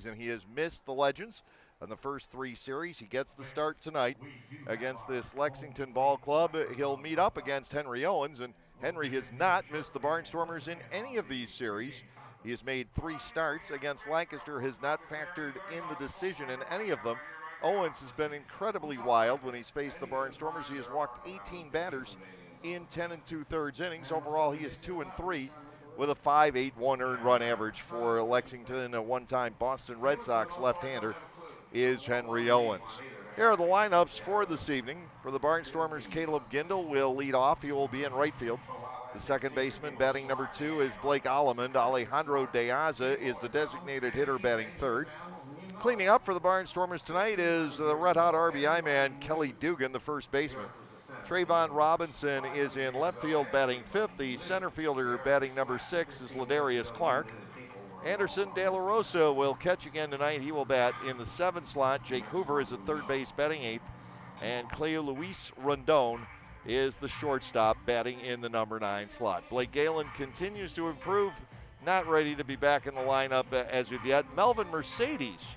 and he has missed the Legends in the first 3 series. He gets the start tonight against this Lexington ball club. He'll meet up against Henry Owens, and Henry has not missed the Barnstormers in any of these series. He has made 3 starts against Lancaster, has not factored in the decision in any of them. Owens has been incredibly wild when he's faced the Barnstormers. He has walked 18 batters in 10 2/3 innings. Overall, he is 2-3 with a 5.81 earned run average for Lexington. A one-time Boston Red Sox left-hander is Henry Owens. Here are the lineups for this evening. For the Barnstormers, Caleb Gindel will lead off. He will be in right field. The second baseman, batting number 2, is Blake Allemond. Alejandro De Aza is the designated hitter, batting third. Cleaning up for the Barnstormers tonight is the red-hot RBI man, Kelly Dugan, the first baseman. Trayvon Robinson is in left field, batting fifth. The center fielder, batting number 6, is Ladarius Clark. Anderson De La Rosa will catch again tonight. He will bat in the 7th slot. Jake Hoover is at third base, batting 8th. And Clay Luis Rondon is the shortstop, batting in the number 9 slot. Blake Galen continues to improve. Not ready to be back in the lineup as of yet. Melvin Mercedes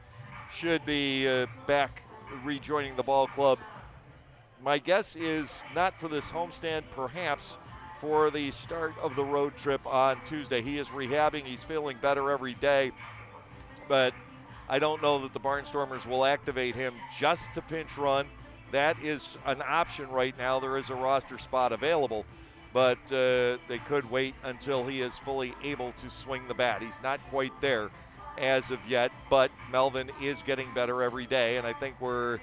should be back rejoining the ball club. My guess is not for this homestand, perhaps for the start of the road trip on Tuesday. He is rehabbing. He's feeling better every day. But I don't know that the Barnstormers will activate him just to pinch run. That is an option right now. There is a roster spot available. But they could wait until he is fully able to swing the bat. He's not quite there as of yet, but Melvin is getting better every day, and I think we're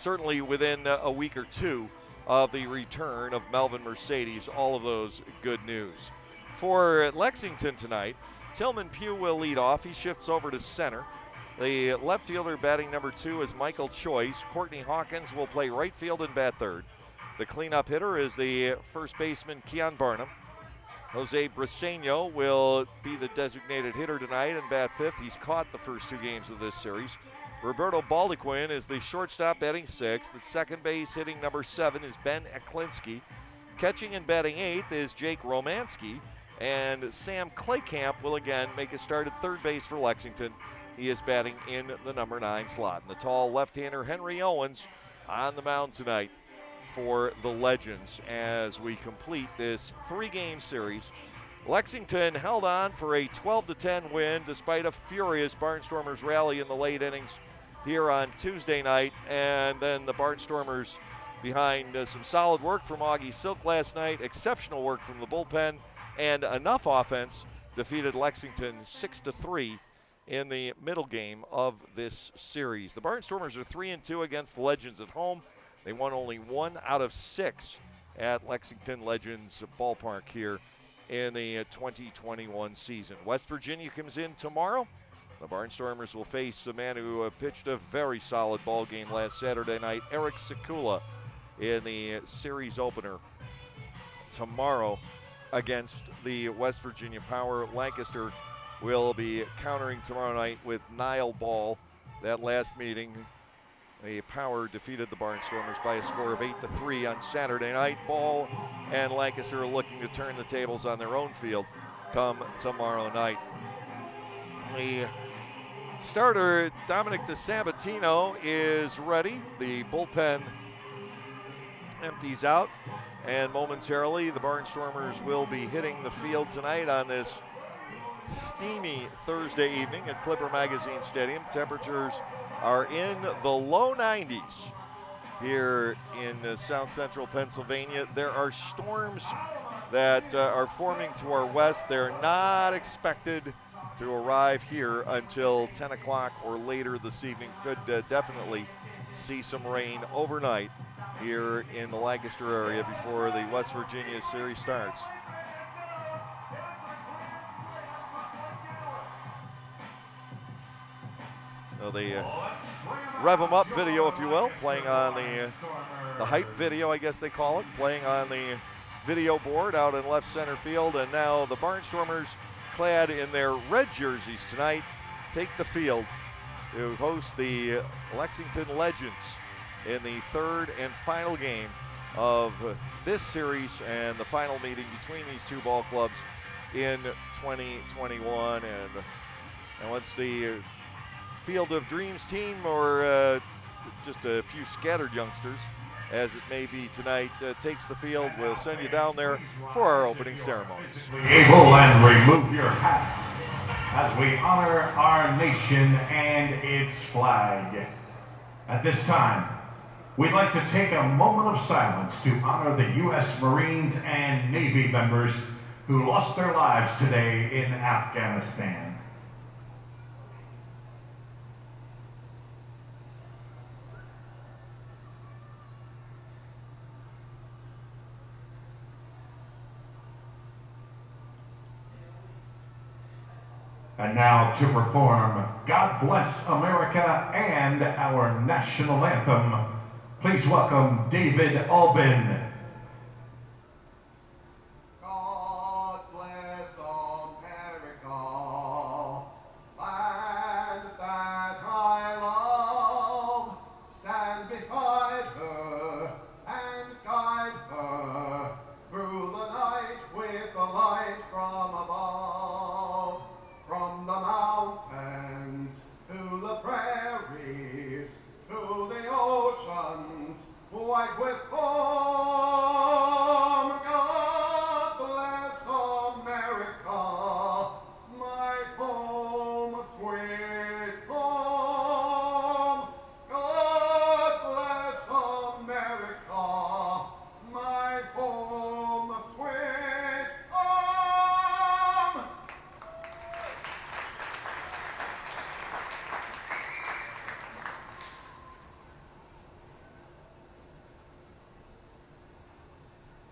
certainly within a week or two of the return of Melvin Mercedes. All of those good news. For Lexington tonight, Tillman Pugh will lead off. He shifts over to center. The left fielder batting number 2 is Michael Choice. Courtney Hawkins will play right field and bat third. The cleanup hitter is the first baseman, Keon Barnum. Jose Briseño will be the designated hitter tonight and bat fifth. He's caught the first 2 games of this series. Roberto Baldequin is the shortstop, batting 6th. At second base, hitting number 7 is Ben Eklinski. Catching and batting 8th is Jake Romanski. And Sam Claycamp will again make a start at third base for Lexington. He is batting in the number 9 slot. And the tall left-hander Henry Owens on the mound tonight for the Legends as we complete this 3-game series. Lexington held on for a 12-10 win despite a furious Barnstormers rally in the late innings here on Tuesday night. And then the Barnstormers, behind some solid work from Augie Silk last night, exceptional work from the bullpen, and enough offense, defeated Lexington 6-3 in the middle game of this series. The Barnstormers are 3-2 against the Legends at home. They won only 1 out of 6 at Lexington Legends Ballpark here in the 2021 season. West Virginia comes in tomorrow. The Barnstormers will face the man who pitched a very solid ball game last Saturday night, Eric Sekula, in the series opener tomorrow against the West Virginia Power. Lancaster will be countering tomorrow night with Niall Ball. That last meeting, the Power defeated the Barnstormers by a score of 8-3 on Saturday night. Ball and Lancaster are looking to turn the tables on their own field come tomorrow night. The starter, Dominic DeSabatino, is ready. The bullpen empties out, and momentarily the Barnstormers will be hitting the field tonight on this steamy Thursday evening at Clipper Magazine Stadium. Temperatures are in the low 90s here in south central Pennsylvania. There are storms that are forming to our west. They're not expected to arrive here until 10 o'clock or later this evening. Could definitely see some rain overnight here in the Lancaster area before the West Virginia series starts. The rev 'em up video, if you will, playing on the hype video, I guess they call it, playing on the video board out in left center field. And now the Barnstormers, clad in their red jerseys tonight, take the field to host the Lexington Legends in the 3rd and final game of this series and the final meeting between these two ball clubs in 2021. And once the Field of Dreams team or just a few scattered youngsters, as it may be tonight, takes the field. We'll send you down there for our opening ceremonies. Able and remove your hats as we honor our nation and its flag. At this time, we'd like to take a moment of silence to honor the U.S. Marines and Navy members who lost their lives today in Afghanistan. And now to perform God Bless America and our national anthem, please welcome David Albin. God bless America, land that I love. Stand beside her and guide her through the night with the light from above. From the mountains to the prairies, to the oceans white with foam. God bless America, my home, sweet home. God bless America, my home, sweet home.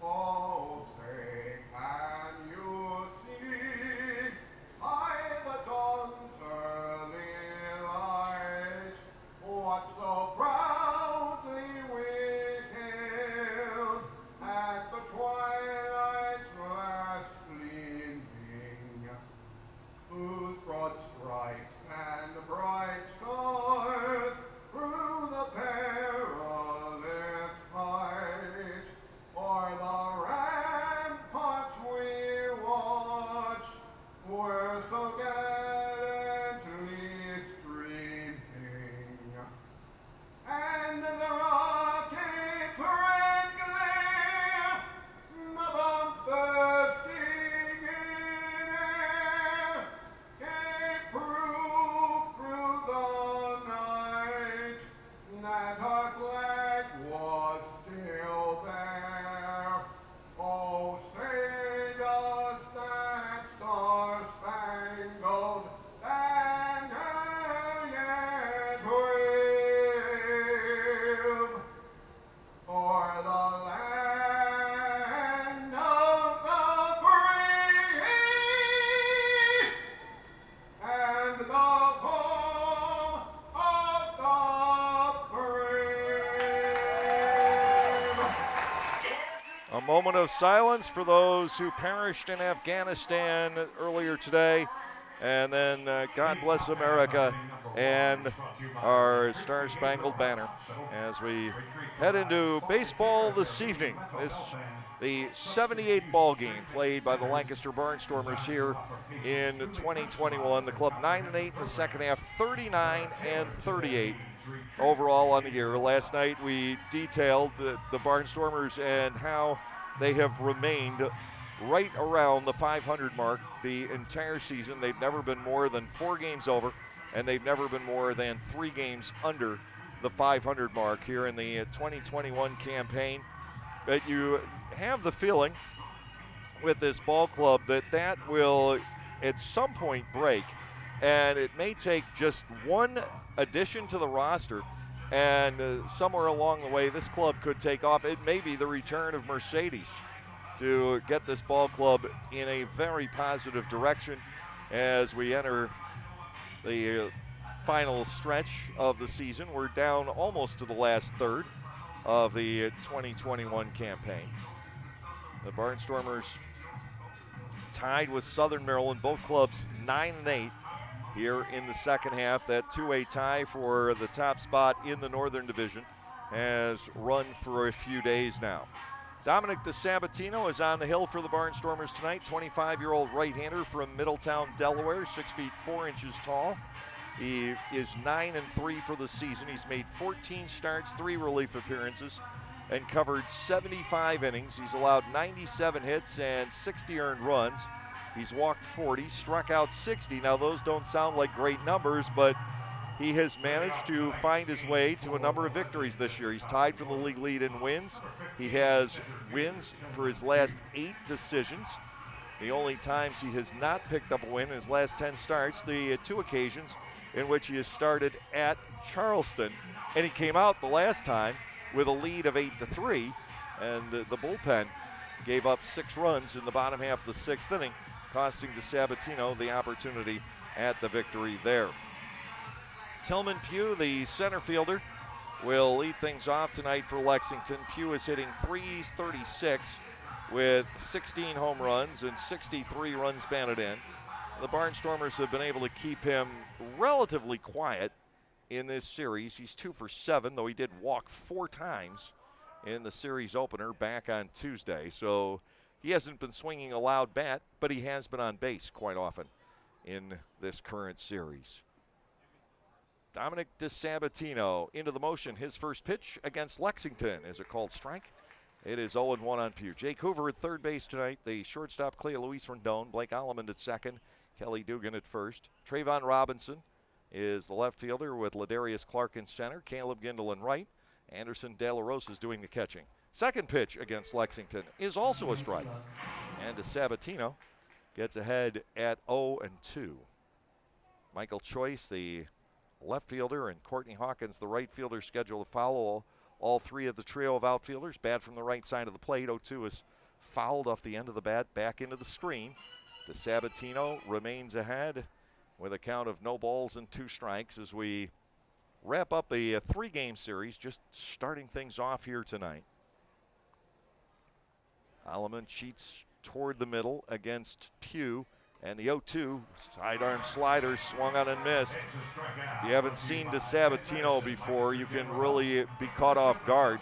Oh, say, can you see by the dawn's early light what so proudly we hailed at the twilight's last gleaming, whose broad stripes and bright stars through the perilous fight for the ramparts we watched were so gallantly streaming, and the rockets' red glare, the bombs bursting in air, gave proof through the night that our flag was still there. Oh, say does that star-spangled banner yet wave for the land of the free and the home of the brave. A moment of silence for those who perished in Afghanistan earlier today. And then God Bless America and our Star Spangled Banner as we head into baseball this evening. The 78th ball game played by the Lancaster Barnstormers here in 2021. The club 9-8 in the second half, 39-38 overall on the year. Last night we detailed the Barnstormers and how they have remained right around the 500 mark the entire season. They've never been more than 4 games over, and they've never been more than 3 games under the 500 mark here in the 2021 campaign. But you have the feeling with this ball club that will at some point break, and it may take just one addition to the roster, and somewhere along the way this club could take off. It may be the return of Mercedes to get this ball club in a very positive direction as we enter the final stretch of the season. We're down almost to the last third of the 2021 campaign. The Barnstormers tied with Southern Maryland, both clubs 9-8 here in the second half. That 2-way tie for the top spot in the Northern Division has run for a few days now. Dominic DeSabatino is on the hill for the Barnstormers tonight. 25-year-old right-hander from Middletown, Delaware, 6 feet 4 inches tall. He is 9-3 for the season. He's made 14 starts, 3 relief appearances, and covered 75 innings. He's allowed 97 hits and 60 earned runs. He's walked 40, struck out 60. Now those don't sound like great numbers, but he has managed to find his way to a number of victories this year. He's tied for the league lead in wins. He has wins for his last 8 decisions. The only times he has not picked up a win in his last 10 starts, the 2 occasions in which he has started at Charleston. And he came out the last time with a lead of 8-3, and the bullpen gave up 6 runs in the bottom half of the 6th inning, costing DeSabatino the opportunity at the victory there. Tillman Pugh, the center fielder, will lead things off tonight for Lexington. Pugh is hitting .336 with 16 home runs and 63 runs batted in. The Barnstormers have been able to keep him relatively quiet in this series. He's 2 for 7, though he did walk 4 times in the series opener back on Tuesday. So he hasn't been swinging a loud bat, but he has been on base quite often in this current series. Dominic DeSabatino into the motion. His first pitch against Lexington is a called strike. It is 0-1 on Pugh. Jake Hoover at third base tonight. The shortstop, Clea Luis Rendon. Blake Alleman at second. Kelly Dugan at first. Trayvon Robinson is the left fielder with Ladarius Clark in center. Caleb Gindel in right. Anderson De La Rosa is doing the catching. Second pitch against Lexington is also a strike. And DeSabatino gets ahead at 0-2. Michael Choice, the left fielder, and Courtney Hawkins, the right fielder, scheduled to follow all 3 of the trio of outfielders. Bat from the right side of the plate. 0-2 is fouled off the end of the bat, back into the screen. DeSabatino remains ahead with a count of no balls and 2 strikes as we wrap up a 3-game series, just starting things off here tonight. Alleman cheats toward the middle against Pugh. And the 0-2 sidearm slider swung on and missed. If you haven't seen DeSabatino before, you can really be caught off guard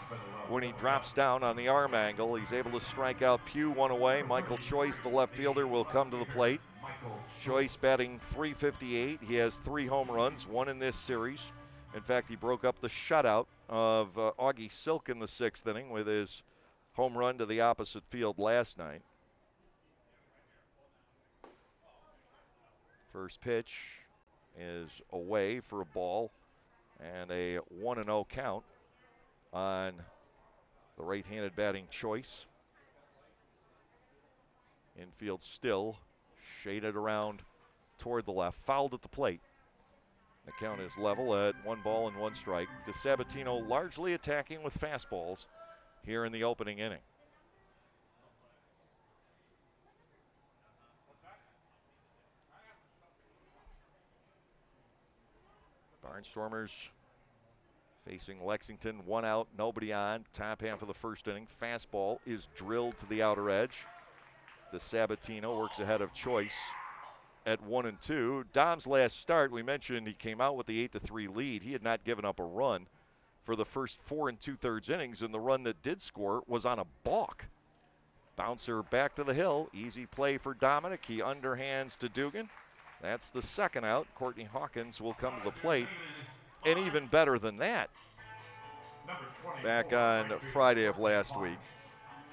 when he drops down on the arm angle. He's able to strike out Pugh 1 away. Michael Choice, the left fielder, will come to the plate. Choice batting .358. He has 3 home runs, 1 in this series. In fact, he broke up the shutout of Augie Silk in the 6th inning with his home run to the opposite field last night. First pitch is away for a ball and a 1-0 count on the right-handed batting Choice. Infield still shaded around toward the left, fouled at the plate. The count is level at 1 ball and 1 strike. DeSabatino largely attacking with fastballs here in the opening inning. Barnstormers facing Lexington, 1 out, nobody on. Top half of the first inning. Fastball is drilled to the outer edge. DeSabatino works ahead of Choice at 1-2. Dom's last start, we mentioned he came out with the 8-3 lead. He had not given up a run for the first 4 2/3 innings, and the run that did score was on a balk. Bouncer back to the hill. Easy play for Dominic. He underhands to Dugan. That's the 2nd out. Courtney Hawkins will come to the plate. And even better than that, back on Friday of last week,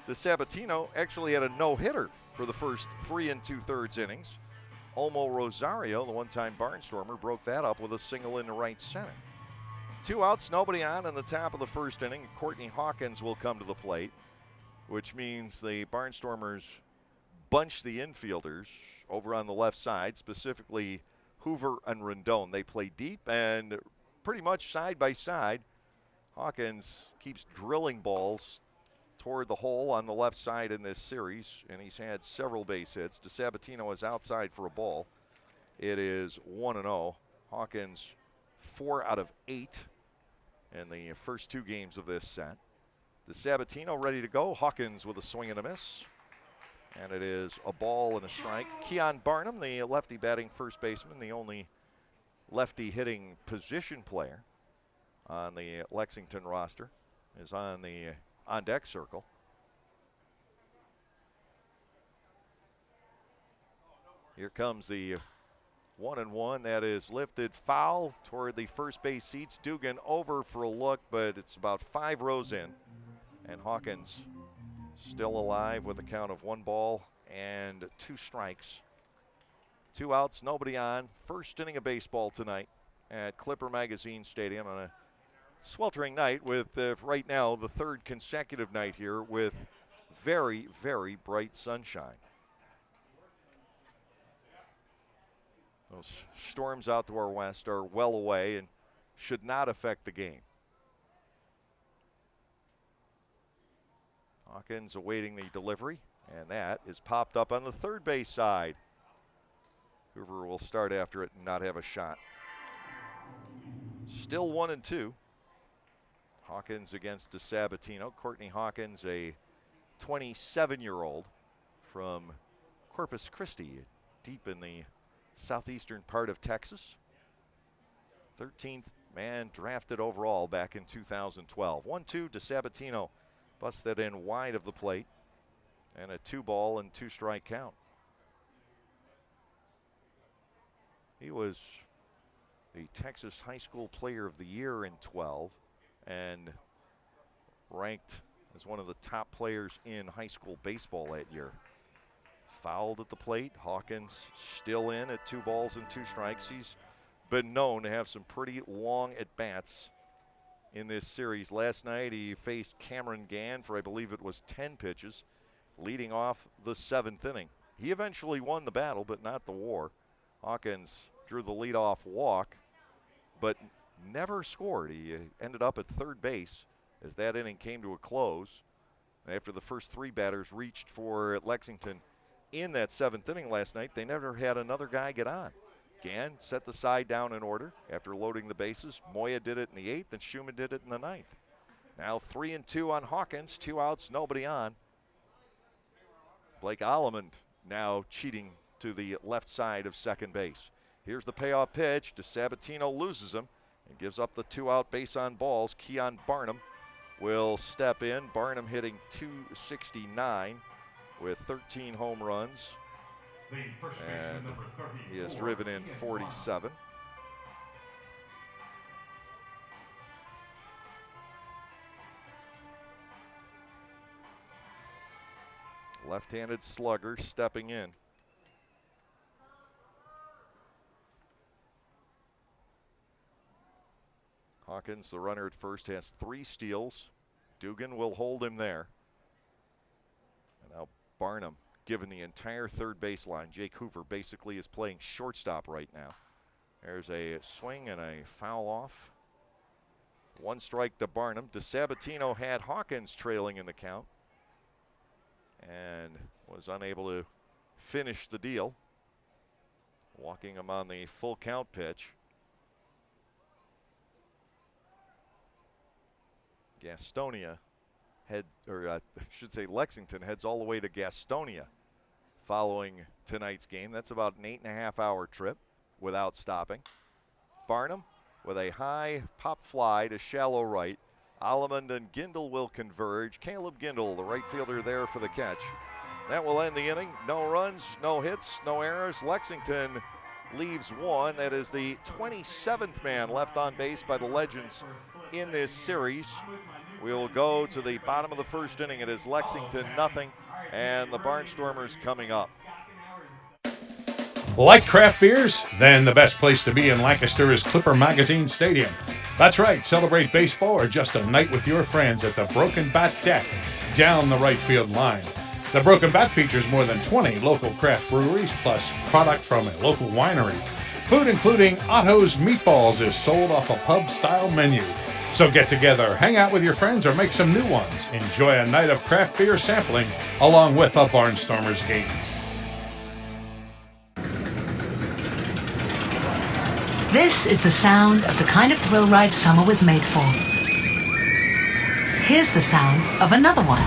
DeSabatino actually had a no-hitter for the first 3 2/3 innings. Olmo Rosario, the one-time Barnstormer, broke that up with a single into right center. 2 outs, nobody on in the top of the first inning. Courtney Hawkins will come to the plate, which means the Barnstormers bunch the infielders over on the left side, specifically Hoover and Rendon. They play deep and pretty much side by side. Hawkins keeps drilling balls toward the hole on the left side in this series, and he's had several base hits. DeSabatino is outside for a ball. It is 1-0. Hawkins 4 out of 8 in the first 2 games of this set. DeSabatino ready to go. Hawkins with a swing and a miss. And it is a ball and a strike. Keon Barnum, the lefty batting first baseman, the only lefty hitting position player on the Lexington roster, is on the on-deck circle. Here comes the 1-1. That is lifted foul toward the first base seats. Dugan over for a look, but it's about 5 rows in. And Hawkins still alive with a count of 1 ball and 2 strikes. 2 outs, nobody on. First inning of baseball tonight at Clipper Magazine Stadium on a sweltering night with right now the 3rd consecutive night here with very, very bright sunshine. Those storms out to our west are well away and should not affect the game. Hawkins awaiting the delivery, and that is popped up on the third base side. Hoover will start after it and not have a shot. Still 1-2. Hawkins against DeSabatino. Courtney Hawkins, a 27-year-old from Corpus Christi, deep in the southeastern part of Texas. 13th man drafted overall back in 2012. 1-2, DeSabatino busts that in wide of the plate. And a 2 ball and 2 strike count. He was the Texas High School Player of the Year in 12 and ranked as one of the top players in high school baseball that year. Fouled at the plate. Hawkins still in at 2 balls and 2 strikes. He's been known to have some pretty long at-bats in this series. Last night he faced Cameron Gann for I believe it was 10 pitches, leading off the 7th inning. He eventually won the battle, but not the war. Hawkins drew the leadoff walk, but never scored. He ended up at third base as that inning came to a close. After the first 3 batters reached for Lexington in that 7th inning last night, they never had another guy get on. Gann set the side down in order after loading the bases. Moya did it in the 8th, and Schumann did it in the 9th. Now 3-2 on Hawkins, 2 outs, nobody on. Blake Allemond now cheating to the left side of second base. Here's the payoff pitch. DeSabatino loses him and gives up the 2-out base on balls. Keon Barnum will step in. Barnum hitting .269 with 13 home runs. And he has driven in 47. Left-handed slugger stepping in. Hawkins, the runner at first, has 3 steals. Dugan will hold him there. And now Barnum, given the entire third baseline. Jake Hoover basically is playing shortstop right now. There's a swing and a foul off. 1 strike to Barnum. DeSabatino had Hawkins trailing in the count and was unable to finish the deal, walking him on the full count pitch. Lexington heads all the way to Gastonia following tonight's game. That's about an 8.5-hour trip without stopping. Barnum with a high pop fly to shallow right. Allemond and Gindel will converge. Caleb Gindel, the right fielder, there for the catch. That will end the inning. No runs, no hits, no errors. Lexington leaves 1. That is the 27th man left on base by the Legends in this series. We'll go to the bottom of the first inning. It is Lexington nothing, and the Barnstormers coming up. Like craft beers? Then the best place to be in Lancaster is Clipper Magazine Stadium. That's right, celebrate baseball or just a night with your friends at the Broken Bat Deck down the right field line. The Broken Bat features more than 20 local craft breweries plus product from a local winery. Food including Otto's Meatballs is sold off a pub-style menu. So get together, hang out with your friends, or make some new ones. Enjoy a night of craft beer sampling along with a Barnstormers game. This is the sound of the kind of thrill ride summer was made for. Here's the sound of another one.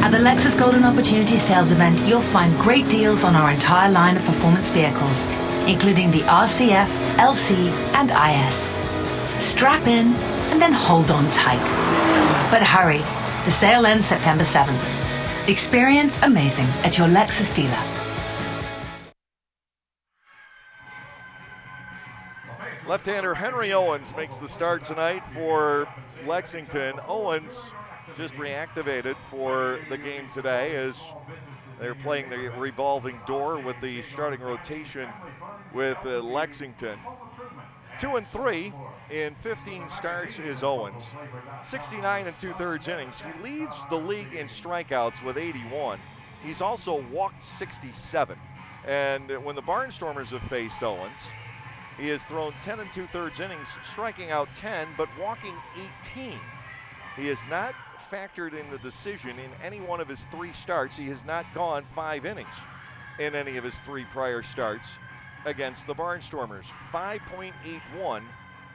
At the Lexus Golden Opportunity Sales Event, you'll find great deals on our entire line of performance vehicles, including the RCF, LC, and IS. Strap in and then hold on tight. But hurry, the sale ends September 7th. Experience amazing at your Lexus dealer. Left-hander Henry Owens makes the start tonight for Lexington. Owens just reactivated for the game today as they're playing the revolving door with the starting rotation with Lexington. 2-3 in 15 starts is Owens. 69 and 2/3 innings. He leads the league in strikeouts with 81. He's also walked 67. And when the Barnstormers have faced Owens, he has thrown 10 and 2/3 innings, striking out 10, but walking 18. He has not factored in the decision in any one of his 3 starts. He has not gone 5 innings in any of his 3 prior starts against the Barnstormers. 5.81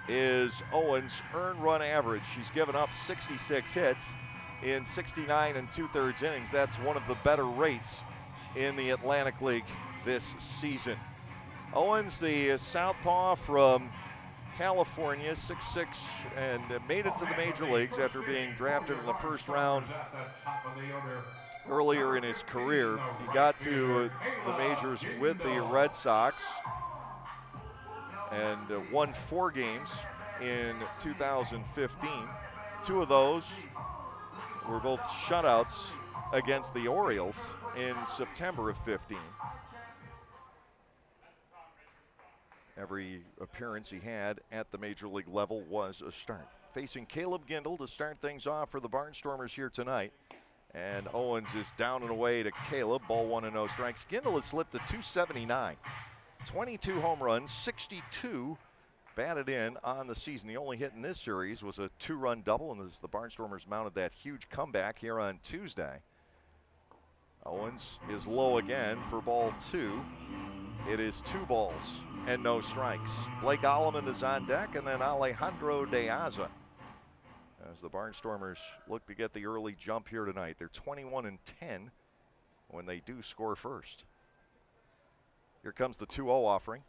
is Owens' earned run average. He's given up 66 hits in 69 and 2/3 innings. That's one of the better rates in the Atlantic League this season. Owens, the southpaw from California, 6'6", and made it to the major leagues after being drafted in the first round earlier in his career. He got to the majors with the Red Sox and won 4 games in 2015. 2 of those were both shutouts against the Orioles in September of 15. Every appearance he had at the major league level was a start. Facing Caleb Gindel to start things off for the Barnstormers here tonight. And Owens is down and away to Caleb. Ball 1-0 strikes. Gindel has slipped to 279. 22 home runs, 62 batted in on the season. The only hit in this series was a 2-run double, and as the Barnstormers mounted that huge comeback here on Tuesday. Owens is low again for ball 2. It is 2 balls and no strikes. Blake Alleman is on deck, and then Alejandro De Aza as the Barnstormers look to get the early jump here tonight. They're 21 and 10 when they do score first. Here comes the 2-0 offering.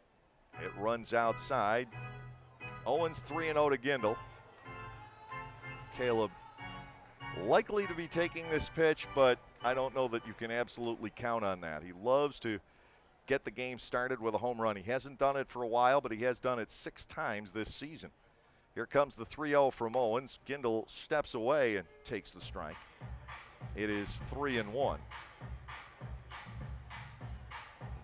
It runs outside. Owens 3-0 to Gindel. Caleb likely to be taking this pitch, but I don't know that you can absolutely count on that. He loves to get the game started with a home run. He hasn't done it for a while, but he has done it 6 times this season. Here comes the 3-0 from Owens. Gindel steps away and takes the strike. It is 3-1.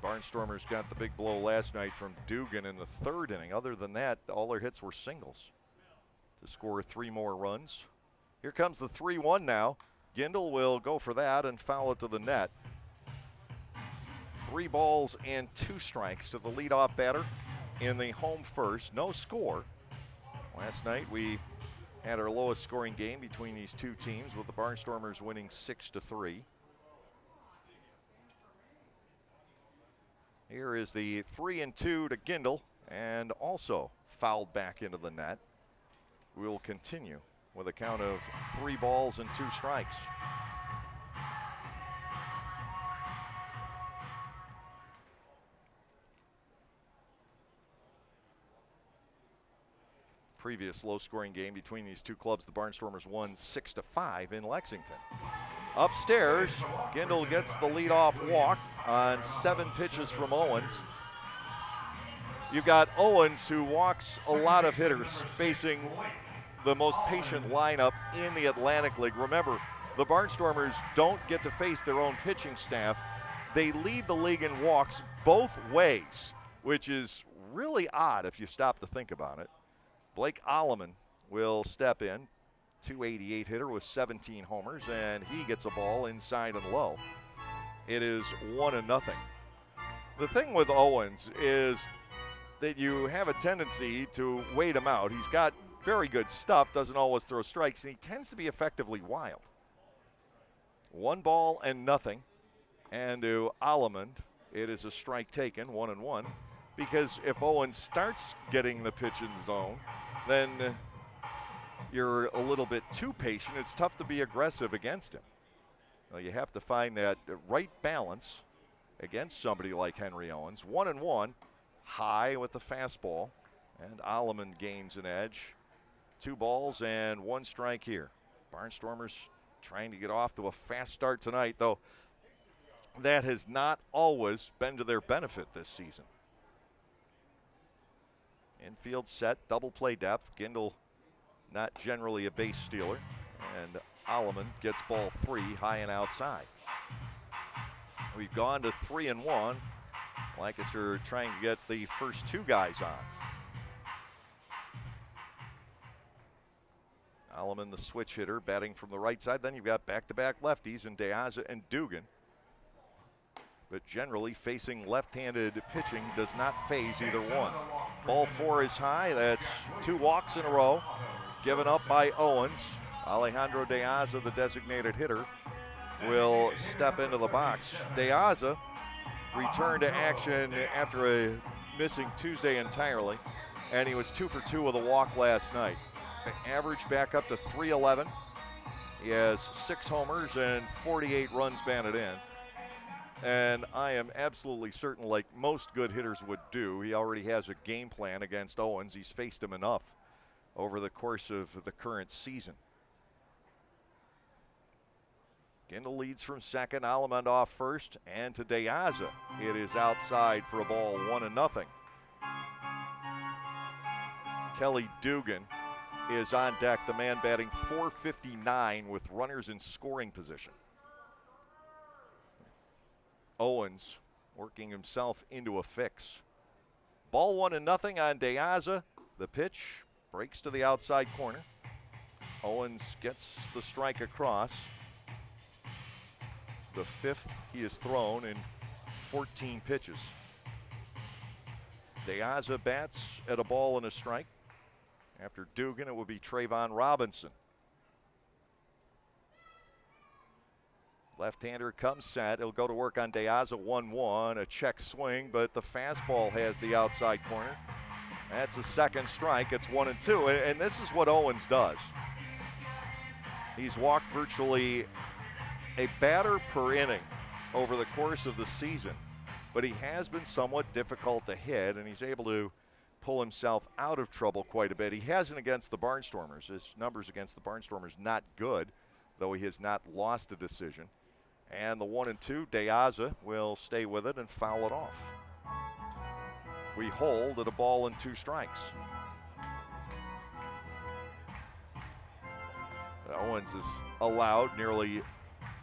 Barnstormers got the big blow last night from Dugan in the 3rd inning. Other than that, all their hits were singles to score 3 more runs. Here comes the 3-1 now. Gindel will go for that and foul it to the net. 3 balls and 2 strikes to the leadoff batter in the home first. No score. Last night we had our lowest scoring game between these 2 teams, with the Barnstormers winning 6-3. Here is the 3-2 to Gindel, and also fouled back into the net. We will continue with a count of 3 balls and 2 strikes. Previous low-scoring game between these 2 clubs, the Barnstormers won 6-5 in Lexington. Upstairs, Gindel gets the leadoff walk on 7 pitches from Owens. You've got Owens, who walks a lot of hitters, facing the most patient lineup in the Atlantic League. Remember, the Barnstormers don't get to face their own pitching staff. They lead the league in walks both ways, which is really odd if you stop to think about it. Blake Alleman will step in, 288 hitter with 17 homers, and he gets a ball inside and low. It is 1-0. The thing with Owens is that you have a tendency to wait him out. He's got very good stuff, doesn't always throw strikes, and he tends to be effectively wild. 1 ball and nothing, and to Alleman, it is a strike taken, 1-1, because if Owens starts getting the pitch in the zone, then you're a little bit too patient. It's tough to be aggressive against him. Well, you have to find that right balance against somebody like Henry Owens. 1-1, high with the fastball, and Alleman gains an edge. 2 balls and 1 strike here. Barnstormers trying to get off to a fast start tonight, though that has not always been to their benefit this season. Infield set, double play depth. Gindel not generally a base stealer. And Alleman gets ball 3 high and outside. We've gone to 3-1. Lancaster trying to get the first 2 guys on. Alleman, the switch hitter, batting from the right side. Then you've got back-to-back lefties in De Aza and Dugan. But generally, facing left-handed pitching does not phase either one. Ball 4 is high. That's 2 walks in a row, given up by Owens. Alejandro De Aza, the designated hitter, will step into the box. De Aza returned to action after a missing Tuesday entirely, and he was 2 for 2 with a walk last night. Average back up to 311. He has 6 homers and 48 runs batted in. And I am absolutely certain, like most good hitters would do, he already has a game plan against Owens. He's faced him enough over the course of the current season. Gindel leads from second, Allemond off first, and to De Aza. It is outside for a ball, 1-0. Kelly Dugan is on deck, the man batting .459 with runners in scoring position. Owens working himself into a fix. Ball 1-0 on De Aza. The pitch breaks to the outside corner. Owens gets the strike across. The 5th he has thrown in 14 pitches. De Aza bats at a ball and a strike. After Dugan, it will be Trayvon Robinson. Left-hander comes set. He'll go to work on De Aza, 1-1. A check swing, but the fastball has the outside corner. That's a second strike. It's 1-2. And this is what Owens does. He's walked virtually a batter per inning over the course of the season, but he has been somewhat difficult to hit, and he's able to pull himself out of trouble quite a bit. He hasn't against the Barnstormers. His numbers against the Barnstormers not good, though he has not lost a decision. And the 1-2, De Aza will stay with it and foul it off. We hold at a ball and 2 strikes. Owens has allowed nearly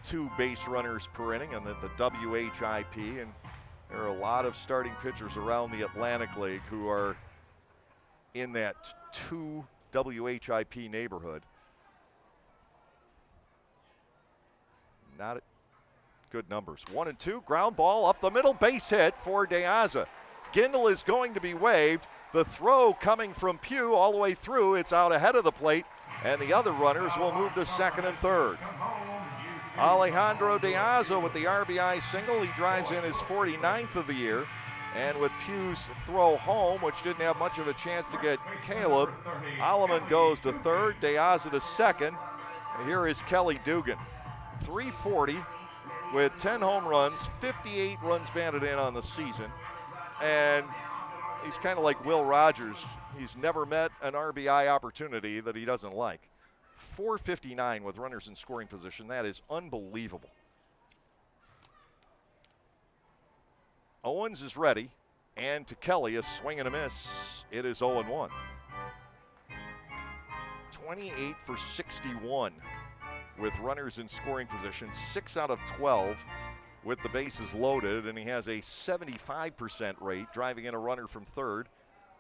2 base runners per inning and the WHIP, and there are a lot of starting pitchers around the Atlantic League who are in that 2 WHIP neighborhood. Not good numbers. 1-2, ground ball up the middle, base hit for De Aza. Gindel is going to be waved. The throw coming from Pugh all the way through. It's out ahead of the plate, and the other runners will move to second and third. Alejandro De Aza with the RBI single. He drives in his 49th of the year. And with Pugh's throw home, which didn't have much of a chance to get Caleb, Alleman goes to third, De Aza to second. And here is Kelly Dugan. .340 with 10 home runs, 58 runs batted in on the season. And he's kind of like Will Rogers. He's never met an RBI opportunity that he doesn't like. .459 with runners in scoring position. That is unbelievable. Owens is ready, and to Kelly, a swing and a miss. It is 0-1. 28 for 61 with runners in scoring position, 6 out of 12 with the bases loaded, and he has a 75% rate, driving in a runner from third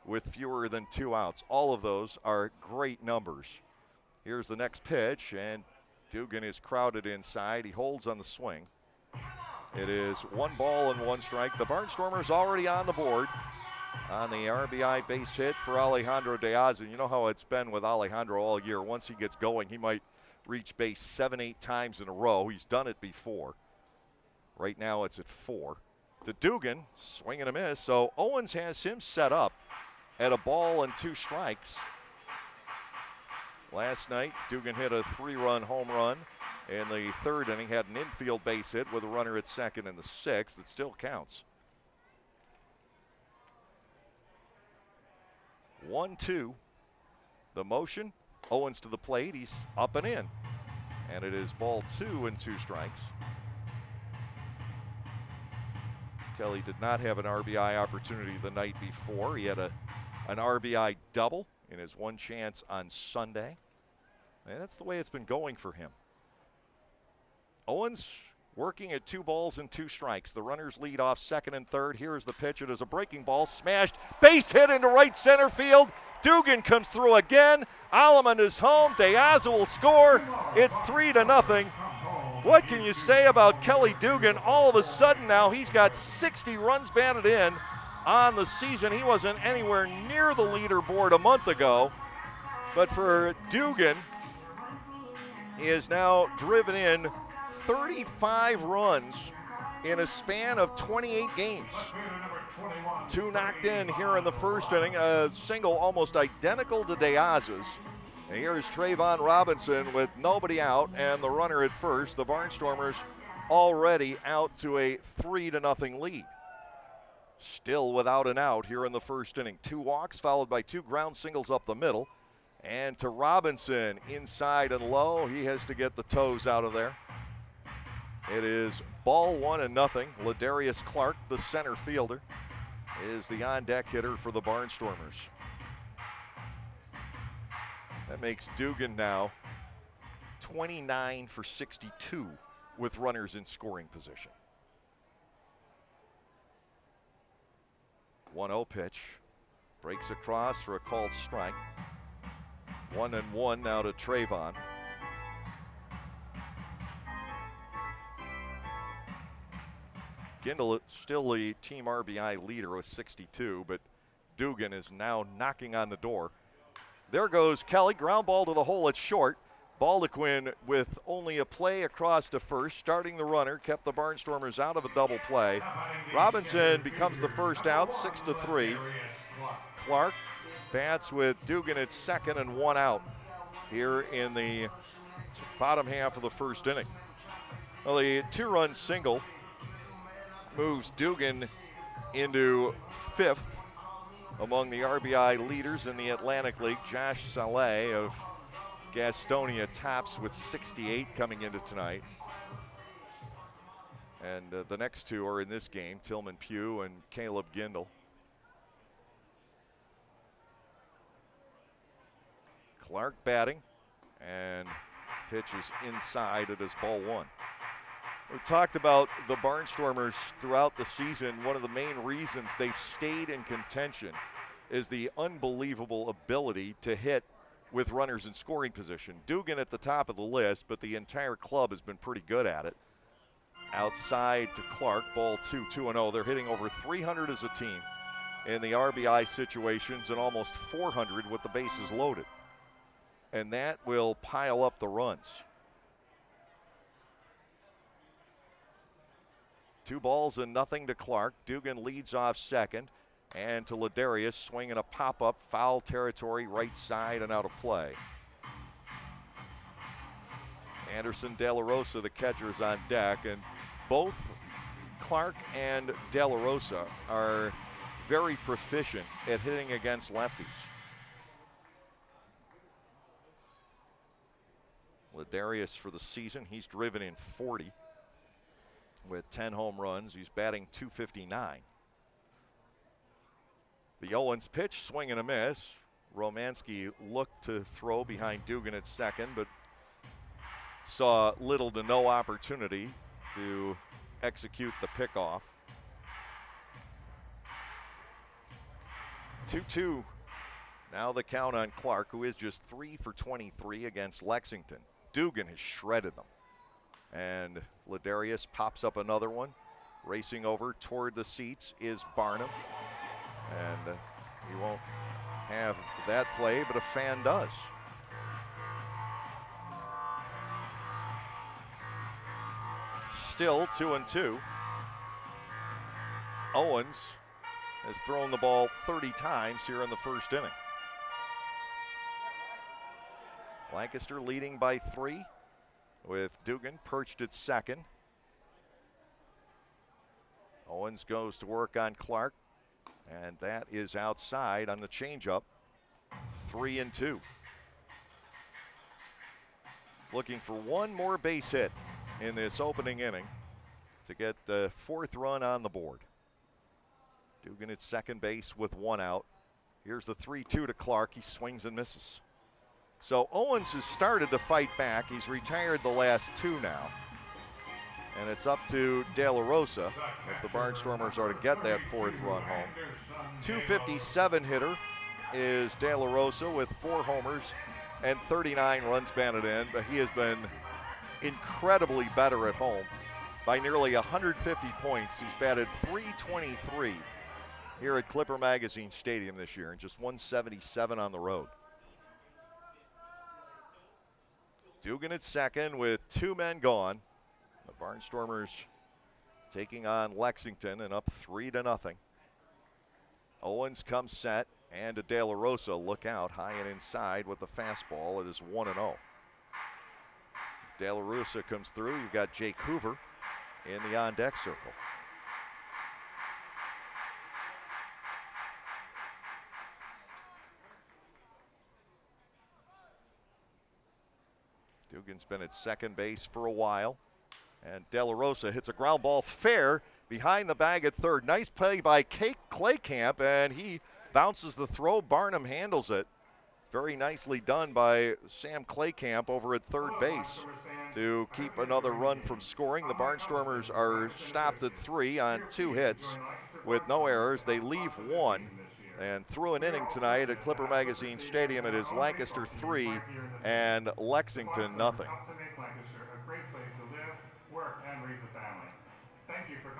with fewer than 2 outs. All of those are great numbers. Here's the next pitch, and Dugan is crowded inside. He holds on the swing. It is 1 ball and 1 strike. The Barnstormers already on the board on the RBI base hit for Alejandro De Aza. You know how it's been with Alejandro all year. Once he gets going, he might reach base 7-8 times in a row. He's done it before. Right now it's at 4. To Dugan, swing and a miss. So Owens has him set up at a ball and 2 strikes. Last night, Dugan hit a 3-run home run in the 3rd inning, had an infield base hit with a runner at second in the 6th. It still counts. 1-2. The motion, Owens to the plate. He's up and in. And it is ball 2 and 2 strikes. Kelly did not have an RBI opportunity the night before. He had a an RBI double in his one chance on Sunday. And that's the way it's been going for him. Owens working at 2 balls and 2 strikes. The runners lead off second and third. Here's the pitch. It is a breaking ball, smashed, base hit into right center field. Dugan comes through again. Alleman is home. De Aza will score. It's 3-0. What can you say about Kelly Dugan? All of a sudden now he's got 60 runs batted in on the season. He wasn't anywhere near the leaderboard a month ago. But for Dugan, he has now driven in 35 runs in a span of 28 games. 2 knocked in here in the first inning, a single almost identical to De Aza's. And here's Trayvon Robinson with nobody out and the runner at first. The Barnstormers already out to a 3-0 lead. Still without an out here in the first inning. 2 walks followed by 2 ground singles up the middle. And to Robinson, inside and low. He has to get the toes out of there. It is ball 1-0. Ladarius Clark, the center fielder, is the on-deck hitter for the Barnstormers. That makes Dugan now 29 for 62 with runners in scoring position. 1-0 pitch. Breaks across for a called strike. 1-1 now to Trayvon. Gindel still the team RBI leader with 62, but Dugan is now knocking on the door. There goes Kelly, ground ball to the hole at short. Baldequin with only a play across to first, starting the runner, kept the Barnstormers out of a double play. Robinson becomes the first out, 6-3. Clark bats with Dugan at second and 1 out here in the bottom half of the first inning. Well, the 2-run single moves Dugan into 5th among the RBI leaders in the Atlantic League. Josh Saleh of Gastonia tops with 68 coming into tonight. And the next 2 are in this game, Tillman Pugh and Caleb Gindel. Clark batting, and pitch is inside. It is ball 1. We talked about the Barnstormers throughout the season. One of the main reasons they've stayed in contention is the unbelievable ability to hit with runners in scoring position. Dugan at the top of the list, but the entire club has been pretty good at it. Outside to Clark, ball 2, 2-0. They're hitting over 300 as a team in the RBI situations and almost 400 with the bases loaded. And that will pile up the runs. 2 balls and nothing to Clark. Dugan leads off second. And to Ladarius, swinging a pop-up, foul territory, right side and out of play. Anderson De La Rosa, the catcher, is on deck. And both Clark and De La Rosa are very proficient at hitting against lefties. Ladarius for the season, he's driven in 40 with 10 home runs. He's batting .259. The Owens pitch, swing and a miss. Romanski looked to throw behind Dugan at second, but saw little to no opportunity to execute the pickoff. 2-2. Now the count on Clark, who is just 3 for 23 against Lexington. Dugan has shredded them. And Ladarius pops up another one. Racing over toward the seats is Barnum. And he won't have that play, but a fan does. Still 2-2. Owens has thrown the ball 30 times here in the first inning. Lancaster leading by 3 with Dugan perched at second. Owens goes to work on Clark, and that is outside on the changeup. 3-2. Looking for one more base hit in this opening inning to get the 4th run on the board. Dugan at second base with 1 out. Here's the 3-2 to Clark. He swings and misses. So Owens has started to fight back. He's retired the last two now. And it's up to De La Rosa if the Barnstormers are to get that fourth run home. 257 hitter is De La Rosa with 4 homers and 39 runs batted in, but he has been incredibly better at home by nearly 150 points. He's batted .323 here at Clipper Magazine Stadium this year and just 177 on the road. Dugan at second with 2 men gone. The Barnstormers taking on Lexington and up 3-0. Owens comes set, and De La Rosa look out high and inside with the fastball. It is 1-0. De La Rosa comes through. You've got Jake Hoover in the on-deck circle. Dugan's been at second base for a while. And De La Rosa hits a ground ball fair behind the bag at third. Nice play by Claycamp, and he bounces the throw. Barnum handles it. Very nicely done by Sam Claycamp over at third base to keep another run from scoring. The Barnstormers are stopped at 3 on 2 hits with no errors. They leave 1. And through an inning tonight at Clipper Magazine Stadium, it is Lancaster 3 and Lexington nothing.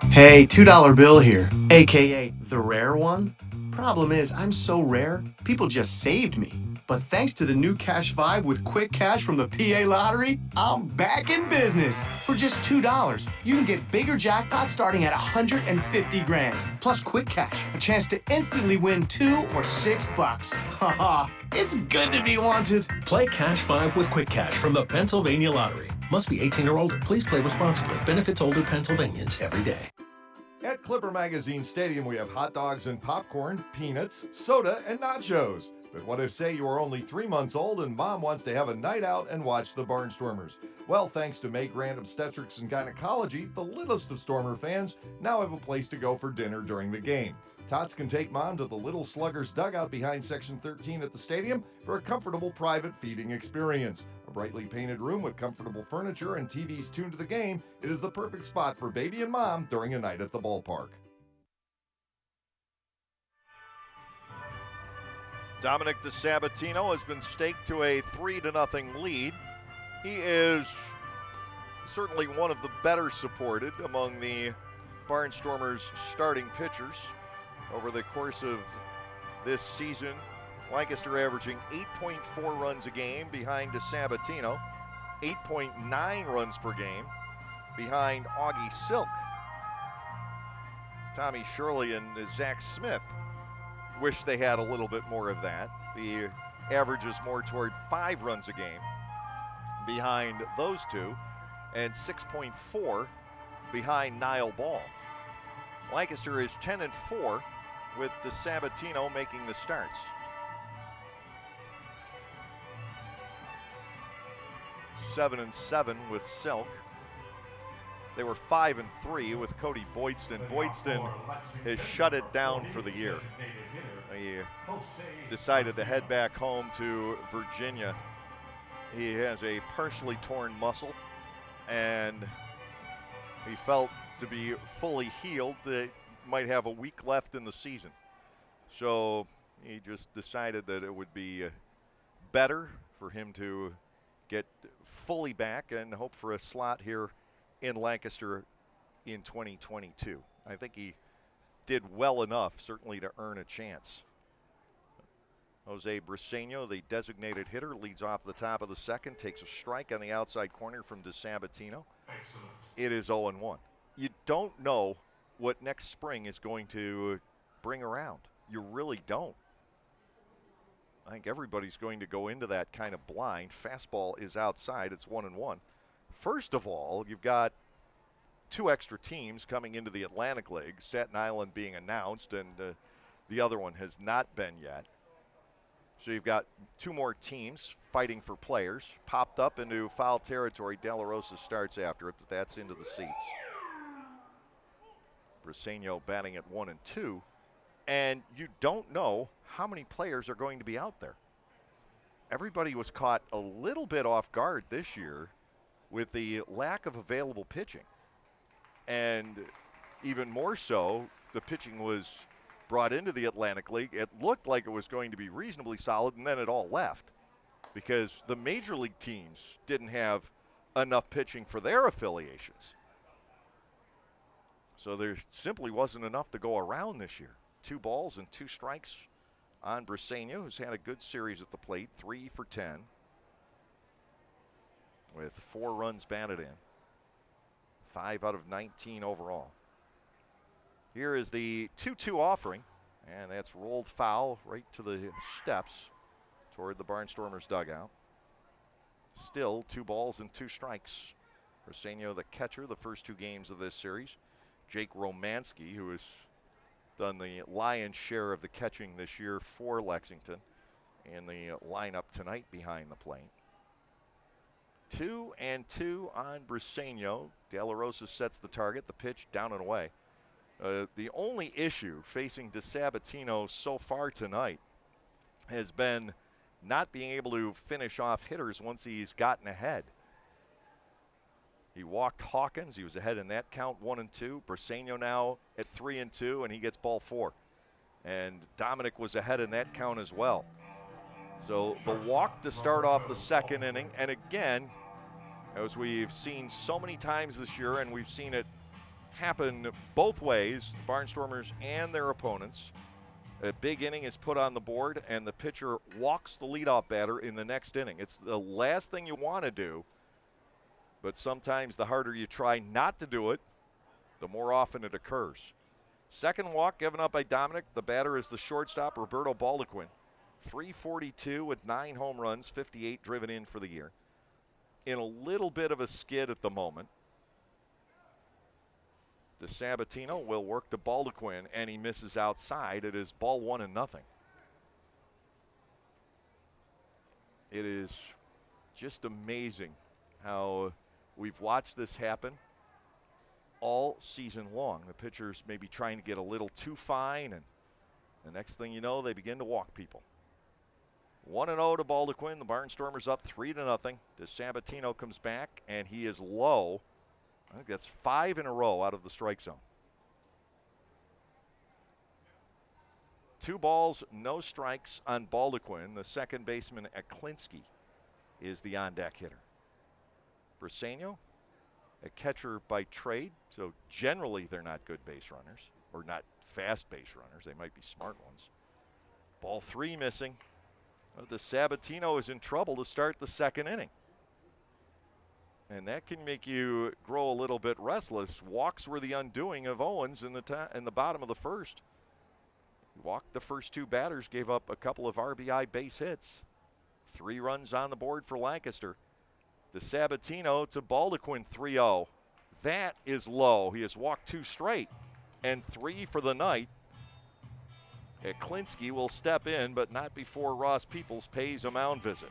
Hey, $2 bill here, aka the rare one. Problem is, I'm so rare, people just saved me. But thanks to the new Cash 5 with quick cash from the PA Lottery, I'm back in business. For just $2, you can get bigger jackpots starting at 150 grand. Plus quick cash, a chance to instantly win $2 or $6. Haha, it's good to be wanted. Play Cash 5 with Quick Cash from the Pennsylvania Lottery. Must be 18 or older. Please play responsibly. Benefits older Pennsylvanians every day. At Clipper Magazine Stadium, we have hot dogs and popcorn, peanuts, soda, and nachos. But what if, say, you are only 3 months old and mom wants to have a night out and watch the Barnstormers? Well, thanks to May Grant Obstetrics and Gynecology, the littlest of Stormer fans now have a place to go for dinner during the game. Tots can take mom to the Little Sluggers dugout behind Section 13 at the stadium for a comfortable private feeding experience. A brightly painted room with comfortable furniture and TVs tuned to the game, it is the perfect spot for baby and mom during a night at the ballpark. Dominic DeSabatino has been staked to a 3-0 lead. He is certainly one of the better supported among the Barnstormers starting pitchers. Over the course of this season, Lancaster averaging 8.4 runs a game behind DeSabatino, 8.9 runs per game behind Augie Silk. Tommy Shirley and Zach Smith wish they had a little bit more of that. The average is more toward 5 runs a game behind those two, and 6.4 behind Niall Ball. Lancaster is 10-4 with DeSabatino making the starts. 7-7 with Silk. They were 5-3 with Cody Boydston. Boydston has shut it down for the year. He decided to head back home to Virginia. He has a partially torn muscle, and he felt to be fully healed that might have a week left in the season. So he just decided that it would be better for him to get fully back and hope for a slot here in Lancaster in 2022. I think he did well enough, certainly, to earn a chance. Jose Briseño, the designated hitter, leads off the top of the second, takes a strike on the outside corner from DeSabatino. Excellent. It is 0-1. You don't know what next spring is going to bring around. You really don't. I think everybody's going to go into that kind of blind. Fastball is outside. It's 1-1. First of all, you've got 2 extra teams coming into the Atlantic League, Staten Island being announced, and the other one has not been yet. So you've got 2 more teams fighting for players. Popped up into foul territory. De La Rosa starts after it, but that's into the seats. Briseño batting at 1-2. And you don't know how many players are going to be out there. Everybody was caught a little bit off guard this year with the lack of available pitching. And even more so, the pitching was brought into the Atlantic League. It looked like it was going to be reasonably solid, and then it all left because the major league teams didn't have enough pitching for their affiliations. So there simply wasn't enough to go around this year. 2 balls and 2 strikes on Briseño, who's had a good series at the plate, 3 for 10, with 4 runs batted in, 5 out of 19 overall. Here is the 2-2 offering, and that's rolled foul right to the steps toward the Barnstormers dugout. Still 2 balls and 2 strikes. Briseño, the catcher, the first 2 games of this series. Jake Romanski, who has done the lion's share of the catching this year for Lexington, in the lineup tonight behind the plate. 2-2 on Briseño. De La Rosa sets the target, the pitch down and away. The only issue facing DeSabatino so far tonight has been not being able to finish off hitters once he's gotten ahead. He walked Hawkins. He was ahead in that count, 1-2. Briseño now at 3-2, and he gets ball 4. And Dominic was ahead in that count as well. So the walk to start off the second inning, and again, as we've seen so many times this year, and we've seen it happen both ways, the Barnstormers and their opponents, a big inning is put on the board, and the pitcher walks the leadoff batter in the next inning. It's the last thing you want to do, but sometimes the harder you try not to do it, the more often it occurs. Second walk given up by Dominic. The batter is the shortstop, Roberto Baldaquin. 342 with 9 home runs, 58 driven in for the year. In a little bit of a skid at the moment. DeSabatino will work to Baldaquin, and he misses outside. It is ball 1-0. It is just amazing how we've watched this happen all season long. The pitchers may be trying to get a little too fine, and the next thing you know, they begin to walk people. 1-0 to Baldaquin. The Barnstormers up 3-0. DeSabatino comes back, and he is low. I think that's 5 in a row out of the strike zone. 2 balls, no strikes on Baldaquin. The second baseman, Eklinski, is the on-deck hitter. Briseño, a catcher by trade, so generally they're not good base runners, or not fast base runners. They might be smart ones. Ball 3 missing. Well, DeSabatino is in trouble to start the second inning. And that can make you grow a little bit restless. Walks were the undoing of Owens in the bottom of the first. He walked the first 2 batters, gave up a couple of RBI base hits. 3 runs on the board for Lancaster. DeSabatino to Baldaquin, 3-0. That is low. He has walked 2 straight and 3 for the night. Eklinski will step in, but not before Ross Peoples pays a mound visit.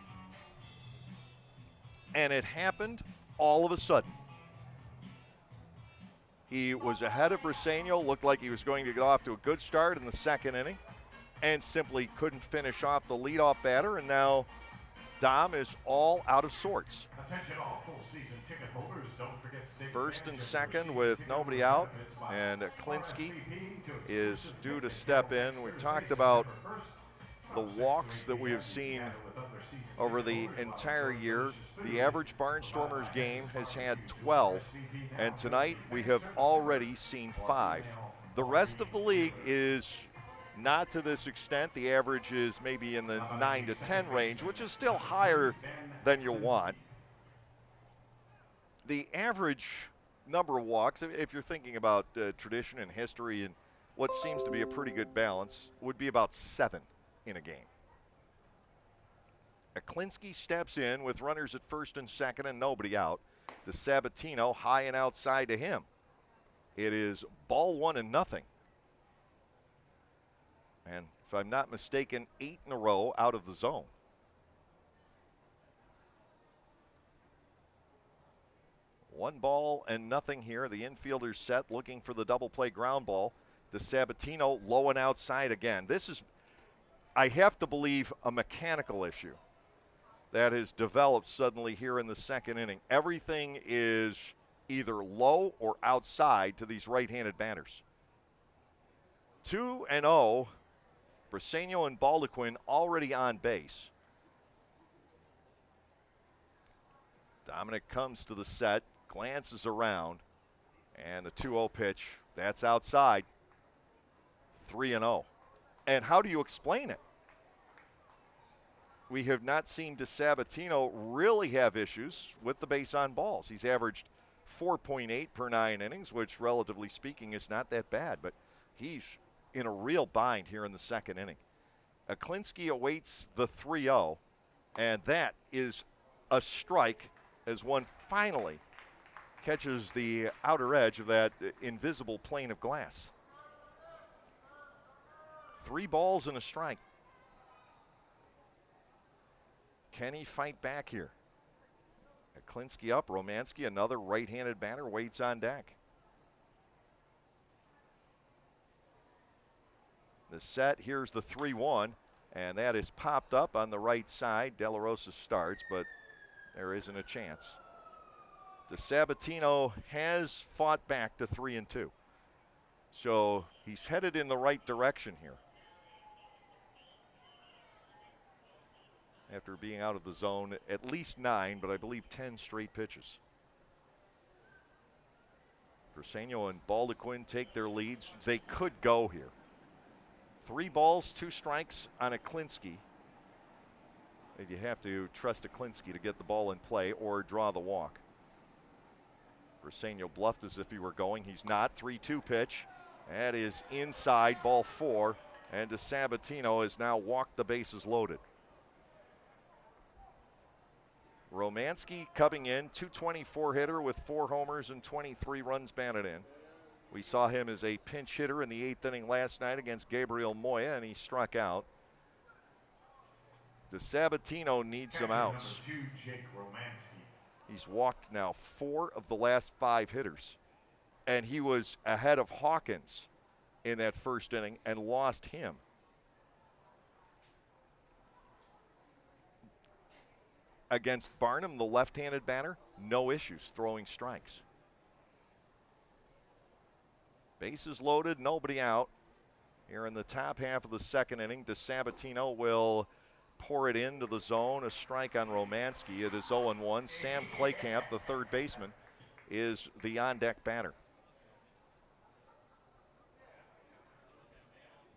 And it happened all of a sudden. He was ahead of Briseño, looked like he was going to get off to a good start in the second inning, and simply couldn't finish off the leadoff batter, and now Dom is all out of sorts. Attention all full season ticket holders. Don't forget to take First and second with nobody out, and Eklinski is due to step in. We talked about the walks that we have seen over the entire year. The average Barnstormers game has had 12, and tonight we have already seen 5. The rest of the league is not to this extent. The average is maybe in the 9 to 10 range, which is still higher than you want. The average number of walks, if you're thinking about tradition and history and what seems to be a pretty good balance, would be about 7 in a game. Eklinski steps in with runners at first and second and nobody out. DeSabatino high and outside to him. It is ball 1-0. And if I'm not mistaken, 8 in a row out of the zone. One ball and nothing here. The infielder's set looking for the double play ground ball. DeSabatino low and outside again. This is I have to believe, a mechanical issue that has developed suddenly here in the second inning. Everything is either low or outside to these right-handed batters. 2-0. Briseño and Baldequin already on base. Dominic comes to the set, glances around, and the 2-0 pitch, that's outside. 3-0. And how do you explain it? We have not seen DeSabatino really have issues with the base on balls. He's averaged 4.8 per 9 innings, which relatively speaking is not that bad, but he's in a real bind here in the second inning. Aklinski awaits the 3-0, and that is a strike as one finally catches the outer edge of that invisible plane of glass. 3 balls and a strike. Can he fight back here? Aklinski up, Romanski, another right-handed batter, waits on deck. The set, here's the 3-1, and that is popped up on the right side. De La Rosa starts, but there isn't a chance. DeSabatino has fought back to 3-2. So he's headed in the right direction here. After being out of the zone at least 9, but I believe 10 straight pitches. Briseño and Baldequin take their leads. They could go here. 3 balls, 2 strikes on Aklinski. And you have to trust Aklinski to get the ball in play or draw the walk. Briseño bluffed as if he were going. He's not. 3-2 pitch. That is inside, ball 4. And DeSabatino has now walked the bases loaded. Romanski coming in, 224 hitter with 4 homers and 23 runs batted in. We saw him as a pinch hitter in the 8th inning last night against Gabriel Moya, and he struck out. DeSabatino needs some outs. He's walked now 4 of the last 5 hitters, and he was ahead of Hawkins in that first inning and lost him. Against Barnum, the left-handed batter, no issues throwing strikes. Bases loaded, nobody out. Here in the top half of the second inning, DeSabatino will pour it into the zone. A strike on Romanski. It is 0-1. Sam Claycamp, the third baseman, is the on-deck batter.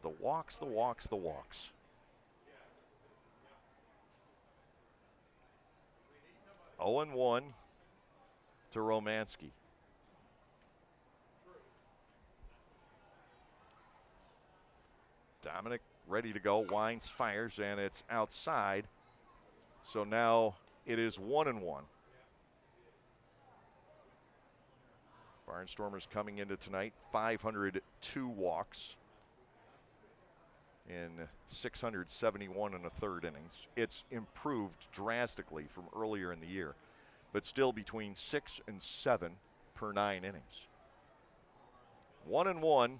The walks, the walks, the walks. Oh and 1 to Romanski. Dominic ready to go, winds, fires, and it's outside. So now it is 1-1. Barnstormers coming into tonight, 502 walks in 671 and a third innings. It's improved drastically from earlier in the year, but still between 6 and 7 per 9 innings. 1-1.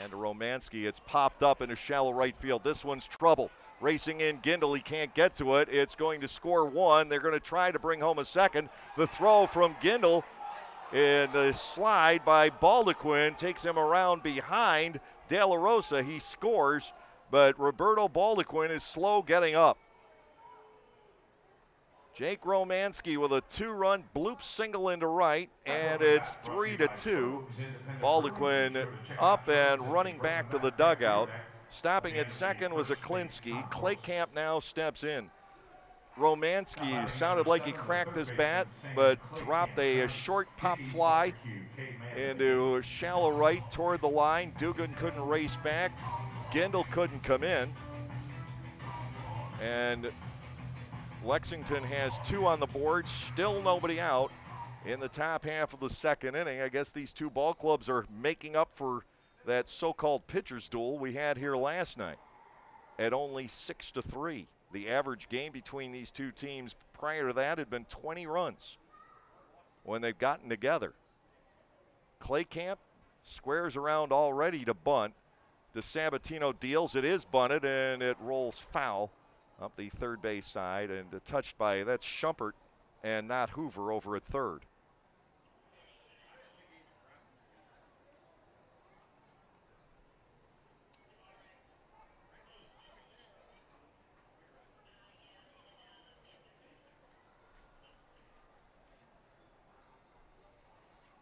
And Romanski, it's popped up into shallow right field. This one's trouble. Racing in Gindel, he can't get to it. It's going to score 1. They're going to try to bring home a second. The throw from Gindel and the slide by Baldequin takes him around behind De La Rosa. He scores, but Roberto Baldequin is slow getting up. Jake Romanski with a 2-run bloop single into right, and it's 3-2. Baldequin up and running back to the dugout. Stopping at second was Aklinski. Claycamp now steps in. Romanski sounded like he cracked his bat, but dropped a short pop fly into shallow right toward the line. Dugan couldn't race back. Gindel couldn't come in. And Lexington has 2 on the board, still nobody out in the top half of the second inning. I guess these 2 ball clubs are making up for that so-called pitcher's duel we had here last night at only 6-3. The average game between these 2 teams prior to that had been 20 runs when they've gotten together. Claycamp squares around already to bunt, DeSabatino deals. It is bunted, and it rolls foul up the third base side, and touched by, that's Schumpert and not Hoover over at third.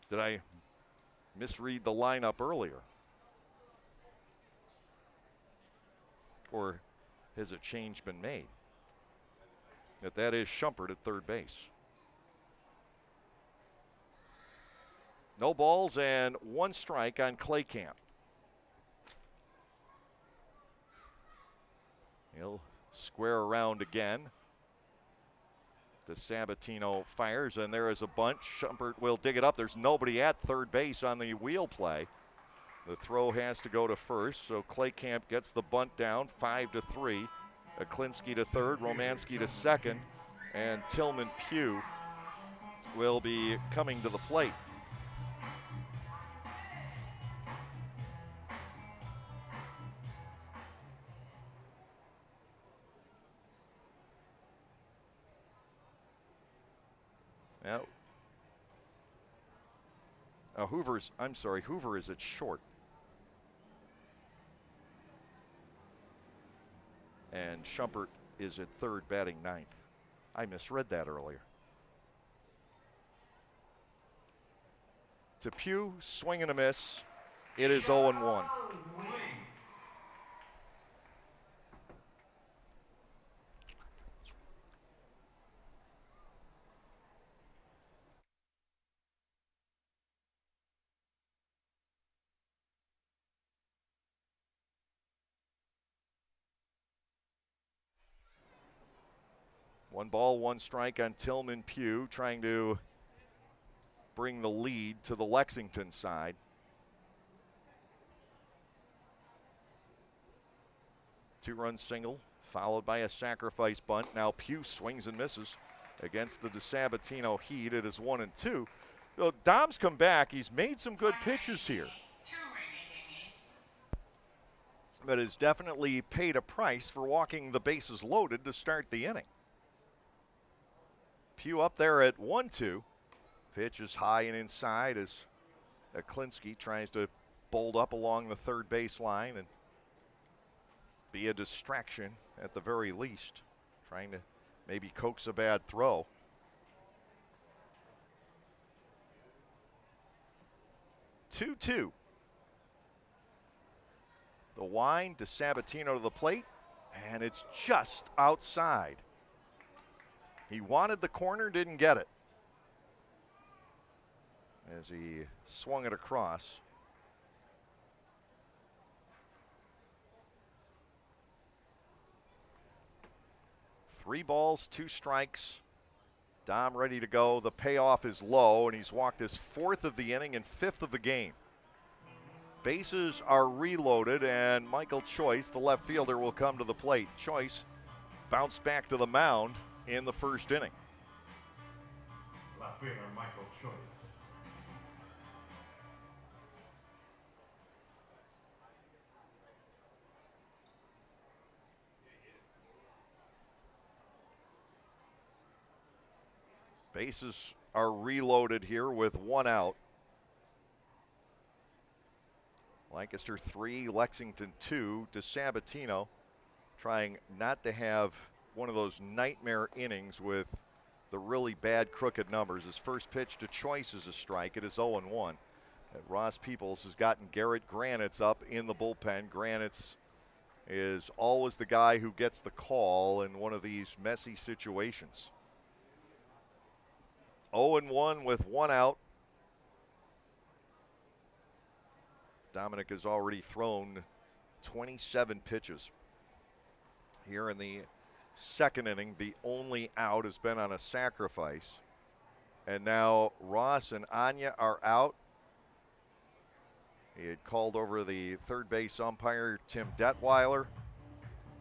Did I misread the lineup earlier? Or has a change been made? That is Schumpert at third base. No balls and one strike on Claycamp. He'll square around again. DeSabatino fires, and there is a bunt. Schumpert will dig it up. There's nobody at third base on the wheel play. The throw has to go to first, so Claycamp gets the bunt down, 5-3. Aklinski to third, Romanski to second, and Tillman Pugh will be coming to the plate. Now, Hoover is at short. And Schumpert is at third, batting ninth. I misread that earlier. To Pugh, swing and a miss. It is 0-1. One ball, one strike on Tillman Pugh, trying to bring the lead to the Lexington side. Two-run single, followed by a sacrifice bunt. Now Pugh swings and misses against the DeSabatino Heat. It is 1-2. So Dom's come back. He's made some good pitches here, but has definitely paid a price for walking the bases loaded to start the inning. Pugh up there at 1-2. Pitch is high and inside as Aklinski tries to bolt up along the third base line and be a distraction at the very least, trying to maybe coax a bad throw. Two. The wind, DeSabatino to the plate, and it's just outside. He wanted the corner, didn't get it, as he swung it across. Three balls, two strikes. Dom ready to go. The payoff is low, and he's walked his fourth of the inning and fifth of the game. Bases are reloaded, and Michael Choice, the left fielder, will come to the plate. Choice bounced back to the mound in the first inning. Left fielder Michael Choice. Bases are reloaded here with one out. Lancaster 3, Lexington 2. DeSabatino trying not to have one of those nightmare innings with the really bad crooked numbers. His first pitch to Choice is a strike. It is 0-1. And Ross Peoples has gotten Garrett Granitz up in the bullpen. Granitz is always the guy who gets the call in one of these messy situations. 0-1 with one out. Dominic has already thrown 27 pitches here in the second inning. The only out has been on a sacrifice. And now Ross and Anya are out. He had called over the third base umpire, Tim Detweiler.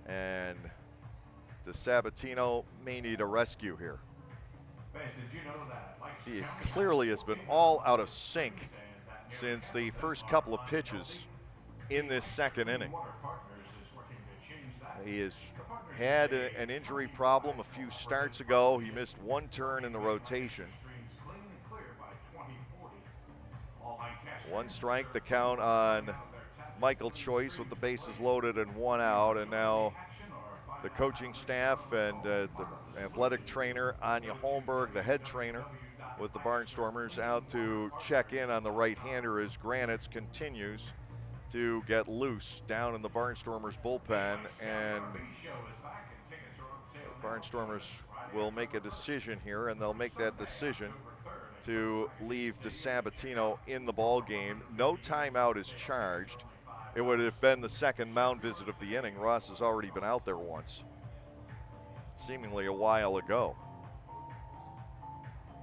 And DeSabatino may need a rescue here. He clearly has been all out of sync since the first couple of pitches in this second inning. He has had an injury problem a few starts ago. He missed one turn in the rotation. One strike, the count on Michael Choice with the bases loaded and 1 out, and now the coaching staff and the athletic trainer, Anya Holmberg, the head trainer with the Barnstormers, out to check in on the right-hander as Granite's continues to get loose down in the Barnstormers bullpen, and the Barnstormers will make a decision here, and they'll make that decision to leave DeSabatino in the ball game. No timeout is charged. It would have been the second mound visit of the inning. Ross has already been out there once, seemingly a while ago.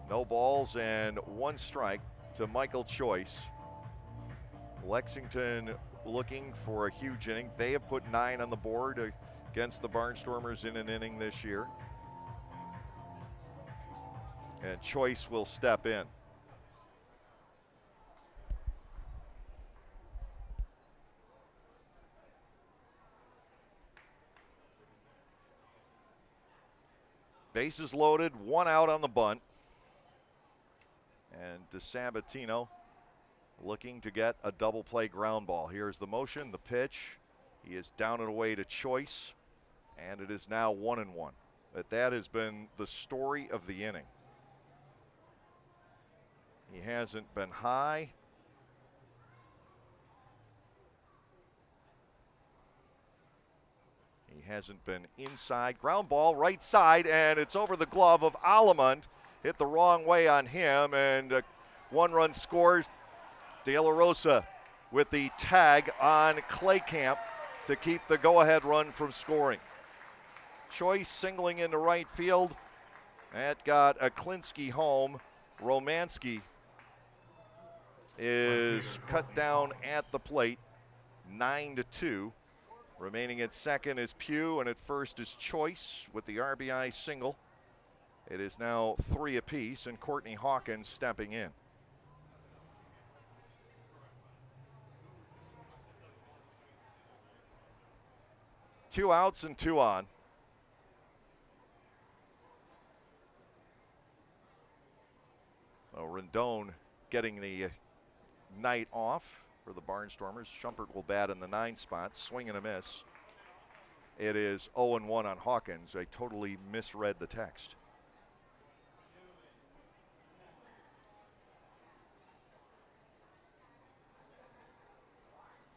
No balls and 1 strike to Michael Choice. Lexington looking for a huge inning. They have put 9 on the board against the Barnstormers in an inning this year. And Choice will step in. Bases loaded, 1 out on the bunt. And DeSabatino looking to get a double play ground ball. Here's the motion, the pitch. He is down and away to Choice, and it is now 1-1. That has been the story of the inning. He hasn't been high. He hasn't been inside. Ground ball, right side, and it's over the glove of Alamund. Hit the wrong way on him, and 1 run scores. De La Rosa with the tag on Claycamp to keep the go-ahead run from scoring. Choice singling into right field. That got a Klinsky home. Romansky is cut down at the plate, 9-2. Remaining at second is Pugh, and at first is Choice with the RBI single. It is now 3 apiece, and Courtney Hawkins stepping in. Two outs and 2 on. Rendon getting the night off for the Barnstormers. Schumpert will bat in the 9 spot, swing and a miss. It is 0-1 on Hawkins. I totally misread the text.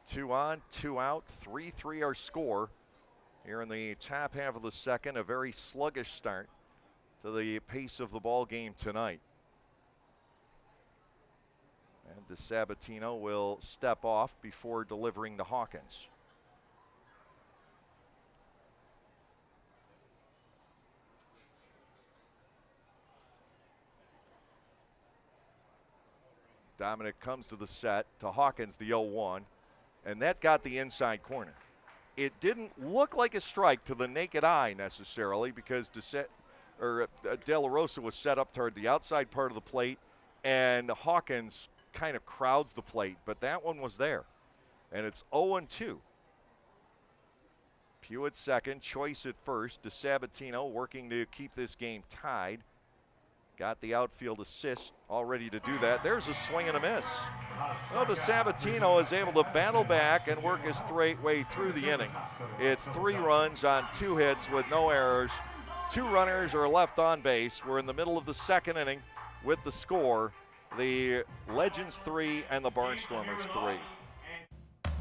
Two on, 2 out, 3-3 our score here in the top half of the second. A very sluggish start to the pace of the ball game tonight. And DeSabatino will step off before delivering to Hawkins. Dominic comes to the set to Hawkins, the 0-1, and that got the inside corner. It didn't look like a strike to the naked eye necessarily, because De La Rosa was set up toward the outside part of the plate, and Hawkins kind of crowds the plate, but that one was there. And it's 0-2. Pugh at second, Choice at first. DeSabatino working to keep this game tied. Got the outfield assist, all ready to do that. There's a swing and a miss. Well, DeSabatino is able to battle back and work his way through the inning. It's 3 runs on 2 hits with no errors. 2 runners are left on base. We're in the middle of the second inning with the score. The Legends 3 and the Barnstormers 3.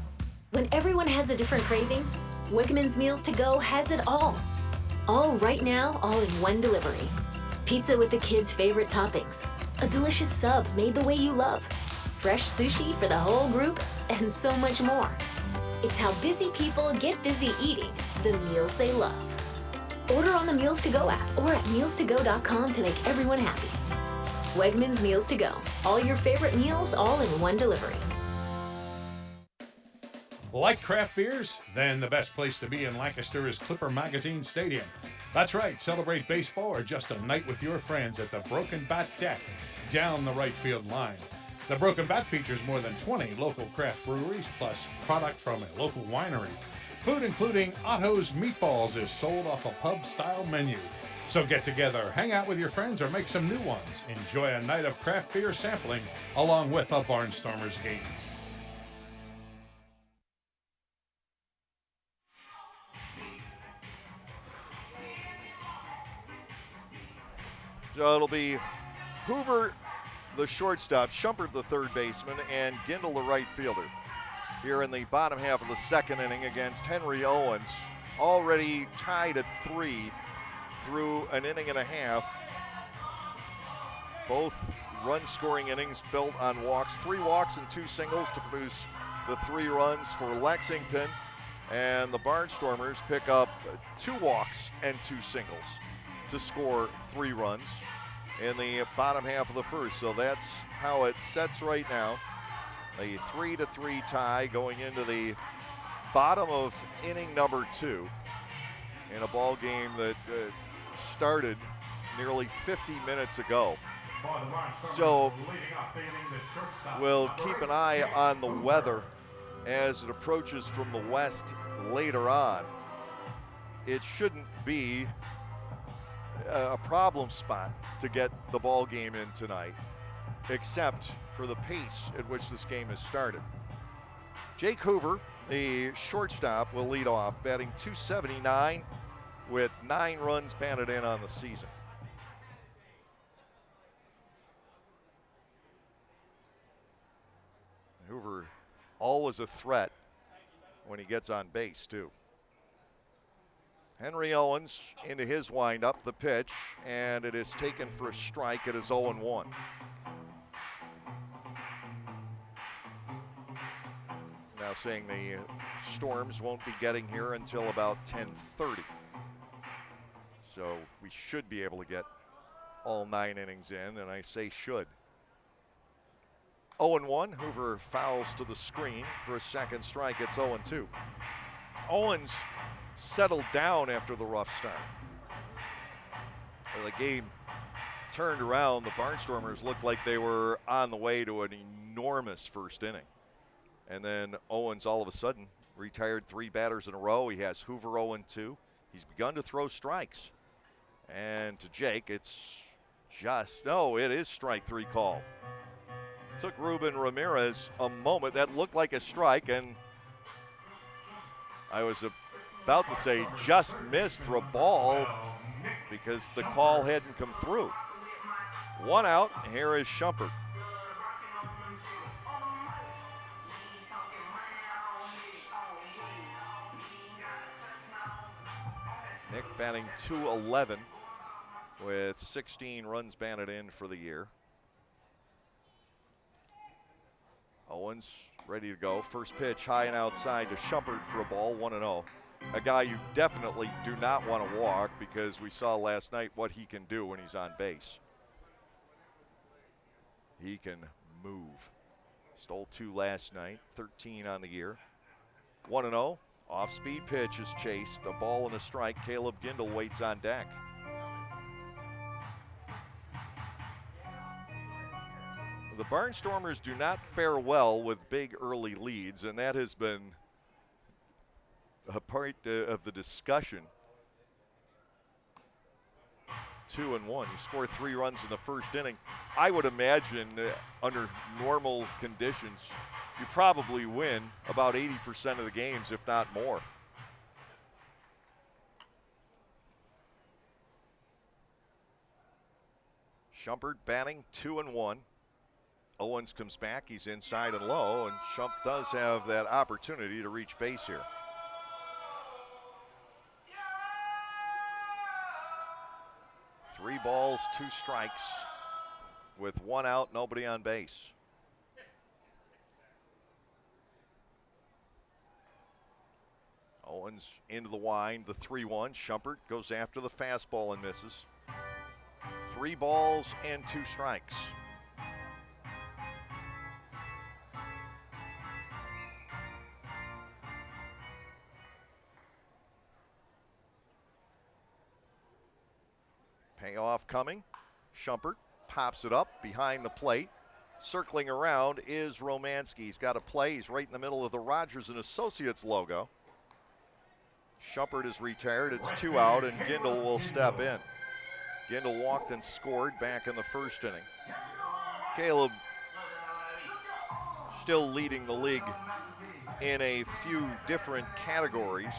When everyone has a different craving, Wegmans Meals to Go has it all. All right now, all in one delivery. Pizza with the kids' favorite toppings, a delicious sub made the way you love, fresh sushi for the whole group, and so much more. It's how busy people get busy eating the meals they love. Order on the Meals to Go app or at mealstogo.com to make everyone happy. Wegmans Meals to Go. All your favorite meals, all in one delivery. Like craft beers? Then the best place to be in Lancaster is Clipper Magazine Stadium. That's right, celebrate baseball or just a night with your friends at the Broken Bat Deck down the right field line. The Broken Bat features more than 20 local craft breweries, plus product from a local winery. Food including Otto's Meatballs is sold off a pub-style menu. So get together, hang out with your friends, or make some new ones. Enjoy a night of craft beer sampling along with a Barnstormers game. So it'll be Hoover, the shortstop, Shumpert, the third baseman, and Gindel, the right fielder. Here in the bottom half of the second inning against Henry Owens, already tied at 3 through an inning and a half. Both run-scoring innings built on walks, 3 walks and 2 singles to produce the 3 runs for Lexington. And the Barnstormers pick up 2 walks and 2 singles to score 3 runs in the bottom half of the first. So that's how it sets right now. A 3-3 tie going into the bottom of inning number 2 in a ball game that started nearly 50 minutes ago. So we'll keep an eye on the weather as it approaches from the west later on. It shouldn't be a problem spot to get the ball game in tonight, except for the pace at which this game has started. Jake Hoover, the shortstop, will lead off, batting .279 with 9 runs batted in on the season. Hoover always a threat when he gets on base, too. Henry Owens into his windup, the pitch, and it is taken for a strike. It is 0-1. Now saying the Storms won't be getting here until about 10:30. So we should be able to get all 9 innings in, and I say should. 0-1, Hoover fouls to the screen for a second strike. It's 0-2. Owens settled down after the rough start. The game turned around. The Barnstormers looked like they were on the way to an enormous first inning. And then Owens all of a sudden retired 3 batters in a row. He has Hoover 0-2. He's begun to throw strikes. And to Jake, it's just, no, it is strike 3 call. Took Ruben Ramirez a moment. That looked like a strike, and I was about to say just missed for a ball because the call hadn't come through. 1 out, here is Shumpert. Nick batting .211 with 16 runs batted in for the year. Owens ready to go. First pitch high and outside to Shumpert for a ball, 1-0. A guy you definitely do not want to walk because we saw last night what he can do when he's on base. He can move. Stole 2 last night, 13 on the year. 1-0. Off-speed pitch is chased. A ball and a strike. Caleb Gindel waits on deck. The Barnstormers do not fare well with big early leads, and that has been a part of the discussion. 2-1. You score 3 runs in the first inning. I would imagine under normal conditions, you probably win about 80% of the games, if not more. Shumpert batting 2-1. Owens comes back, he's inside and low, and Shump does have that opportunity to reach base here. Three balls, 2 strikes, with 1 out, nobody on base. Owens into the wind, the 3-1. Shumpert goes after the fastball and misses. 3 balls and 2 strikes. Payoff coming. Shumpert pops it up behind the plate. Circling around is Romanski. He's got a play. He's right in the middle of the Rogers and Associates logo. Shumpert is retired. It's 2 out, and Gindel will step in. Gindel walked and scored back in the first inning. Caleb still leading the league in a few different categories,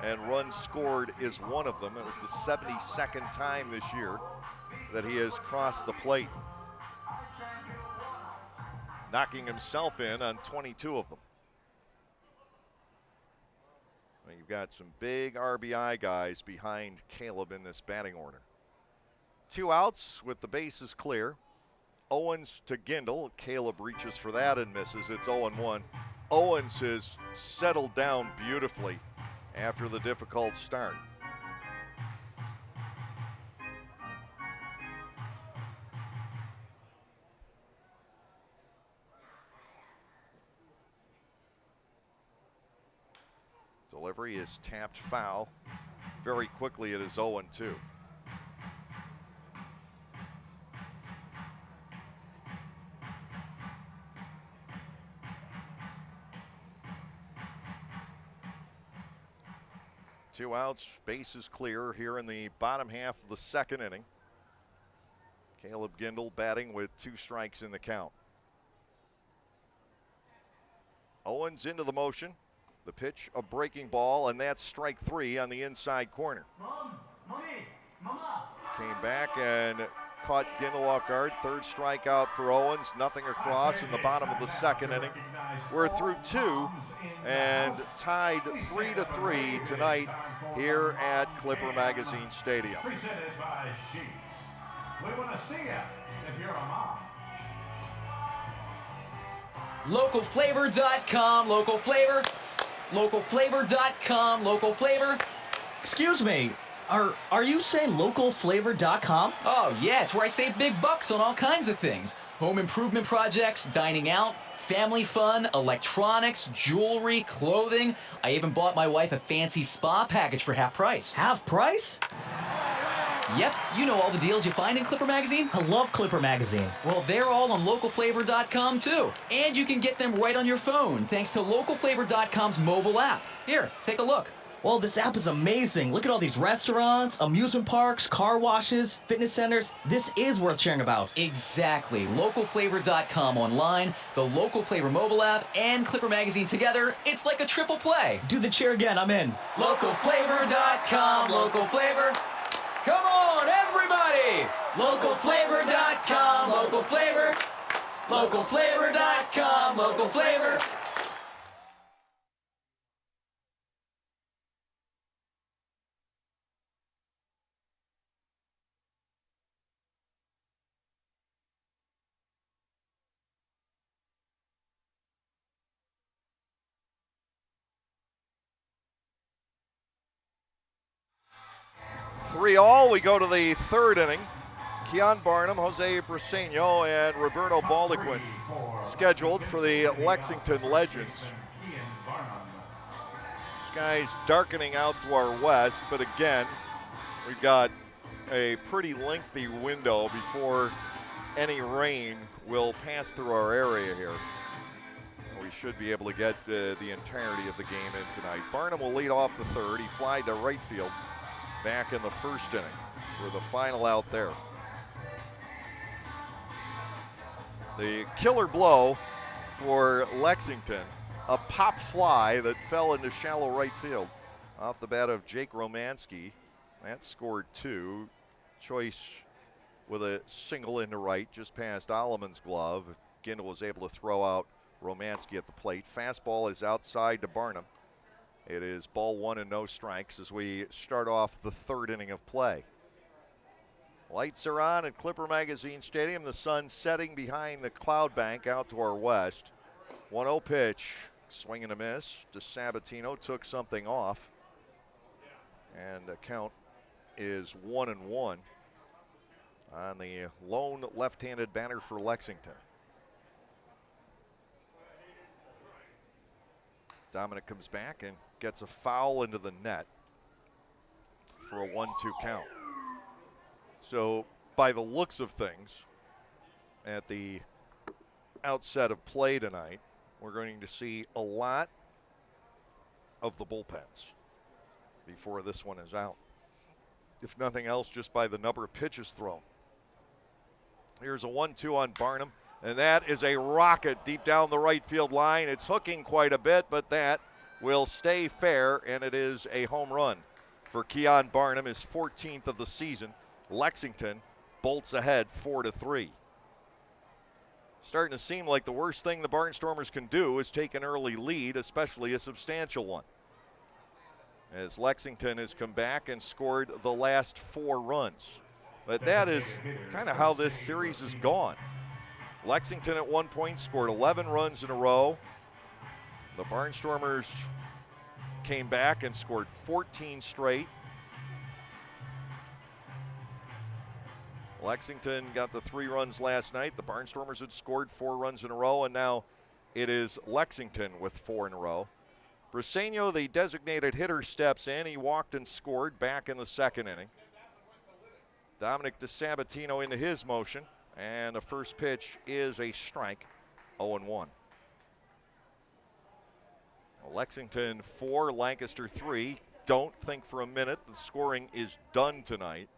and runs scored is one of them. It was the 72nd time this year that he has crossed the plate, knocking himself in on 22 of them. Well, you've got some big RBI guys behind Caleb in this batting order. 2 outs with the bases clear. Owens to Gindel. Caleb reaches for that and misses. It's 0-1. Owens has settled down beautifully after the difficult start. Delivery is tapped foul. Very quickly it is 0-2. Two outs, bases clear here in the bottom half of the second inning. Caleb Gindel batting with 2 strikes in the count. Owens into the motion. The pitch, a breaking ball, and that's strike 3 on the inside corner. Came back and caught Gindel off guard. 3rd strikeout for Owens. Nothing across in the bottom of the second inning. We're through 2 and tied 3-3 tonight here at Clipper Magazine Stadium. Presented by Sheets. We want to see you if you're a mom. Localflavor.com, local flavor. Localflavor.com, local flavor. Excuse me, are you saying localflavor.com? Oh yeah, it's where I save big bucks on all kinds of things. Home improvement projects, dining out, family fun, electronics, jewelry, clothing. I even bought my wife a fancy spa package for half price. Half price? Yep, you know all the deals you find in Clipper Magazine. I love Clipper Magazine. Well, they're all on localflavor.com too. And you can get them right on your phone thanks to localflavor.com's mobile app. Here, take a look. Well, this app is amazing. Look at all these restaurants, amusement parks, car washes, fitness centers. This is worth sharing about. Exactly. Localflavor.com online, the Local Flavor mobile app, and Clipper Magazine together. It's like a triple play. Do the cheer again. I'm in. Localflavor.com, local flavor. Come on, everybody! Localflavor.com, local flavor. Localflavor.com, local flavor. Three all. We go to the third inning. Keon Barnum, Jose Briseño, and Roberto Baldequin scheduled for the Lexington Legends. Sky's darkening out to our west, but again, we've got a pretty lengthy window before any rain will pass through our area here. We should be able to get the entirety of the game in tonight. Barnum will lead off the third. He flied to right field back in the first inning for the final out there. The killer blow for Lexington, a pop fly that fell into shallow right field off the bat of Jake Romanski. That scored 2. Choice with a single into right just past Alleman's glove. Gindel was able to throw out Romanski at the plate. Fastball is outside to Barnum. It is ball 1 and no strikes as we start off the third inning of play. Lights are on at Clipper Magazine Stadium. The sun setting behind the cloud bank out to our west. 1-0 pitch, swing and a miss. DeSabatino took something off. And the count is 1-1 on the lone left-handed batter for Lexington. Dominic comes back and gets a foul into the net for a 1-2 count. So by the looks of things, at the outset of play tonight, we're going to see a lot of the bullpens before this one is out. If nothing else, just by the number of pitches thrown. Here's a 1-2 on Barnum, and that is a rocket deep down the right field line. It's hooking quite a bit, but that will stay fair, and it is a home run for Keon Barnum, his 14th of the season. Lexington bolts ahead 4-3. Starting to seem like the worst thing the Barnstormers can do is take an early lead, especially a substantial one, as Lexington has come back and scored the last 4 runs. But that is kind of how this series has gone. Lexington at one point scored 11 runs in a row. The Barnstormers came back and scored 14 straight. Lexington got the 3 runs last night. The Barnstormers had scored 4 runs in a row, and now it is Lexington with 4 in a row. Briseño, the designated hitter, steps in. He walked and scored back in the second inning. Dominic DeSabatino into his motion, and the first pitch is a strike, 0-1. Lexington 4, Lancaster 3. Don't think for a minute the scoring is done tonight.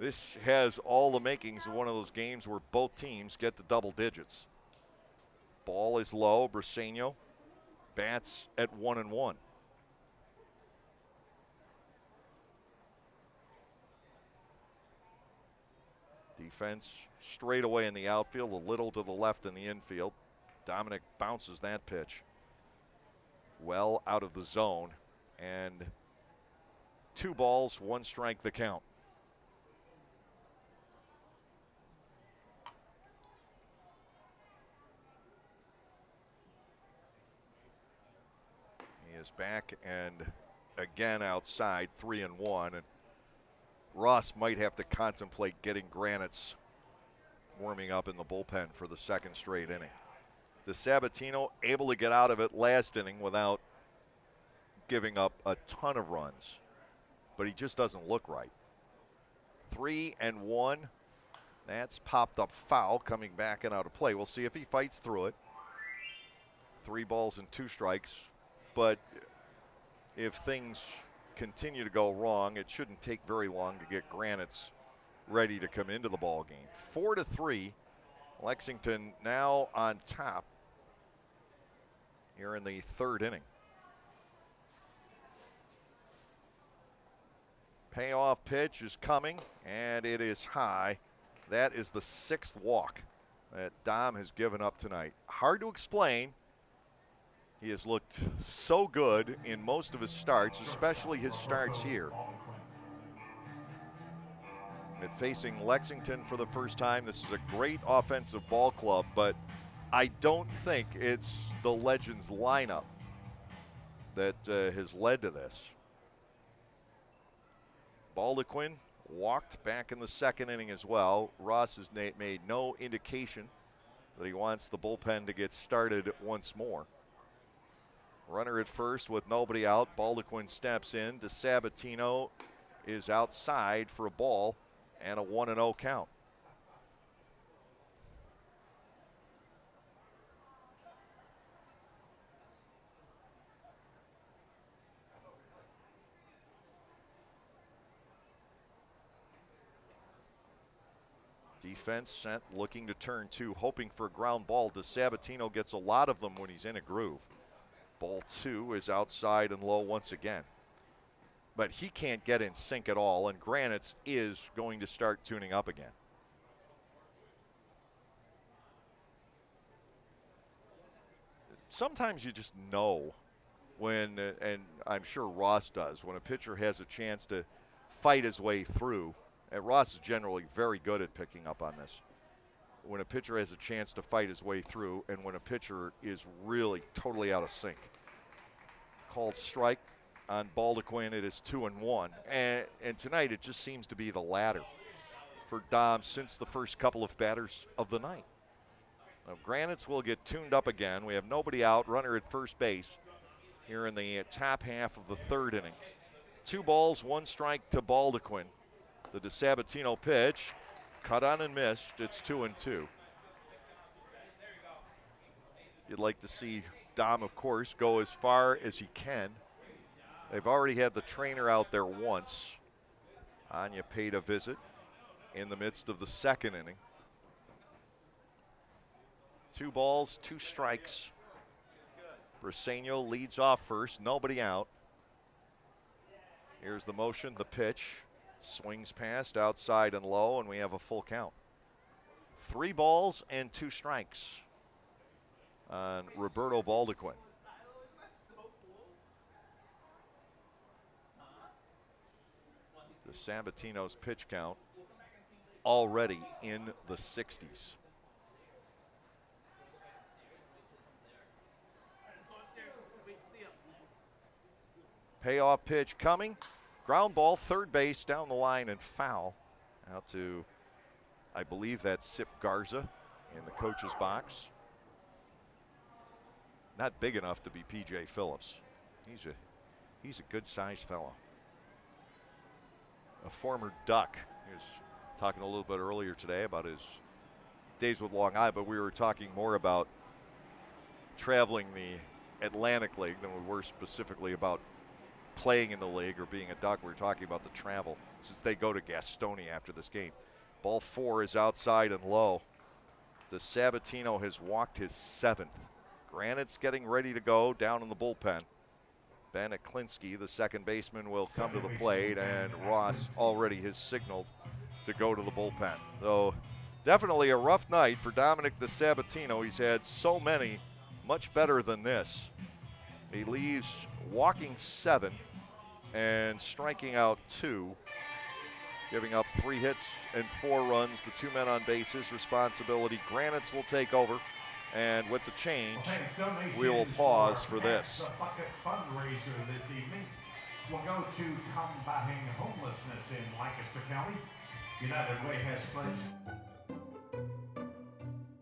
This has all the makings of one of those games where both teams get to double digits. Ball is low. Briseño bats at 1-1. Defense straight away in the outfield, a little to the left in the infield. Dominic bounces that pitch well out of the zone, and 2 balls, 1 strike the count. He is back and again outside, 3-1, and Ross might have to contemplate getting Granite's warming up in the bullpen for the second straight inning. DeSabatino able to get out of it last inning without giving up a ton of runs, but he just doesn't look right. 3-1. That's popped up foul, coming back and out of play. We'll see if he fights through it. 3 balls and 2 strikes, but if things continue to go wrong, it shouldn't take very long to get Granite's ready to come into the ball game. 4-3, Lexington now on top here in the 3rd inning. Payoff pitch is coming, and it is high. That is the 6th walk that Dom has given up tonight. Hard to explain. He has looked so good in most of his starts, especially his starts here. At facing Lexington for the first time, this is a great offensive ball club, but I don't think it's the Legends lineup that has led to this. Baldequin walked back in the 2nd inning as well. Ross has made no indication that he wants the bullpen to get started once more. Runner at first with nobody out. Baldequin steps in. DeSabatino is outside for a ball and a 1-0 count. Defense sent, looking to turn 2, hoping for a ground ball. DeSabatino gets a lot of them when he's in a groove. Ball 2 is outside and low once again. But he can't get in sync at all, and Granite's is going to start tuning up again. Sometimes you just know when, and I'm sure Ross does, when a pitcher has a chance to fight his way through. And Ross is generally very good at picking up on this. When a pitcher has a chance to fight his way through, and when a pitcher is really totally out of sync. Called strike on Baldequin. It is 2-1. And tonight it just seems to be the latter for Dom since the first couple of batters of the night. Now, Granite's will get tuned up again. We have nobody out, runner at first base here in the top half of the 3rd inning. 2 balls, 1 strike to Baldequin. The DeSabatino pitch, cut on and missed. It's 2-2. You'd like to see Dom, of course, go as far as he can. They've already had the trainer out there once. Anya paid a visit in the midst of the second inning. 2 balls, 2 strikes. Briseño leads off first, nobody out. Here's the motion, the pitch. Swings past, outside and low, and we have a full count. 3 balls and 2 strikes on Roberto Baldequin. The Sabatino's pitch count already in the 60s. Payoff pitch coming. Ground ball, third base, down the line and foul. Out to, I believe that's Sip Garza in the coach's box. Not big enough to be P.J. Phillips. He's a good-sized fellow. A former Duck. He was talking a little bit earlier today about his days with Long Island, but we were talking more about traveling the Atlantic League than we were specifically about playing in the league or being a Duck. We were talking about the travel since they go to Gastonia after this game. Ball 4 is outside and low. The Sabatino has walked his 7th. Granite's getting ready to go down in the bullpen. Ben Aklinski, the second baseman, will come to the plate, and Ross already has signaled to go to the bullpen. So definitely a rough night for Dominic the Sabatino. He's had so many, much better than this. He leaves walking 7 and striking out 2, giving up 3 hits and 4 runs. The 2 men on bases responsibility. Granites will take over, and with the change, we will pause for this. The bucket fundraiser this evening will go to combating homelessness in Lancaster County. United Way has pledged.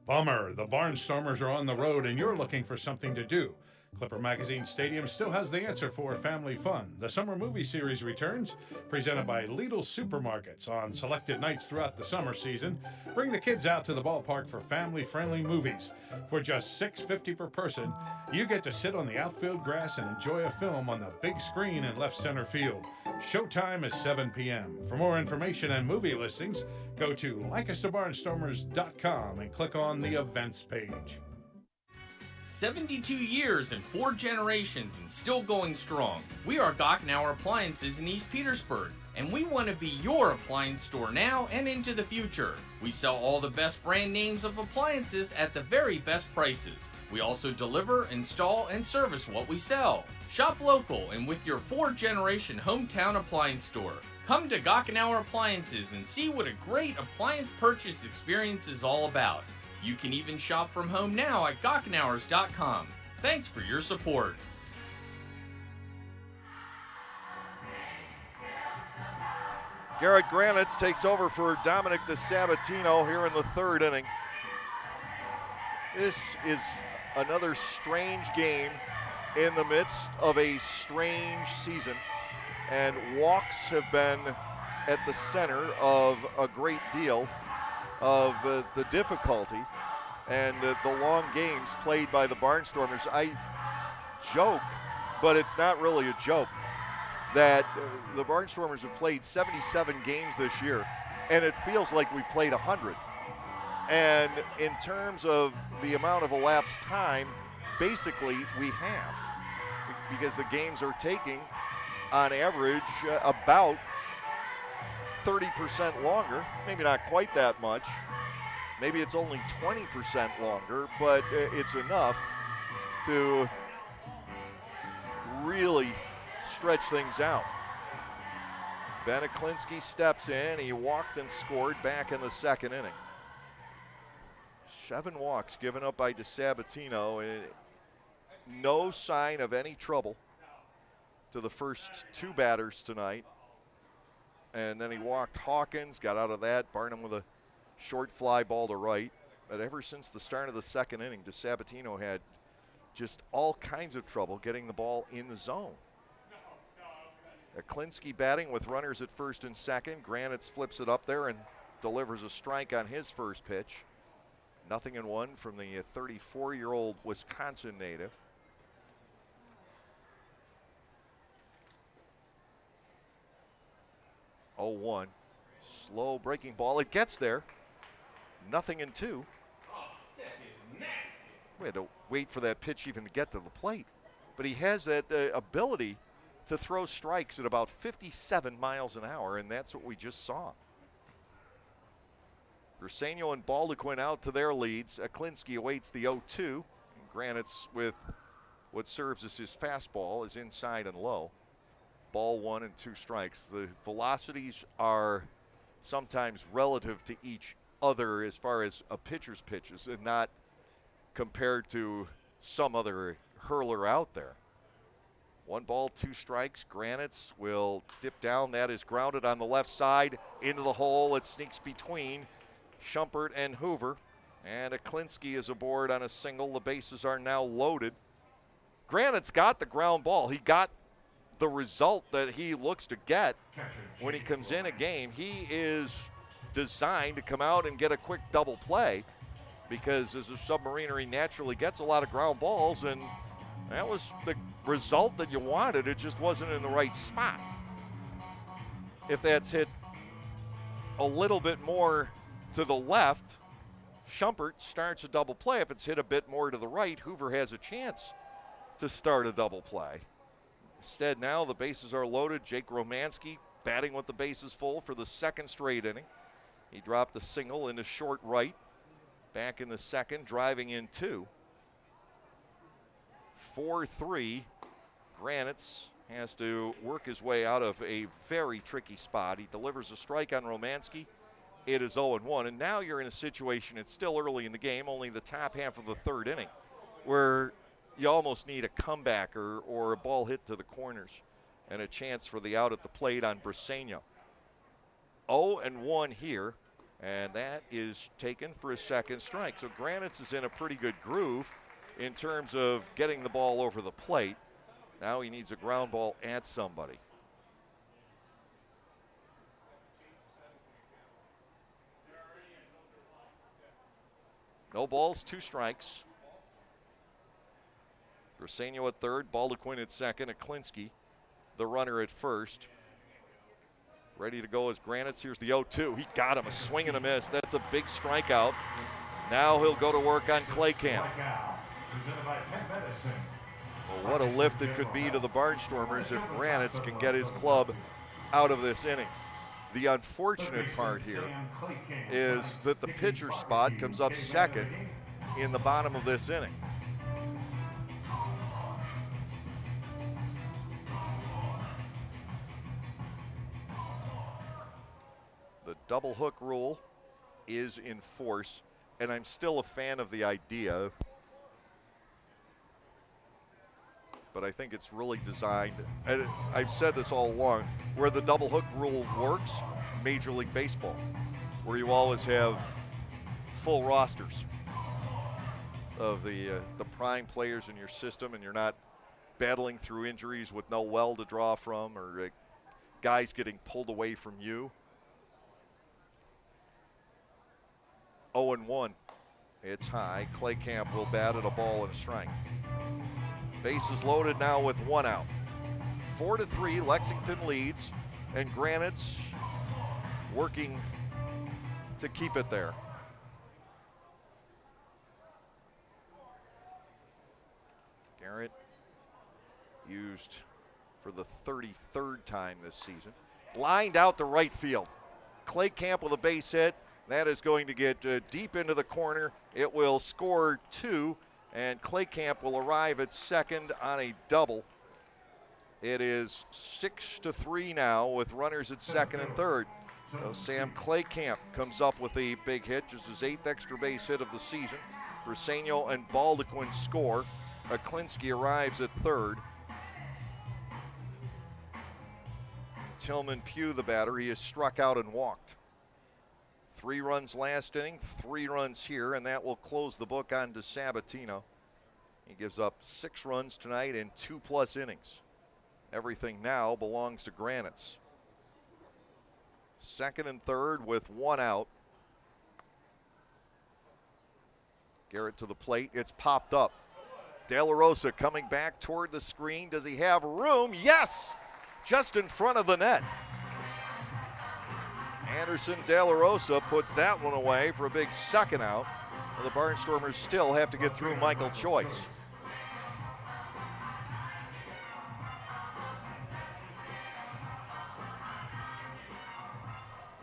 Bummer, the Barnstormers are on the road and you're looking for something to do. Clipper Magazine Stadium still has the answer for family fun. The summer movie series returns, presented by Lidl Supermarkets on selected nights throughout the summer season. Bring the kids out to the ballpark for family-friendly movies. For just $6.50 per person, you get to sit on the outfield grass and enjoy a film on the big screen in left center field. Showtime is 7 p.m. For more information and movie listings, go to LancasterBarnstormers.com and click on the events page. 72 years and 4 generations and still going strong. We are Gochenauer Appliances in East Petersburg, and we want to be your appliance store now and into the future. We sell all the best brand names of appliances at the very best prices. We also deliver, install, and service what we sell. Shop local and with your 4-generation hometown appliance store. Come to Gochenauer Appliances and see what a great appliance purchase experience is all about. You can even shop from home now at Gochenauers.com. Thanks for your support. Garrett Granitz takes over for Dominic the Sabatino here in the 3rd inning. This is another strange game in the midst of a strange season, and walks have been at the center of a great deal of the difficulty and the long games played by the Barnstormers. I joke, but it's not really a joke, that the Barnstormers have played 77 games this year, and it feels like we played 100. And in terms of the amount of elapsed time, basically we have, because the games are taking, on average, about 30% longer, maybe not quite that much. Maybe it's only 20% longer, but it's enough to really stretch things out. Ben Aklinski steps in. He walked and scored back in the 2nd inning. 7 walks given up by DeSabatino. No sign of any trouble to the first 2 batters tonight. And then he walked Hawkins, got out of that. Barnum with a short fly ball to right. But ever since the start of the 2nd inning, DeSabatino had just all kinds of trouble getting the ball in the zone. Aklinski batting with runners at 1st and 2nd. Granitz flips it up there and delivers a strike on his first pitch. 0-1 from the 34-year-old Wisconsin native. Oh, 1. Slow breaking ball. It gets there. 0-2. We had to wait for that pitch even to get to the plate. But he has that ability to throw strikes at about 57 miles an hour, and that's what we just saw. Briseño and Baldequin out to their leads. Aklinski awaits the 0-2. Granite's with what serves as his fastball is inside and low. Ball 1 and 2 strikes. The velocities are sometimes relative to each other as far as a pitcher's pitches and not compared to some other hurler out there. 1 ball, 2 strikes. Granites will dip down. That is grounded on the left side into the hole. It sneaks between Schumpert and Hoover. And Aklinski is aboard on a single. The bases are now loaded. Granite's got the ground ball. He got the result that he looks to get when he comes in a game. He is designed to come out and get a quick double play because as a submariner, he naturally gets a lot of ground balls, and that was the result that you wanted. It just wasn't in the right spot. If that's hit a little bit more to the left, Schumpert starts a double play. If it's hit a bit more to the right, Hoover has a chance to start a double play. Instead, now the bases are loaded. Jake Romanski batting with the bases full for the second straight inning. He dropped the single into short right. Back in the second, driving in 2. 4-3. Granites has to work his way out of a very tricky spot. He delivers a strike on Romanski. It is 0-1, and now you're in a situation, it's still early in the game, only the top half of the third inning, where you almost need a comeback or a ball hit to the corners and a chance for the out at the plate on Briseño. 0-1 here, and that is taken for a second strike. So Granites is in a pretty good groove in terms of getting the ball over the plate. Now he needs a ground ball at somebody. No balls, 2 strikes. Briseño at third, Baldequin at second, Aklinski, the runner at first. Ready to go as Granites. Here's the 0-2. He got him, a swing and a miss. That's a big strikeout. Now he'll go to work on Claycamp. Well, what a lift it could be to the Barnstormers if Granites can get his club out of this inning. The unfortunate part here is that the pitcher spot comes up second in the bottom of this inning. The double hook rule is in force, and I'm still a fan of the idea, but I think it's really designed, and I've said this all along, where the double hook rule works, Major League Baseball, where you always have full rosters of the prime players in your system, and you're not battling through injuries with no well to draw from or guys getting pulled away from you. 0-1. It's high. Claycamp will bat at a ball and a strike. Bases loaded now with 1 out. 4-3, Lexington leads, and Granite's working to keep it there. Garrett used for the 33rd time this season. Lined out to right field. Claycamp with a base hit. That is going to get deep into the corner. It will score 2, and Claycamp will arrive at second on a double. It is 6-3 now with runners at second and third. So Sam Claycamp comes up with a big hit, just his 8th extra base hit of the season. Briseño and Baldequin score. Aklinski arrives at third. Tillman Pugh, the batter, he has struck out and walked. 3 runs last inning, 3 runs here, and that will close the book on DeSabatino. He gives up 6 runs tonight in 2+ innings. Everything now belongs to Granites. Second and third with 1 out. Garrett to the plate. It's popped up. De La Rosa coming back toward the screen. Does he have room? Yes! Just in front of the net. Anderson De La Rosa puts that one away for a big second out. And the Barnstormers still have to get through Michael Choice.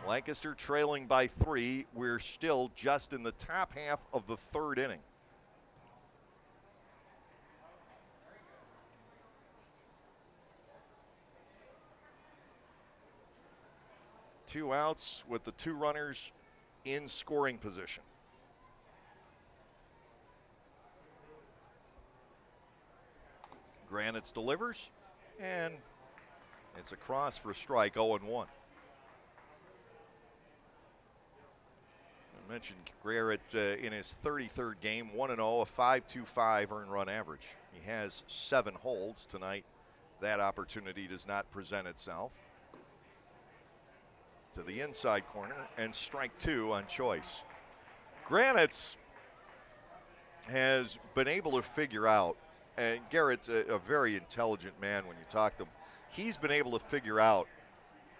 Lancaster trailing by 3. We're still just in the top half of the third inning. Two outs with the 2 runners in scoring position. Granitz delivers, and it's across for a strike, 0-1. I mentioned Garrett in his 33rd game, 1-0, a 5.25 earned run average. He has 7 holds tonight. That opportunity does not present itself. To the inside corner, and strike 2 on Choice. Granitz has been able to figure out, and Garrett's a very intelligent man when you talk to him. He's been able to figure out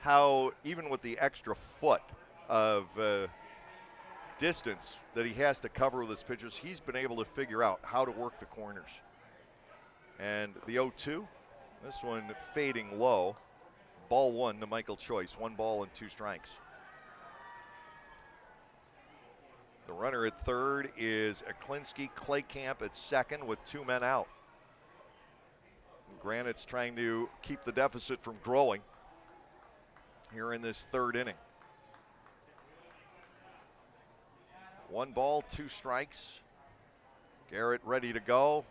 how, even with the extra foot of distance that he has to cover with his pitches, he's been able to figure out how to work the corners. And the 0-2, this one fading low. Ball 1 to Michael Choice, 1 ball and 2 strikes. The runner at third is Aklinski. Claycamp at second with 2 men out. Granite's trying to keep the deficit from growing here in this third inning. 1 ball, 2 strikes. Garrett ready to go,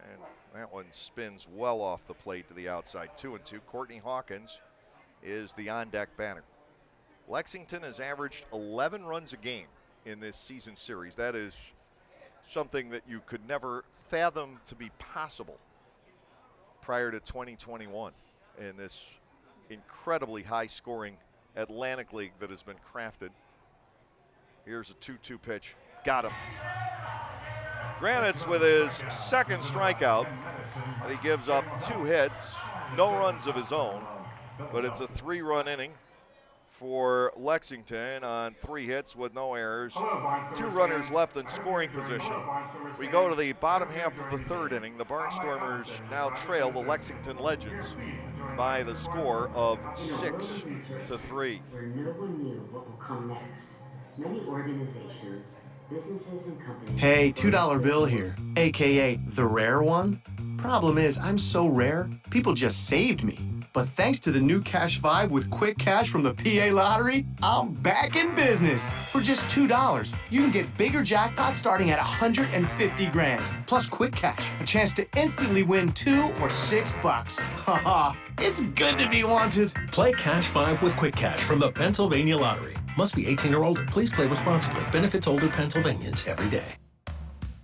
and that one spins well off the plate to the outside. 2-2. Courtney Hawkins is the on-deck batter. Lexington has averaged 11 runs a game in this season series. That is something that you could never fathom to be possible prior to 2021 in this incredibly high-scoring Atlantic League that has been crafted. Here's a 2-2 pitch. Got him. Granitz with his second strikeout, and he gives up 2 hits, no runs of his own. But it's a 3-run inning for Lexington on 3 hits with no errors. 2 runners left in scoring position. We go to the bottom half of the third inning. The Barnstormers now trail the Lexington Legends by the score of 6-3. Where no one knew what will come next. Many organizations, businesses, and companies. Hey, $2 bill here, aka the rare one. Problem is, I'm so rare, people just saved me. But thanks to the new Cash Vibe with quick cash from the PA Lottery, I'm back in business. For just $2, you can get bigger jackpots starting at 150 grand. Plus quick cash, a chance to instantly win $2 or $6. Haha, it's good to be wanted. Play Cash 5 with Quick Cash from the Pennsylvania Lottery. Must be 18 or older. Please play responsibly. Benefits older Pennsylvanians every day.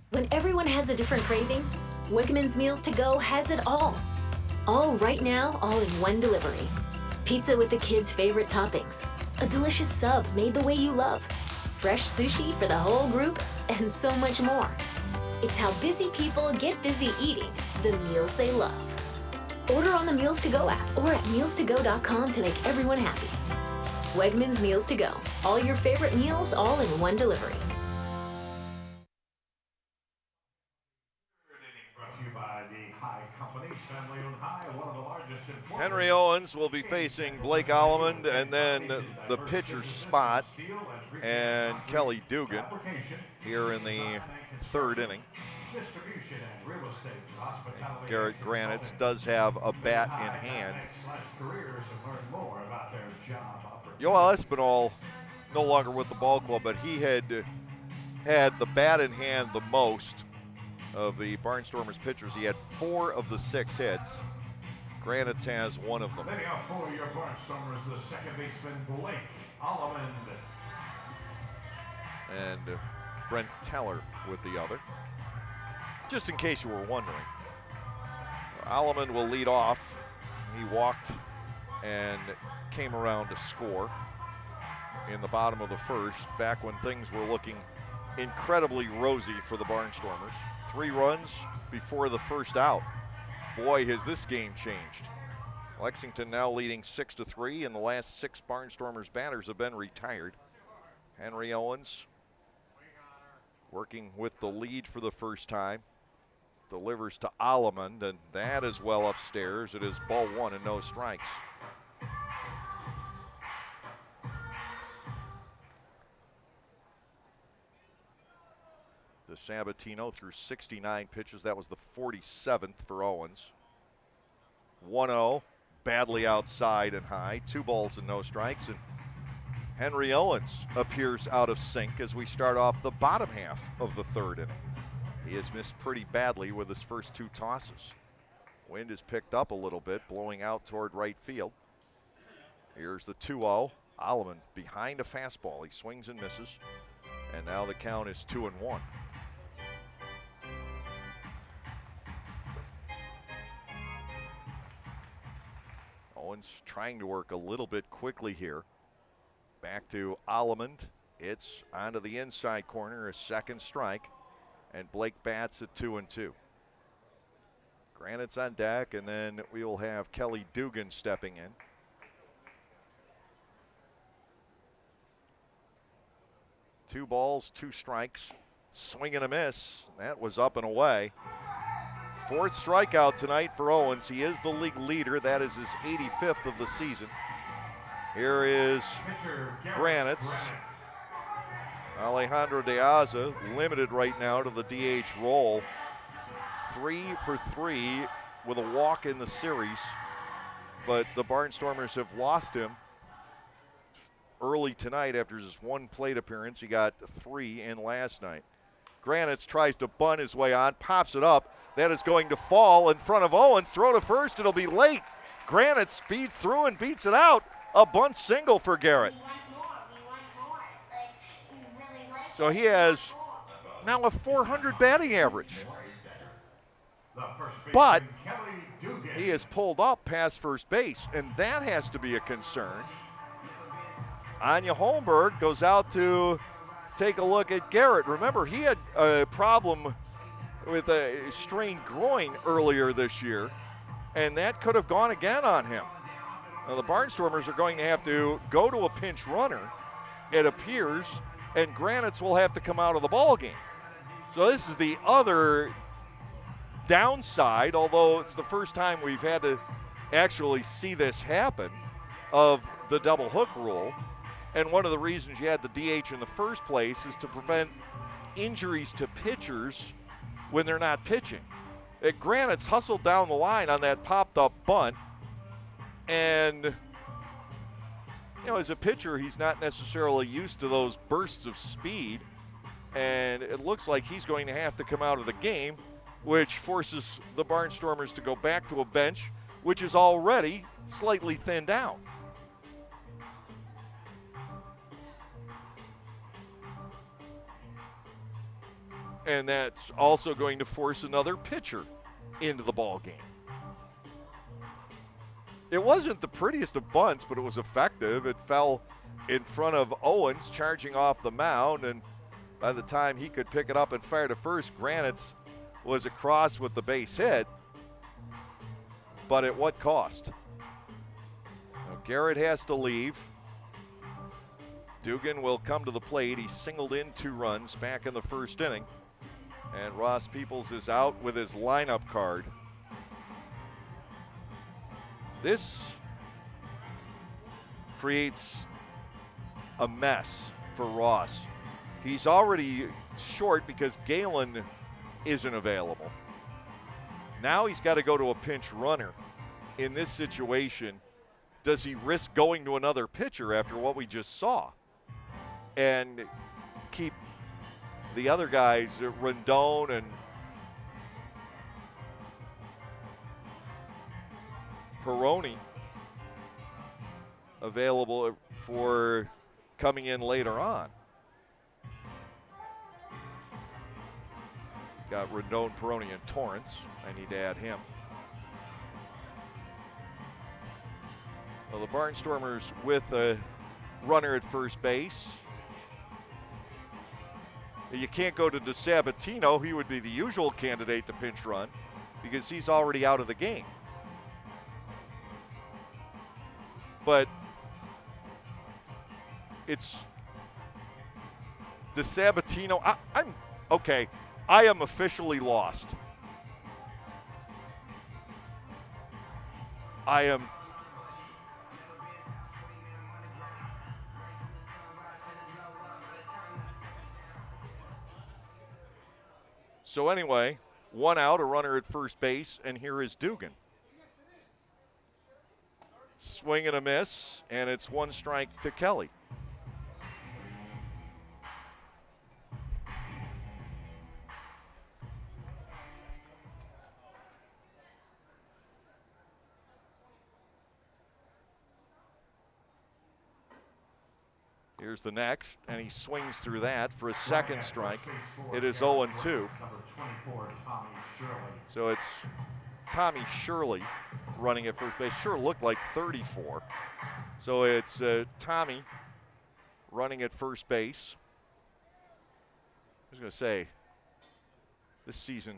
When everyone has a different craving, Wickerman's Meals to Go has it all. All right now, all in one delivery. Pizza with the kids' favorite toppings. A delicious sub made the way you love. Fresh sushi for the whole group, and so much more. It's how busy people get busy eating the meals they love. Order on the Meals to Go app or at mealstogo.com to make everyone happy. Wegmans Meals to Go. All your favorite meals, all in one delivery. Brought to you by the High Companies, family-owned High, one of the largest importers. Henry Owens will be facing Blake Allemond, and then the pitcher's spot and Kelly Dugan here in the third inning. Distribution and real estate, hospitality. Garrett Granitz does have a bat in hand. Careers and learn more about their job opportunities. Yoel Espinal no longer with the ball club, but he had the bat in hand the most of the Barnstormers pitchers. He had 4 of the 6 hits. Granitz has 1 of them. Leading off for your Barnstormers, the second baseman Blake Allemond. And Brent Teller with the other. Just in case you were wondering, Allemond will lead off. He walked and came around to score in the bottom of the first, back when things were looking incredibly rosy for the Barnstormers. 3 runs before the first out. Boy, has this game changed. Lexington now leading 6-3, and the last 6 Barnstormers batters have been retired. Henry Owens working with the lead for the first time. Delivers to Allemond, and that is well upstairs. It is ball 1 and no strikes. De Sabatino threw 69 pitches. That was the 47th for Owens. 1-0, badly outside and high. 2 balls and no strikes, and Henry Owens appears out of sync as we start off the bottom half of the 3rd inning. He has missed pretty badly with his first 2 tosses. Wind has picked up a little bit, blowing out toward right field. Here's the 2-0. Allemond behind a fastball. He swings and misses, and now the count is 2-1. Owens trying to work a little bit quickly here. Back to Allemond. It's onto the inside corner, a second strike, and Blake bats at 2-2. Granite's on deck, and then we will have Kelly Dugan stepping in. Two balls, 2 strikes, swing and a miss. That was up and away. 4th strikeout tonight for Owens. He is the league leader. That is his 85th of the season. Here is Granite's. Alejandro De Aza limited right now to the DH role. 3 for 3 with a walk in the series, but the Barnstormers have lost him early tonight after just 1 plate appearance. He got 3 in last night. Granite's tries to bunt his way on, pops it up. That is going to fall in front of Owens. Throw to first, it'll be late. Granite speeds through and beats it out. A bunt single for Garrett. So he has now a 400 batting average. But he has pulled up past first base, and that has to be a concern. Anya Holmberg goes out to take a look at Garrett. Remember, he had a problem with a strained groin earlier this year, and that could have gone again on him. Now the Barnstormers are going to have to go to a pinch runner, it appears, and Granites will have to come out of the ball game. So this is the other downside, although it's the first time we've had to actually see this happen, of the double hook rule. And one of the reasons you had the DH in the first place is to prevent injuries to pitchers when they're not pitching. Granite's hustled down the line on that popped up bunt, and you know, as a pitcher, he's not necessarily used to those bursts of speed, and it looks like he's going to have to come out of the game, which forces the Barnstormers to go back to a bench which is already slightly thinned out. And that's also going to force another pitcher into the ball game. It wasn't the prettiest of bunts, but it was effective. It fell in front of Owens, charging off the mound, and by the time he could pick it up and fire to first, Granites was across with the base hit. But at what cost? Now Garrett has to leave. Dugan will come to the plate. He singled in 2 runs back in the first inning. And Ross Peoples is out with his lineup card. This creates a mess for Ross. He's already short because Galen isn't available. Now he's got to go to a pinch runner. In this situation, does he risk going to another pitcher after what we just saw and keep the other guys, Rendon and Peroni, available for coming in later on? Got Rendon, Peroni, and Torrance. I need to add him. Well, the Barnstormers with a runner at first base. You can't go to DeSabatino. He would be the usual candidate to pinch run because he's already out of the game. But it's DeSabatino. I'm okay. I am officially lost. I am. So anyway, one out, a runner at first base, and here is Dugan. Swing and a miss, and it's one strike to Kelly. Here's the next, and he swings through that for a second strike. It is 0-2. So it's Tommy Shirley running at first base. Sure looked like 34. So it's Tommy running at first base. I was going to say, this season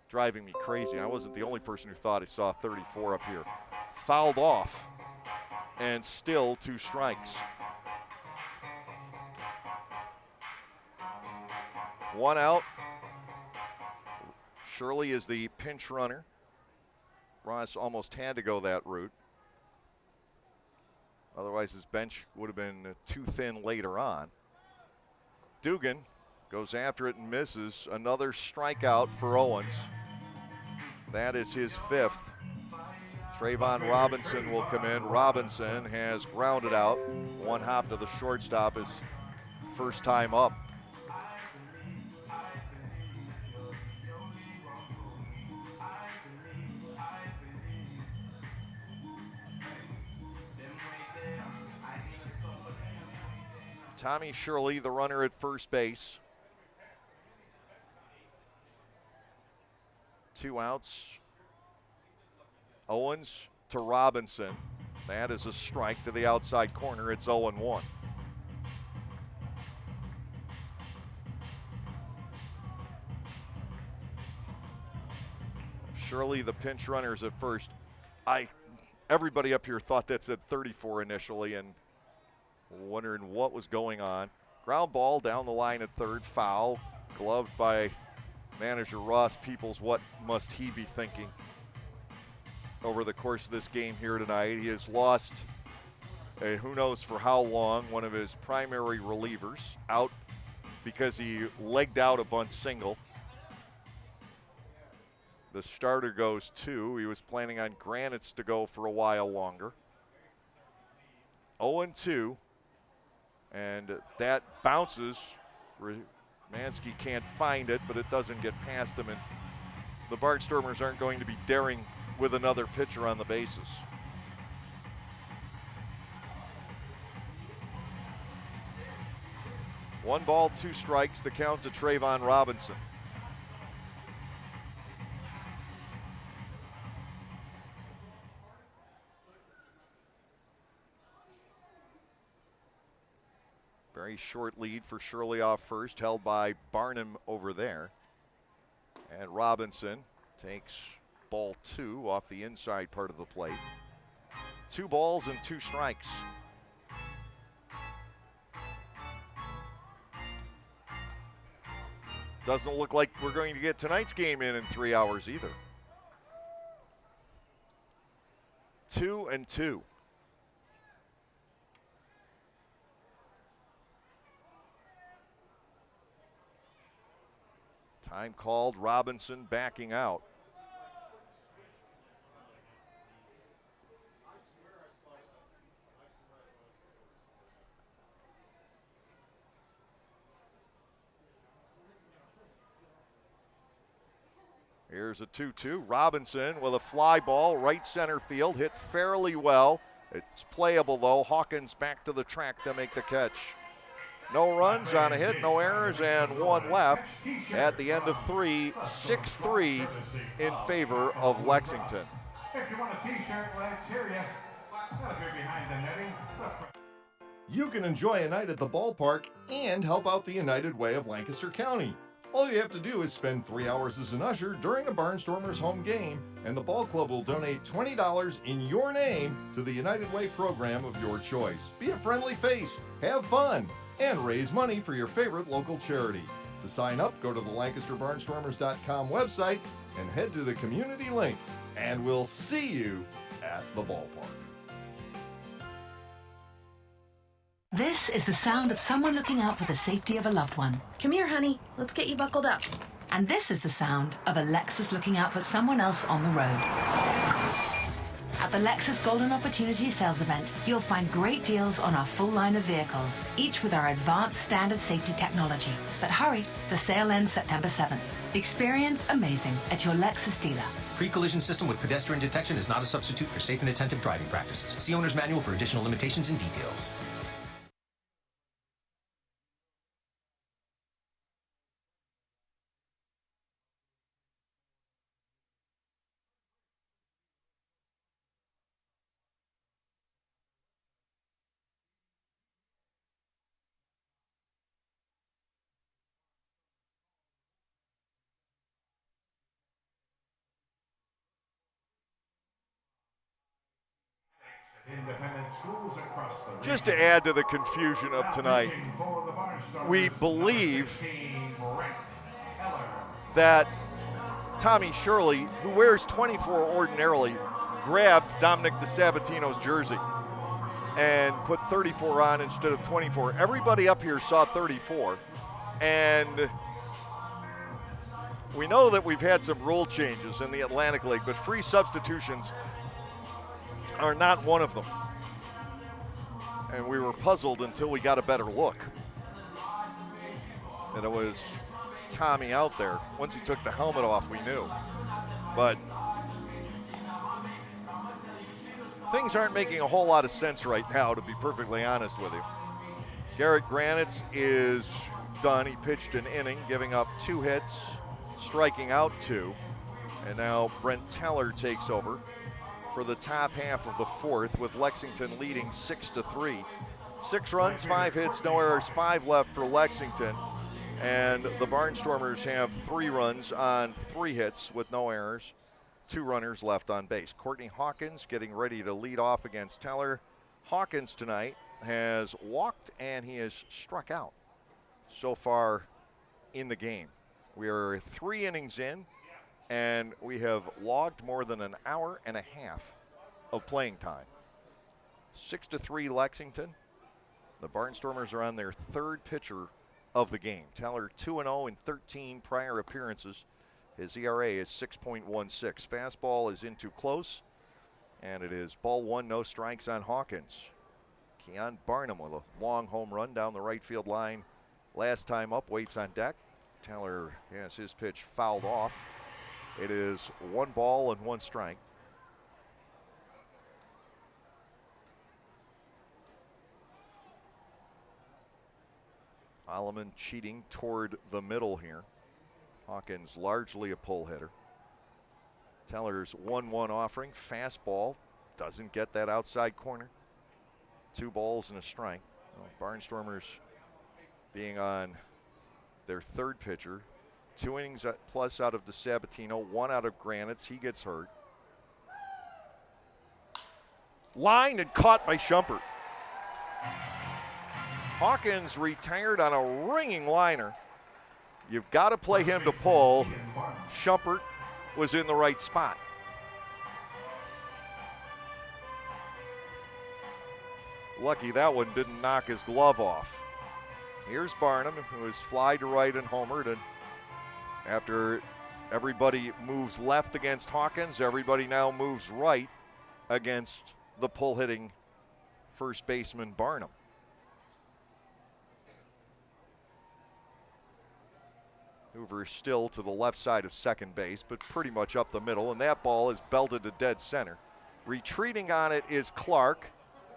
driving me crazy. I wasn't the only person who thought I saw 34 up here. Fouled off, and still 2 strikes. One out. Shirley is the pinch runner. Ross almost had to go that route. Otherwise, his bench would have been too thin later on. Dugan goes after it and misses. Another strikeout for Owens. That is his 5th. Trayvon Robinson will come in. Robinson has grounded out. One hop to the shortstop, his first time up. Tommy Shirley, the runner at first base. 2 outs. Owens to Robinson. That is a strike to the outside corner. It's 0-1. Shirley, the pinch runners at first. Everybody up here thought that said 34 initially, and wondering what was going on. Ground ball down the line at third, foul, gloved by manager Ross Peoples. What must he be thinking over the course of this game here tonight? He has lost, who knows for how long, one of his primary relievers out because he legged out a bunt single. The starter goes 2. He was planning on Granite's to go for a while longer. 0-2. And that bounces. Mansky can't find it, but it doesn't get past him. And the Barnstormers aren't going to be daring with another pitcher on the bases. One ball, 2 strikes, the count to Trayvon Robinson. Very short lead for Shirley off first, held by Barnum over there. And Robinson takes ball 2 off the inside part of the plate. 2 balls and 2 strikes. Doesn't look like we're going to get tonight's game in 3 hours either. 2-2. Time called, Robinson backing out. Here's a 2-2. Robinson with a fly ball, right center field, hit fairly well. It's playable though. Hawkins back to the track to make the catch. No runs on a hit, no errors, and 1 left at the end of 3, 6-3 in favor of Lexington. If you want a t-shirt, let's hear you. Not if you're behind the netting. You can enjoy a night at the ballpark and help out the United Way of Lancaster County. All you have to do is spend 3 hours as an usher during a Barnstormers home game, and the ball club will donate $20 in your name to the United Way program of your choice. Be a friendly face, have fun, and raise money for your favorite local charity. To sign up, go to the LancasterBarnstormers.com website and head to the community link, and we'll see you at the ballpark. This is the sound of someone looking out for the safety of a loved one. Come here, honey. Let's get you buckled up. And this is the sound of a Lexus looking out for someone else on the road. At the Lexus Golden Opportunity Sales Event, you'll find great deals on our full line of vehicles, each with our advanced standard safety technology. But hurry, the sale ends September 7th. Experience amazing at your Lexus dealer. Pre-collision system with pedestrian detection is not a substitute for safe and attentive driving practices. See owner's manual for additional limitations and details. Independent schools across the Just to add to the confusion of tonight, we believe that Tommy Shirley, who wears 24 ordinarily, grabbed Dominic DeSabatino's jersey and put 34 on instead of 24. Everybody up here saw 34, and we know that we've had some rule changes in the Atlantic League, but free substitutions are not one of them. And we were puzzled until we got a better look. And it was Tommy out there. Once he took the helmet off, we knew. But things aren't making a whole lot of sense right now, to be perfectly honest with you. Garrett Granitz is done. He pitched an inning, giving up 2 hits, striking out 2. And now Brent Teller takes over for the top half of the 4th, with Lexington leading 6-3. 6 runs, 5 hits, no errors, 5 left for Lexington. And the Barnstormers have 3 runs on 3 hits with no errors, 2 runners left on base. Courtney Hawkins getting ready to lead off against Teller. Hawkins tonight has walked and he has struck out so far in the game. We are 3 innings in, and we have logged more than an hour and a half of playing time. 6-3 Lexington. The Barnstormers are on their 3rd pitcher of the game. Teller 2-0 in 13 prior appearances. His ERA is 6.16. Fastball is in too close, and it is ball 1, no strikes on Hawkins. Keon Barnum with a long home run down the right field line. Last time up, waits on deck. Teller has his pitch fouled off. It is 1 ball and 1 strike. Alleman cheating toward the middle here. Hawkins largely a pull hitter. Teller's 1-1 offering. Fastball doesn't get that outside corner. 2 balls and a strike. Well, Barnstormers being on their 3rd pitcher. 2 innings plus out of DeSabatino, 1 out of Granitz. He gets hurt. Lined and caught by Schumpert. Hawkins retired on a ringing liner. You've got to play him to pull. Schumpert was in the right spot. Lucky that one didn't knock his glove off. Here's Barnum, who is fly to right and homered, and after everybody moves left against Hawkins, everybody now moves right against the pull-hitting first baseman Barnum. Hoover still to the left side of second base, but pretty much up the middle, and that ball is belted to dead center. Retreating on it is Clark,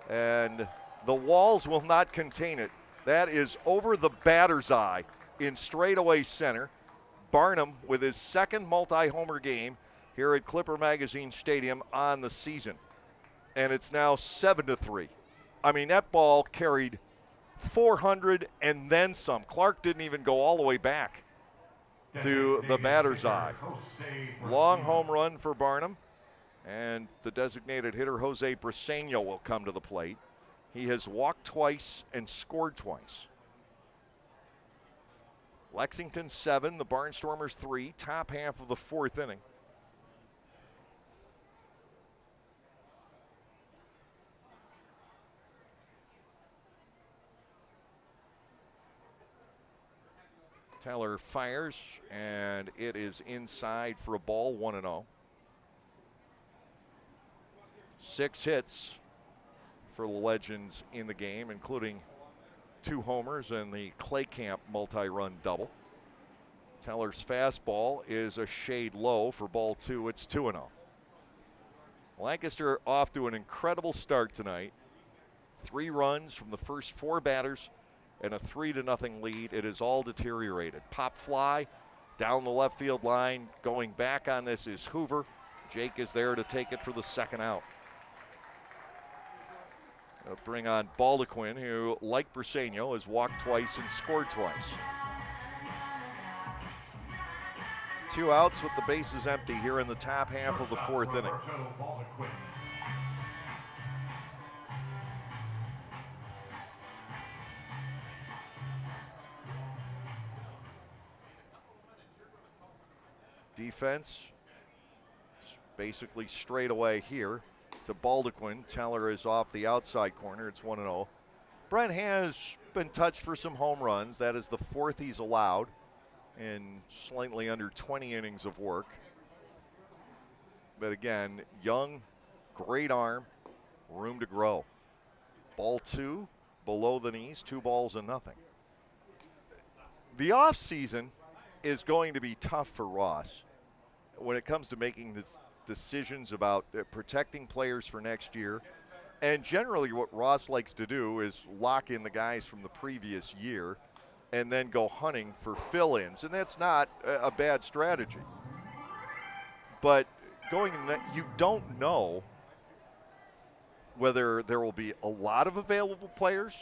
and the walls will not contain it. That is over the batter's eye in straightaway center. Barnum with his 2nd multi-homer game here at Clipper Magazine Stadium on the season. And it's now 7-3. I mean, that ball carried 400 and then some. Clark didn't even go all the way back to the batter's eye. Long home run for Barnum, and the designated hitter Jose Briseño will come to the plate. He has walked twice and scored twice. Lexington 7, the Barnstormers 3, top half of the fourth inning. Teller fires, and it is inside for a ball, 1-0. 6 hits for the Legends in the game, including 2 homers and the Clay Camp multi-run double. Teller's fastball is a shade low for ball 2. It's 2-0. Lancaster off to an incredible start tonight. 3 runs from the first 4 batters and a 3-0 lead. It has all deteriorated. Pop fly down the left field line. Going back on this is Hoover. Jake is there to take it for the second out. They'll bring on Baldequin, who, like Briseño, has walked twice and scored twice. 2 outs with the bases empty here in the top half of the fourth inning. Defense basically straight away here to Baldequin. Teller is off the outside corner. It's 1-0. Brent has been touched for some home runs. That is the 4th he's allowed in slightly under 20 innings of work. But again, young, great arm, room to grow. Ball 2, below the knees, 2 balls and nothing. The offseason is going to be tough for Ross when it comes to making the decisions about protecting players for next year. And generally what Ross likes to do is lock in the guys from the previous year and then go hunting for fill-ins. And that's not a bad strategy. But going in, you don't know whether there will be a lot of available players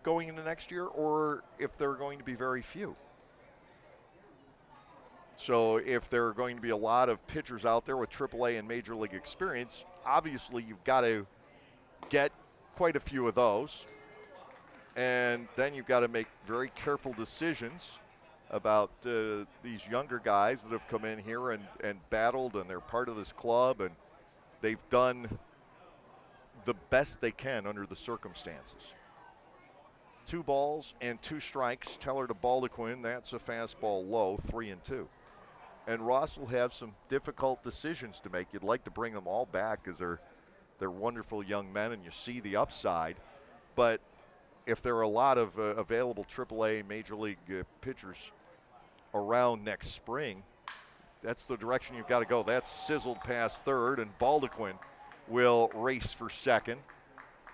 going into next year or if there are going to be very few. So if there are going to be a lot of pitchers out there with AAA and Major League experience, obviously you've got to get quite a few of those. And then you've got to make very careful decisions about these younger guys that have come in here and battled, and they're part of this club, and they've done the best they can under the circumstances. 2 balls and 2 strikes. Teller to Baldequin. That's a fastball low, 3-2. And Ross will have some difficult decisions to make. You'd like to bring them all back because they're wonderful young men and you see the upside. But if there are a lot of available AAA Major League pitchers around next spring, that's the direction you've got to go. That's sizzled past third, and Baldequin will race for second.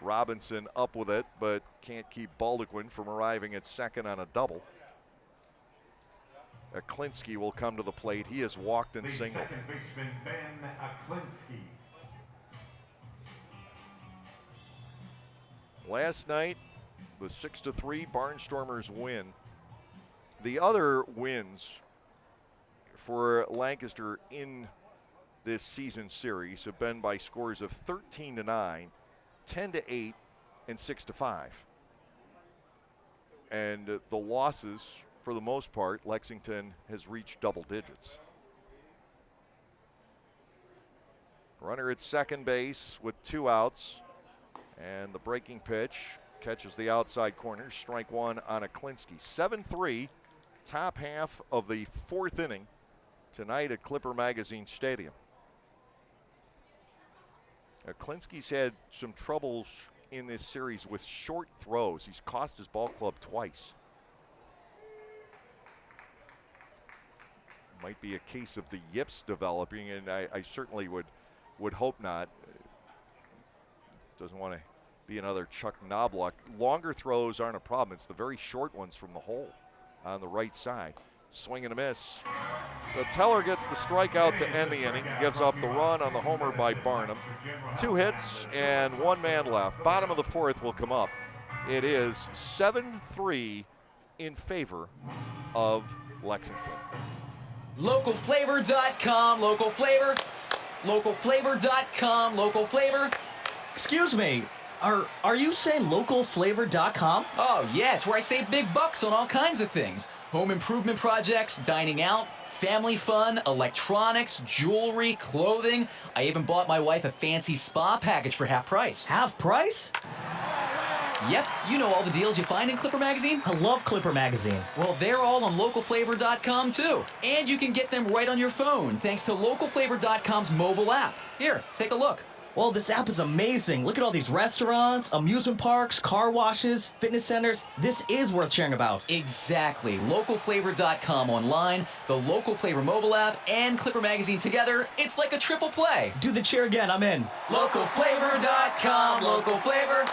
Robinson up with it, but can't keep Baldequin from arriving at second on a double. Aklinski will come to the plate. He has walked and singled. Second baseman Ben Aklinski. Last night, the 6-3 Barnstormers win. The other wins for Lancaster in this season series have been by scores of 13-9, 10-8, and 6-5. And the losses, for the most part, Lexington has reached double digits. Runner at second base with 2 outs, and the breaking pitch catches the outside corner. Strike 1 on Aklinski. 7-3, top half of the fourth inning tonight at Clipper Magazine Stadium. Aklinski's had some troubles in this series with short throws. He's cost his ball club twice. Might be a case of the yips developing, and I certainly would hope not. Doesn't want to be another Chuck Knobloch. Longer throws aren't a problem. It's the very short ones from the hole on the right side. Swing and a miss. The teller gets the strikeout to end the inning, gives up the run on the homer by Barnum. 2 hits and 1 man left. Bottom of the 4th will come up. It is 7-3 in favor of Lexington. Localflavor.com, local flavor. Localflavor.com, local flavor. Excuse me, are you saying localflavor.com? Oh yeah, it's where I save big bucks on all kinds of things. Home improvement projects, dining out, family fun, electronics, jewelry, clothing. I even bought my wife a fancy spa package for half price. Half price? Yep, you know all the deals you find in Clipper Magazine. I love Clipper Magazine. Well, they're all on localflavor.com too. And you can get them right on your phone thanks to localflavor.com's mobile app. Here, take a look. Well, this app is amazing. Look at all these restaurants, amusement parks, car washes, fitness centers. This is worth sharing about. Exactly. Localflavor.com online, the Local Flavor mobile app, and Clipper Magazine together. It's like a triple play. Do the cheer again. I'm in. Localflavor.com, local flavor.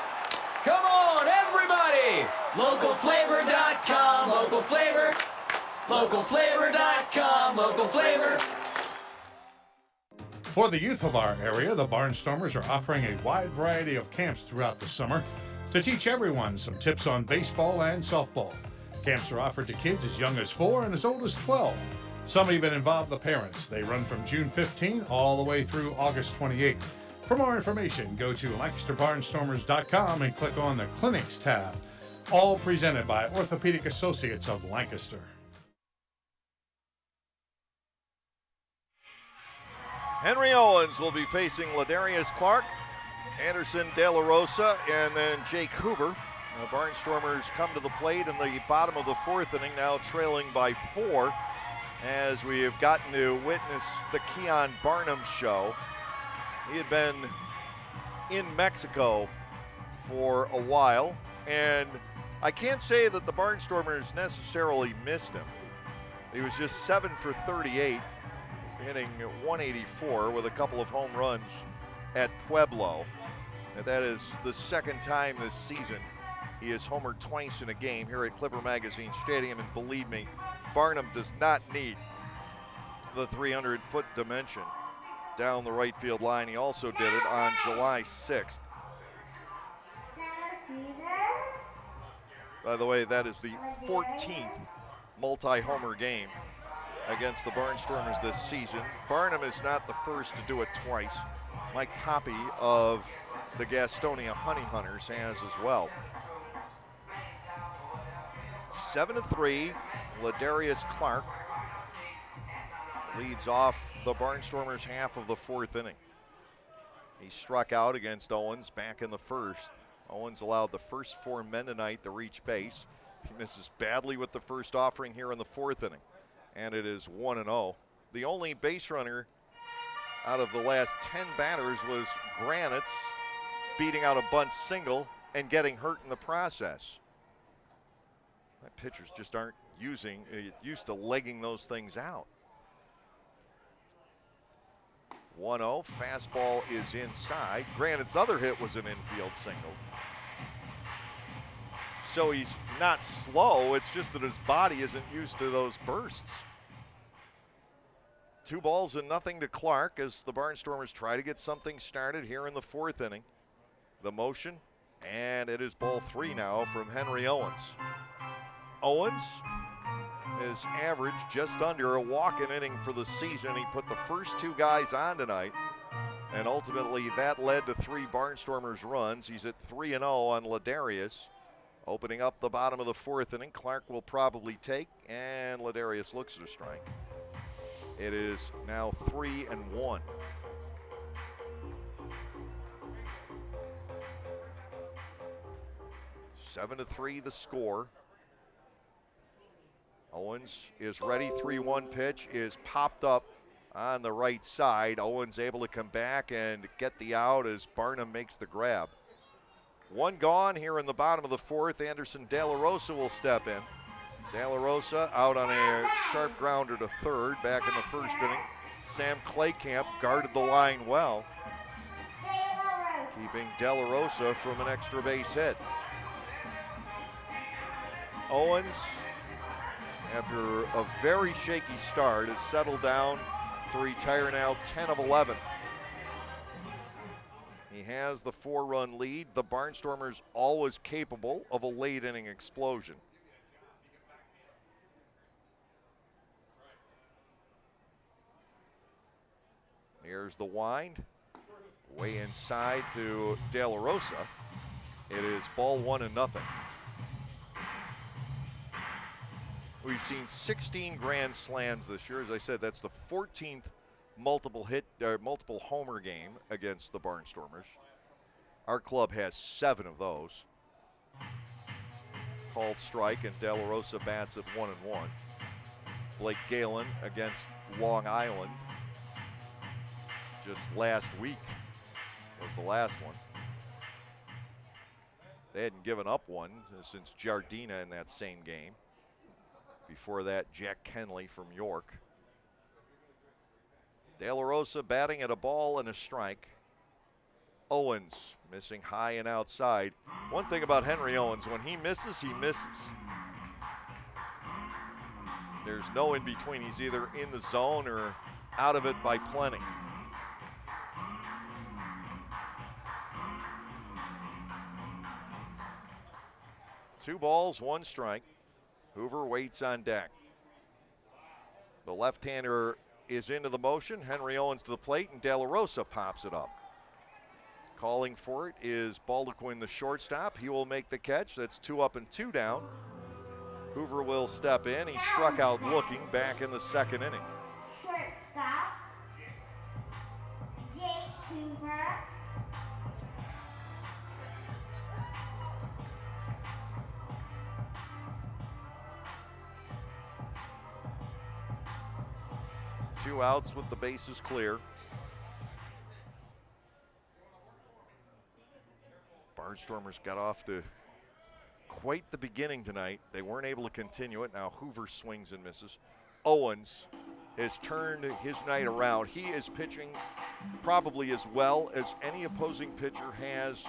Come on, everybody! Localflavor.com, local flavor. Localflavor.com, local flavor. For the youth of our area, the Barnstormers are offering a wide variety of camps throughout the summer to teach everyone some tips on baseball and softball. Camps are offered to kids as young as 4 and as old as 12. Some even involve the parents. They run from June 15 all the way through August 28. For more information, go to LancasterBarnstormers.com and click on the Clinics tab. All presented by Orthopedic Associates of Lancaster. Henry Owens will be facing Ladarius Clark, Anderson De La Rosa, and then Jake Hoover. The Barnstormers come to the plate in the bottom of the 4th inning, now trailing by 4, as we have gotten to witness the Keon Barnum show. He had been in Mexico for a while, and I can't say that the Barnstormers necessarily missed him. He was just 7 for 38, hitting 184 with a couple of home runs at Pueblo. And that is the second time this season he has homered twice in a game here at Clipper Magazine Stadium, and believe me, Barnum does not need the 300-foot dimension down the right field line. He also did it on July 6th. By the way, that is the 14th multi-homer game against the Barnstormers this season. Barnum is not the first to do it twice. Mike Poppy of the Gastonia Honey Hunters has as well. 7-3, Ladarius Clark leads off the Barnstormers half of the 4th inning. He struck out against Owens back in the 1st. Owens allowed the first 4 men tonight to reach base. He misses badly with the first offering here in the 4th inning, and it is 1-0. The only base runner out of the last 10 batters was Granitz, beating out a bunt single and getting hurt in the process. My pitchers just aren't used to legging those things out. 1-0, fastball is inside. Granite's other hit was an infield single. So he's not slow, it's just that his body isn't used to those bursts. 2 balls and nothing to Clark as the Barnstormers try to get something started here in the 4th inning. The motion, and it is ball 3 now from Henry Owens. Owens is average just under a walk-in inning for the season. He put the first 2 guys on tonight, and ultimately that led to 3 Barnstormers runs. He's at 3-0 on Ladarius. Opening up the bottom of the 4th inning, Clark will probably take, and Ladarius looks at a strike. It is now 3-1. Seven to 3 the score. Owens is ready. 3-1 pitch is popped up on the right side. Owens able to come back and get the out as Barnum makes the grab. 1 gone here in the bottom of the 4th. Anderson De La Rosa will step in. De La Rosa out on a sharp grounder to 3rd back in the 1st inning. Sam Claycamp guarded the line well, keeping De La Rosa from an extra base hit. Owens after a very shaky start, has settled down to retire now 10 of 11. He has the 4-run lead. The Barnstormers always capable of a late inning explosion. Here's the wind. Way inside to De La Rosa. It is ball 1-0. We've seen 16 grand slams this year. As I said, that's the 14th multiple homer game against the Barnstormers. Our club has 7 of those. Called strike, and De La Rosa bats at 1-1. Blake Galen against Long Island just last week was the last one. They hadn't given up one since Giardina in that same game. Before that, Jack Kenley from York. De La Rosa batting at a ball and a strike. Owens missing high and outside. One thing about Henry Owens, when he misses, he misses. There's no in between. He's either in the zone or out of it by plenty. Two balls, one strike. Hoover waits on deck. The left-hander is into the motion. Henry Owens to the plate, and De La Rosa pops it up. Calling for it is Baldequin, the shortstop. He will make the catch. That's 2 up and 2 down. Hoover will step in. He struck out looking back in the second inning. Shortstop, Jake Hoover. Two outs with the bases clear. Barnstormers got off to quite the beginning tonight. They weren't able to continue it. Now Hoover swings and misses. Owens has turned his night around. He is pitching probably as well as any opposing pitcher has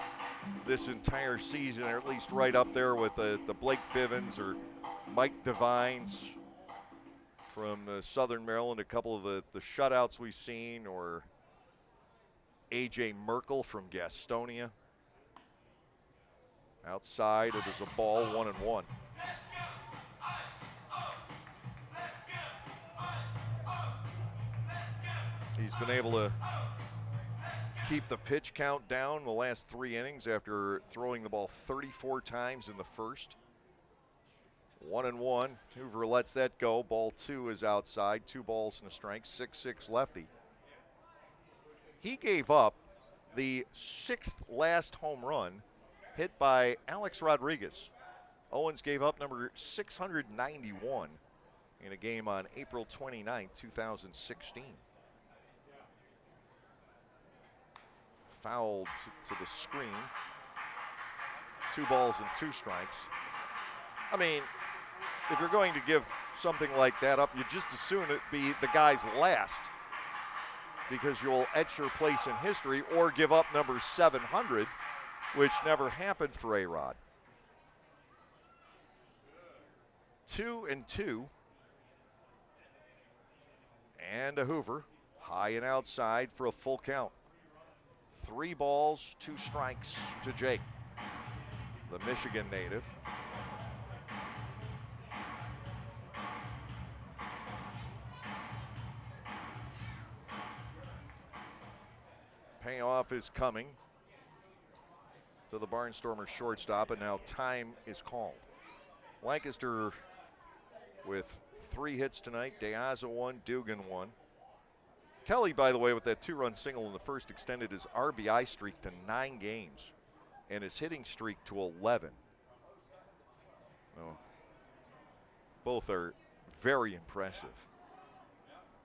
this entire season, or at least right up there with the Blake Bivens or Mike Devines from Southern Maryland, a couple of the shutouts we've seen, or A.J. Merkel from Gastonia. Outside, it is a ball, 1-1. He's been able to keep the pitch count down the last 3 innings after throwing the ball 34 times in the first. 1-1. Hoover lets that go. Ball 2 is outside. 2 balls and a strike. 6-6 lefty. He gave up the 6th last home run hit by Alex Rodriguez. Owens gave up number 691 in a game on April 29, 2016. Fouled to the screen. 2 balls and 2 strikes. I mean, if you're going to give something like that up, you just as soon it be the guy's last, because you'll etch your place in history, or give up number 700, which never happened for A-Rod. 2-2. And a Hoover, high and outside for a full count. 3 balls, 2 strikes to Jake, the Michigan native. Payoff is coming to the Barnstormers shortstop, and now time is called. Lancaster with 3 hits tonight. Deaza 1, Dugan 1. Kelly, by the way, with that 2-run single in the first, extended his RBI streak to 9 games and his hitting streak to 11. Oh, both are very impressive.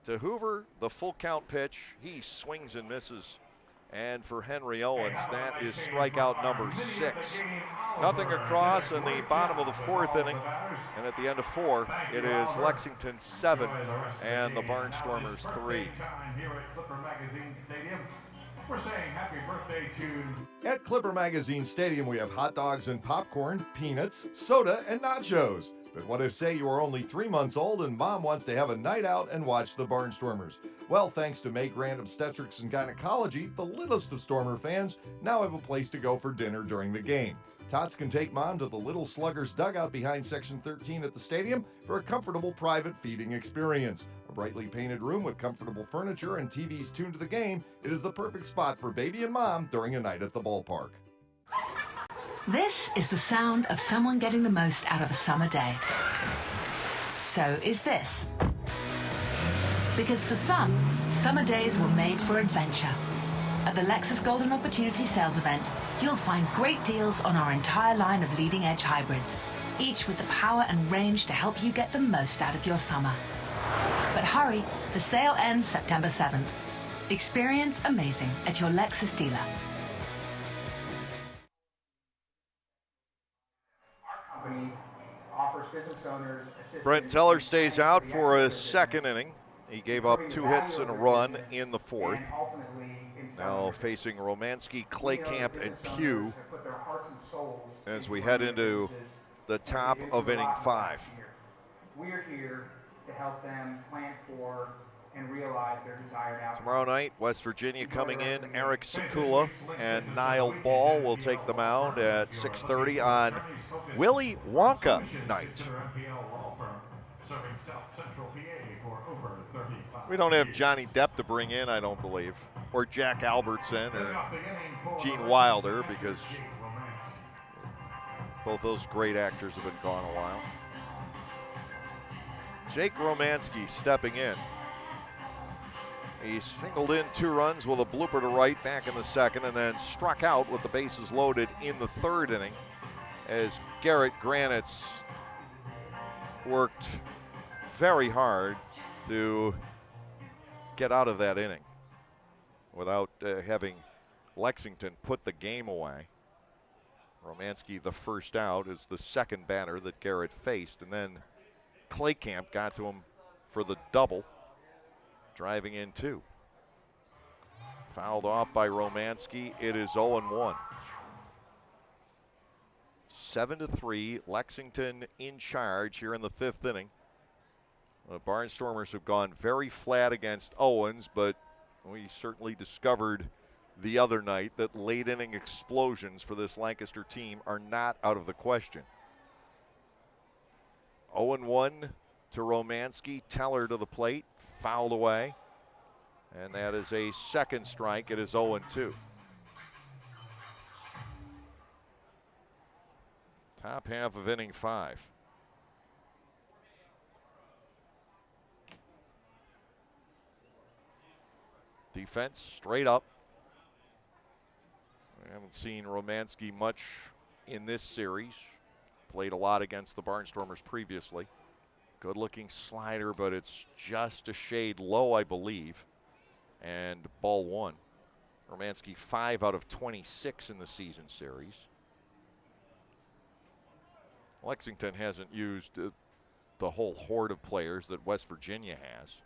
To Hoover, the full count pitch. He swings and misses. And for Henry Owens, that is strikeout number 6. Nothing across in the bottom of the 4th inning. And at the end of 4, it is Lexington 7 and the Barnstormers 3. Here at Clipper Magazine Stadium, we're saying happy birthday to... At Clipper Magazine Stadium, we have hot dogs and popcorn, peanuts, soda, and nachos. But what if, say, you are only 3 months old and mom wants to have a night out and watch the Barnstormers? Well, thanks to May Grant Obstetrics and Gynecology, the littlest of Stormer fans now have a place to go for dinner during the game. Tots can take mom to the Little Sluggers dugout behind Section 13 at the stadium for a comfortable private feeding experience. A brightly painted room with comfortable furniture and TVs tuned to the game, it is the perfect spot for baby and mom during a night at the ballpark. This is the sound of someone getting the most out of a summer day. So is this. Because for some, summer days were made for adventure. At the Lexus Golden Opportunity Sales Event, you'll find great deals on our entire line of leading-edge hybrids, each with the power and range to help you get the most out of your summer. But hurry, the sale ends September 7th. Experience amazing at your Lexus dealer. Offers business owners assistance. Brent Teller stays out for a second inning. He gave up 2 hits and a run in the 4th. Now facing Romanski, Claycamp, and Pugh as we head into the top of inning 5. We're here to help them plan for and realize their desired outcome. Tomorrow night, West Virginia coming in. Eric Sekula and Niall Ball will take the mound at 6:30 on Willy Wonka night. We don't have Johnny Depp to bring in, I don't believe, or Jack Albertson or Gene Wilder, because both those great actors have been gone a while. Jake Romanski stepping in. He singled in 2 runs with a blooper to right back in the 2nd, and then struck out with the bases loaded in the 3rd inning as Garrett Granitz worked very hard to get out of that inning without having Lexington put the game away. Romanski, the first out, is the 2nd batter that Garrett faced, and then Claycamp got to him for the double, driving in 2. Fouled off by Romanski. It is 0-1. 7-3, Lexington in charge here in the 5th inning. The Barnstormers have gone very flat against Owens, but we certainly discovered the other night that late inning explosions for this Lancaster team are not out of the question. 0-1 to Romanski. Teller to the plate, fouled away. And that is a 2nd strike. It is 0-2. Top half of inning 5. Defense straight up. We haven't seen Romanski much in this series. Played a lot against the Barnstormers previously. Good looking slider, but it's just a shade low, I believe. And ball 1. Romanski 5 out of 26 in the season series. Lexington hasn't used the whole horde of players that West Virginia has.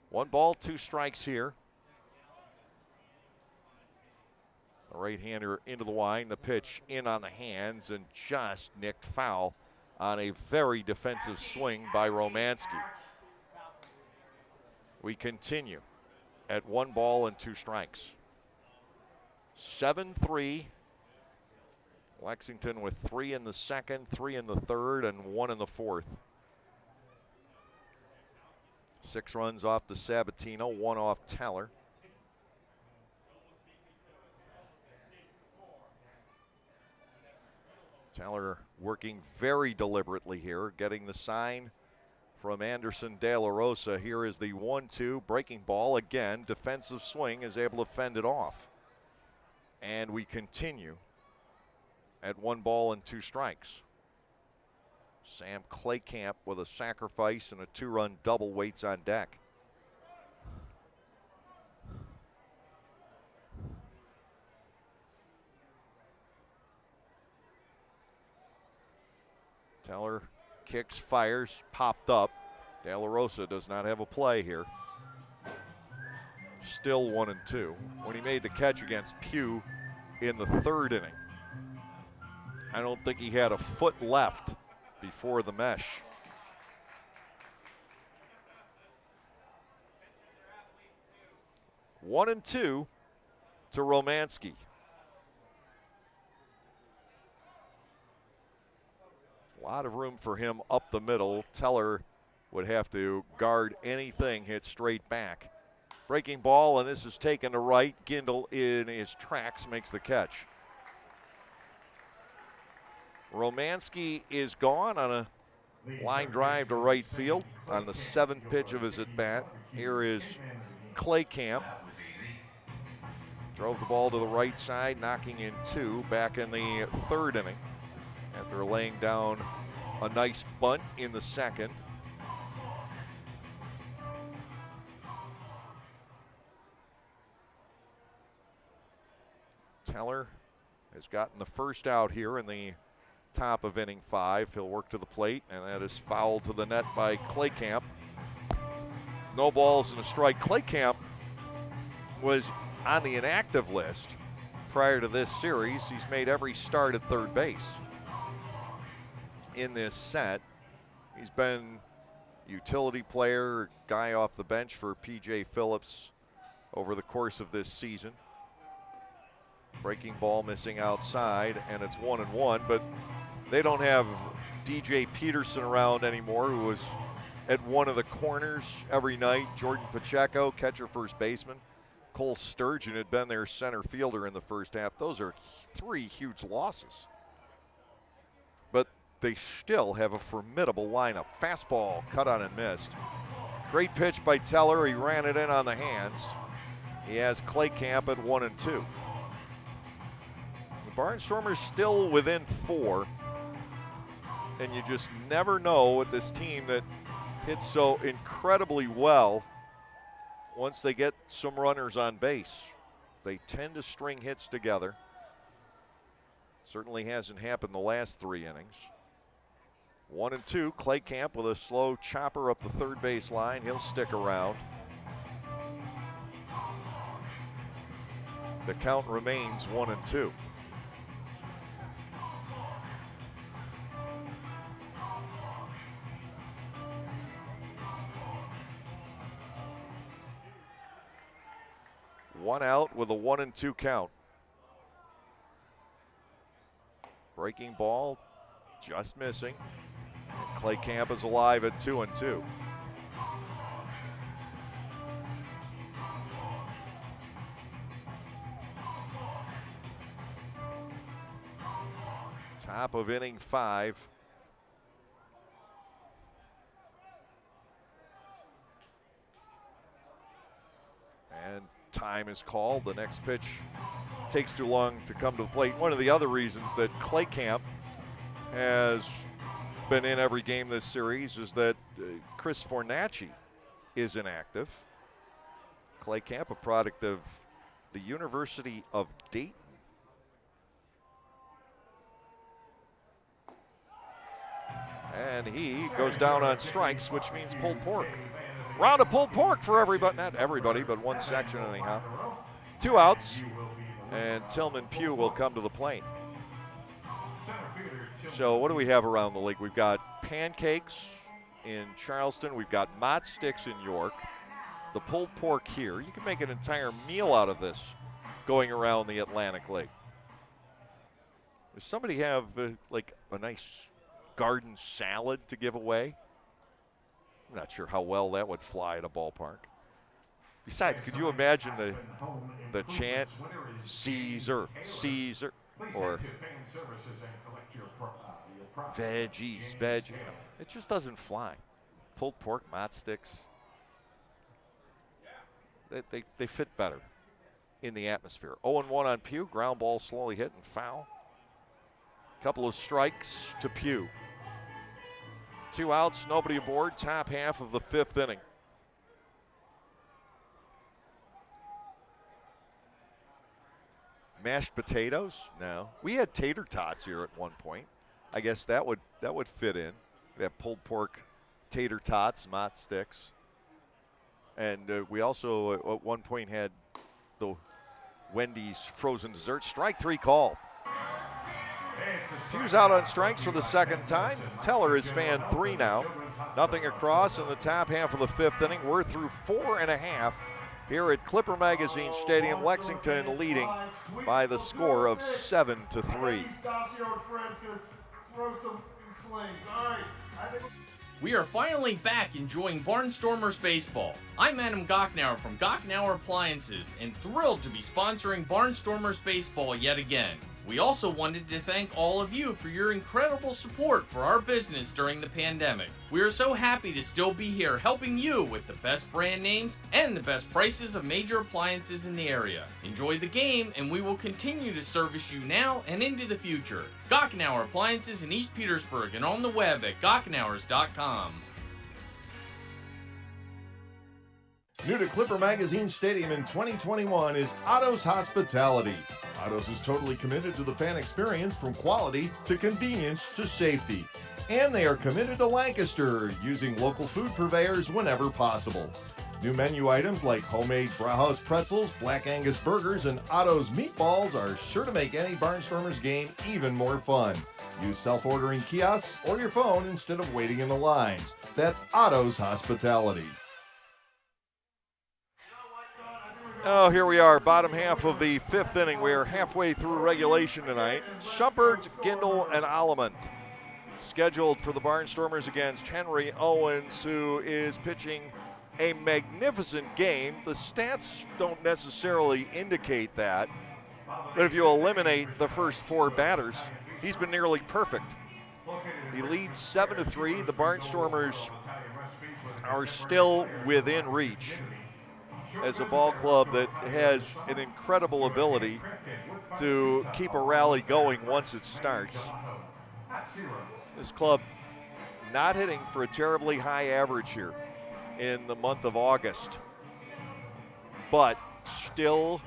1 ball, 2 strikes here. The right-hander into the line, the pitch in on the hands, and just nicked foul on a very defensive swing by Romanski. We continue at 1 ball and 2 strikes. 7-3. Lexington with 3 in the 2nd, 3 in the 3rd, and 1 in the 4th. 6 runs off to Sabatino, 1 off Teller. Teller working very deliberately here, getting the sign from Anderson De La Rosa. Here is the 1-2 breaking ball. Again, defensive swing, is able to fend it off. And we continue at 1 ball and 2 strikes. Sam Claycamp with a sacrifice and a 2-run double waits on deck. Teller kicks, fires, popped up. De La Rosa does not have a play here. Still 1-2. When he made the catch against Pugh in the 3rd inning, I don't think he had a foot left before the mesh. One and two to Romanski. A lot of room for him up the middle. Teller would have to guard anything hit straight back. Breaking ball, and this is taken to right. Gindel in his tracks makes the catch. Romanski is gone on a line drive to right field on the 7th pitch of his at-bat. Here is Clay Camp. Drove the ball to the right side, knocking in 2 back in the 3rd inning after laying down a nice bunt in the 2nd. Teller has gotten the first out here in the top of inning 5. He'll work to the plate, and that is fouled to the net by Claycamp. No balls and a strike. Claycamp was on the inactive list prior to this series. He's made every start at third base in this set. He's been utility player, guy off the bench for P.J. Phillips over the course of this season. Breaking ball missing outside, and it's 1-1, but they don't have DJ Peterson around anymore, who was at one of the corners every night. Jordan Pacheco, catcher, first baseman. Cole Sturgeon had been their center fielder in the first half. Those are 3 huge losses. But they still have a formidable lineup. Fastball cut on and missed. Great pitch by Teller. He ran it in on the hands. He has Claycamp at 1-2. The Barnstormers still within 4. And you just never know with this team that hits so incredibly well. Once they get some runners on base, they tend to string hits together. Certainly hasn't happened the last 3 innings. 1-2, Claycamp with a slow chopper up the third base line. He'll stick around. The count remains 1-2. One out with a 1-2 count. Breaking ball, just missing. Claycamp is alive at 2-2. Top of inning 5. And time is called. The next pitch takes too long to come to the plate. One of the other reasons that Claycamp has been in every game this series is that Chris Fornacci is inactive. Claycamp, a product of the University of Dayton. And he goes down on strikes, which means pulled pork. Round of pulled pork for everybody, not everybody, but one section anyhow. 2 outs, and Tillman Pugh will come to the plate. So what do we have around the league? We've got pancakes in Charleston. We've got mott sticks in York. The pulled pork here. You can make an entire meal out of this going around the Atlantic League. Does somebody have like a nice garden salad to give away? I'm not sure how well that would fly at a ballpark. Besides, could you imagine the chant, Caesar, Caesar, or veggies, veggies. It just doesn't fly. Pulled pork, mott sticks, they fit better in the atmosphere. 0-1 on Pugh, ground ball slowly hit and foul. Couple of strikes to Pugh. 2 outs, nobody aboard, top half of the 5th inning. Mashed potatoes? No. We had tater tots here at one point. I guess that would fit in. We have pulled pork, tater tots, mott sticks. And we also at one point had the Wendy's frozen dessert. Strike 3 call. Hughes out on strikes for the second time. Teller is fan 3 now. Nothing across in the top half of the 5th inning. We're through 4.5 here at Clipper Magazine Stadium. Lexington leading by the score of 7-3. We are finally back enjoying Barnstormers baseball. I'm Adam Gocknauer from Gocknauer Appliances and thrilled to be sponsoring Barnstormers baseball yet again. We also wanted to thank all of you for your incredible support for our business during the pandemic. We are so happy to still be here helping you with the best brand names and the best prices of major appliances in the area. Enjoy the game and we will continue to service you now and into the future. Gocknauer Appliances in East Petersburg and on the web at gocknauers.com. New to Clipper Magazine Stadium in 2021 is Otto's Hospitality. Otto's is totally committed to the fan experience, from quality to convenience to safety. And they are committed to Lancaster, using local food purveyors whenever possible. New menu items like homemade Brauhaus pretzels, Black Angus burgers, and Otto's meatballs are sure to make any Barnstormers game even more fun. Use self-ordering kiosks or your phone instead of waiting in the lines. That's Otto's Hospitality. Oh, here we are, bottom half of the 5th inning. We are halfway through regulation tonight. Shumpert, Gindel, and Allemant scheduled for the Barnstormers against Henry Owens, who is pitching a magnificent game. The stats don't necessarily indicate that, but if you eliminate the first 4 batters, he's been nearly perfect. He leads 7-3. The Barnstormers are still within reach as a ball club that has an incredible ability to keep a rally going once it starts. This club not hitting for a terribly high average here in the month of August, but still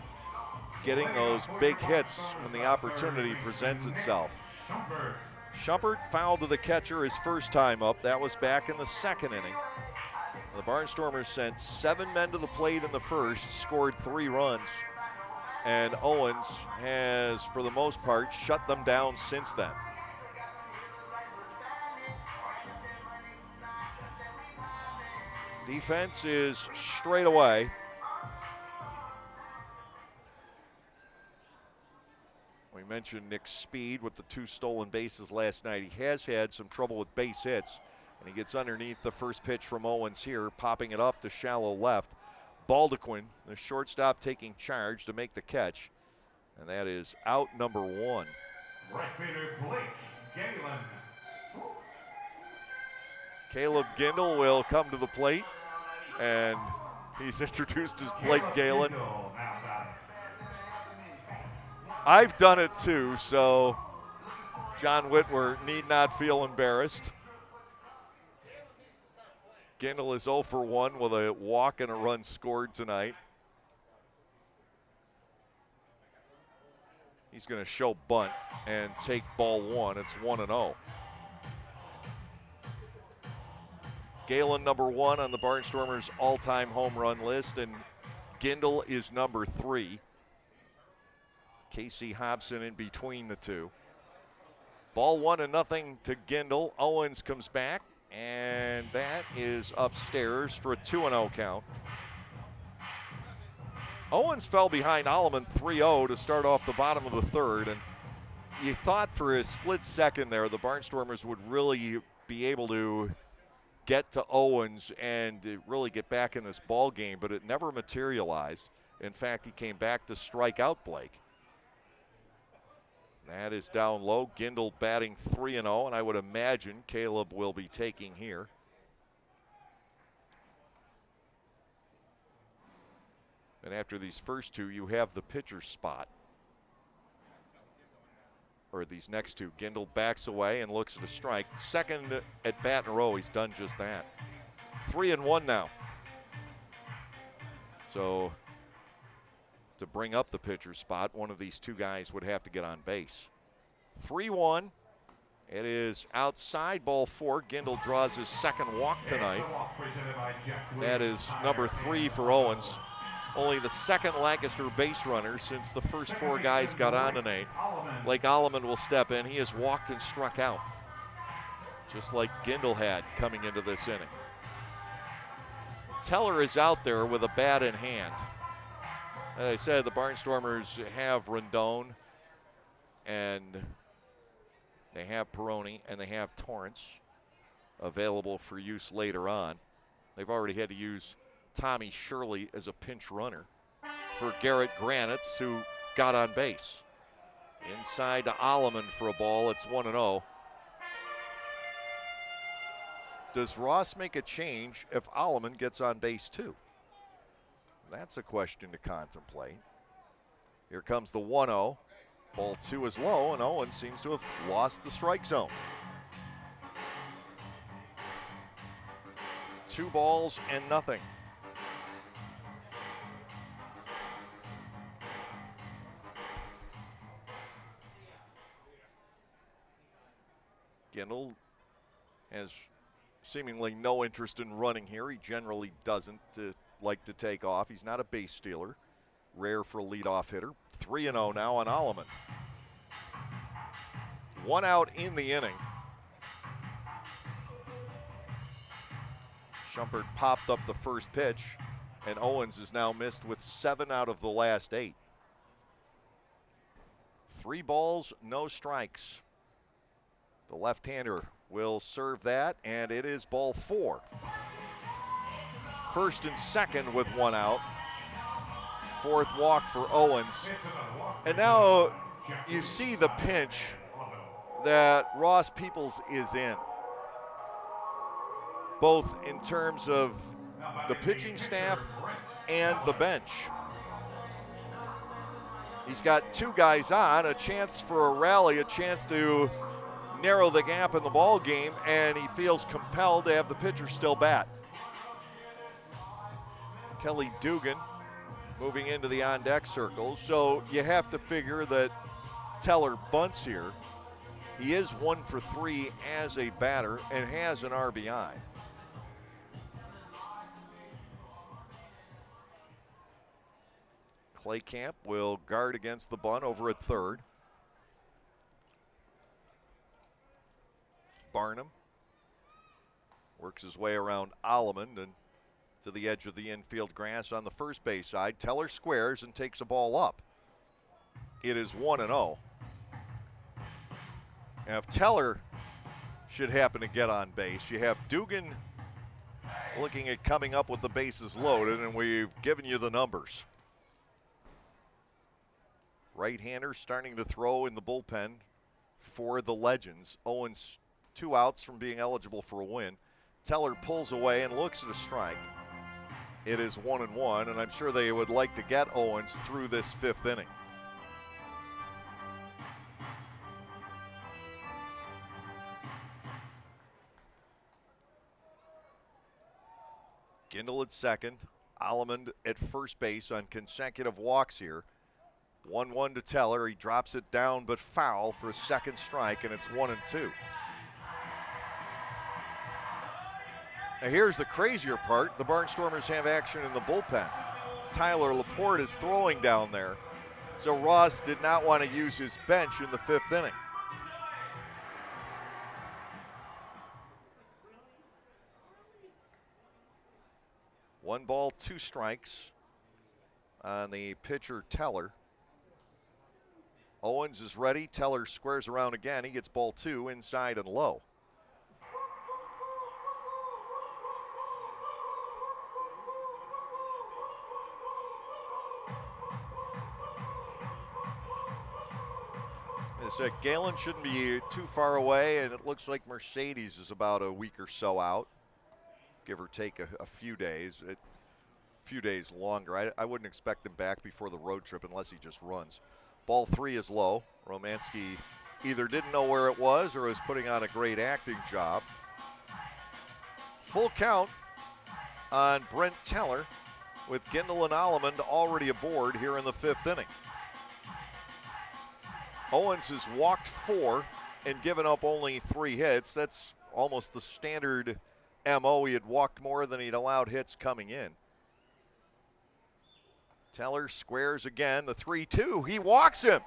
getting those big hits when the opportunity presents itself. Shumpert fouled to the catcher his first time up. That was back in the 2nd inning. The Barnstormers sent 7 men to the plate in the first, scored 3 runs, and Owens has, for the most part, shut them down since then. Defense is straight away. We mentioned Nick's speed with the 2 stolen bases last night. He has had some trouble with base hits, and he gets underneath the first pitch from Owens here, popping it up to shallow left. Baldequin, the shortstop, taking charge to make the catch, and that is out number 1. Right fielder Blake Galen. Caleb Gindel will come to the plate, and he's introduced as Blake Galen. I've done it too, so John Whitwer need not feel embarrassed. Gindel is 0 for 1 with a walk and a run scored tonight. He's going to show bunt and take ball 1. It's 1-0. Galen number 1 on the Barnstormers all-time home run list, and Gindel is number 3. Casey Hobson in between the two. Ball 1-0 to Gindel. Owens comes back, and that is upstairs for a 2-0 count. Owens fell behind Allemant 3-0 to start off the bottom of the 3rd, and you thought for a split second there the Barnstormers would really be able to get to Owens and really get back in this ball game, but it never materialized. In fact, he came back to strike out Blake. That is down low. Gindel batting 3-0, and I would imagine Caleb will be taking here. And after these first 2, you have the pitcher spot. Or these next 2. Gindel backs away and looks at a strike. Second at bat in a row, he's done just that. 3-1 now. So to bring up the pitcher spot, one of these 2 guys would have to get on base. 3-1. It is outside, ball 4. Gindel draws his second walk tonight. That is number 3 for Owens. only the second Lancaster base runner since the first 4 guys got on tonight. Blake Alleman will step in. He has walked and struck out, just like Gindel had coming into this inning. Teller is out there with a bat in hand. As I said, the Barnstormers have Rendon, and they have Peroni, and they have Torrance available for use later on. They've already had to use Tommy Shirley as a pinch runner for Garrett Granitz, who got on base. Inside to Alleman for a ball. It's 1-0. Does Ross make a change if Alleman gets on base too? That's a question to contemplate. Here comes the 1-0. Ball 2 is low, and Owen seems to have lost the strike zone. 2 balls and nothing. Gindel has seemingly no interest in running here. He generally doesn't like to take off. He's not a base stealer. Rare for a leadoff hitter. 3-0 now on Alleman. 1 out in the inning. Shumpert popped up the first pitch, and Owens is now missed with 7 out of the last 8. 3 balls, no strikes. The left-hander will serve that, and it is ball 4. First and second with 1 out. 4th walk for Owens. And now you see the pinch that Ross Peoples is in, both in terms of the pitching staff and the bench. He's got 2 guys on, a chance for a rally, a chance to narrow the gap in the ball game, and he feels compelled to have the pitcher still bat. Kelly Dugan moving into the on-deck circle, so you have to figure that Teller bunts here. He is 1 for 3 as a batter and has an RBI. Claycamp will guard against the bunt over at third. Barnum works his way around Alleman and to the edge of the infield grass on the first base side. Teller squares and takes a ball up. It is 1-0. Now if Teller should happen to get on base, you have Dugan looking at coming up with the bases loaded, and we've given you the numbers. Right-hander starting to throw in the bullpen for the Legends. Owens 2 outs from being eligible for a win. Teller pulls away and looks at a strike. It is 1-1, and I'm sure they would like to get Owens through this 5th inning. Gindel at second, Alleman at first base on consecutive walks here. 1-1 to Teller. He drops it down but foul for a second strike, and it's 1-2. Now here's the crazier part. The Barnstormers have action in the bullpen. Tyler Laporte is throwing down there. So Ross did not want to use his bench in the 5th inning. One ball, 2 strikes on the pitcher Teller. Owens is ready. Teller squares around again. He gets ball 2 inside and low. Galen shouldn't be too far away, and it looks like Mercedes is about a week or so out, give or take a few days. A few days longer. I wouldn't expect him back before the road trip unless he just runs. Ball 3 is low. Romanski either didn't know where it was or was putting on a great acting job. Full count on Brent Teller with Gindel and Alleman already aboard here in the 5th inning. Owens has walked 4 and given up only 3 hits. That's almost the standard MO. He had walked more than he'd allowed hits coming in. Teller squares again, the 3-2. He walks him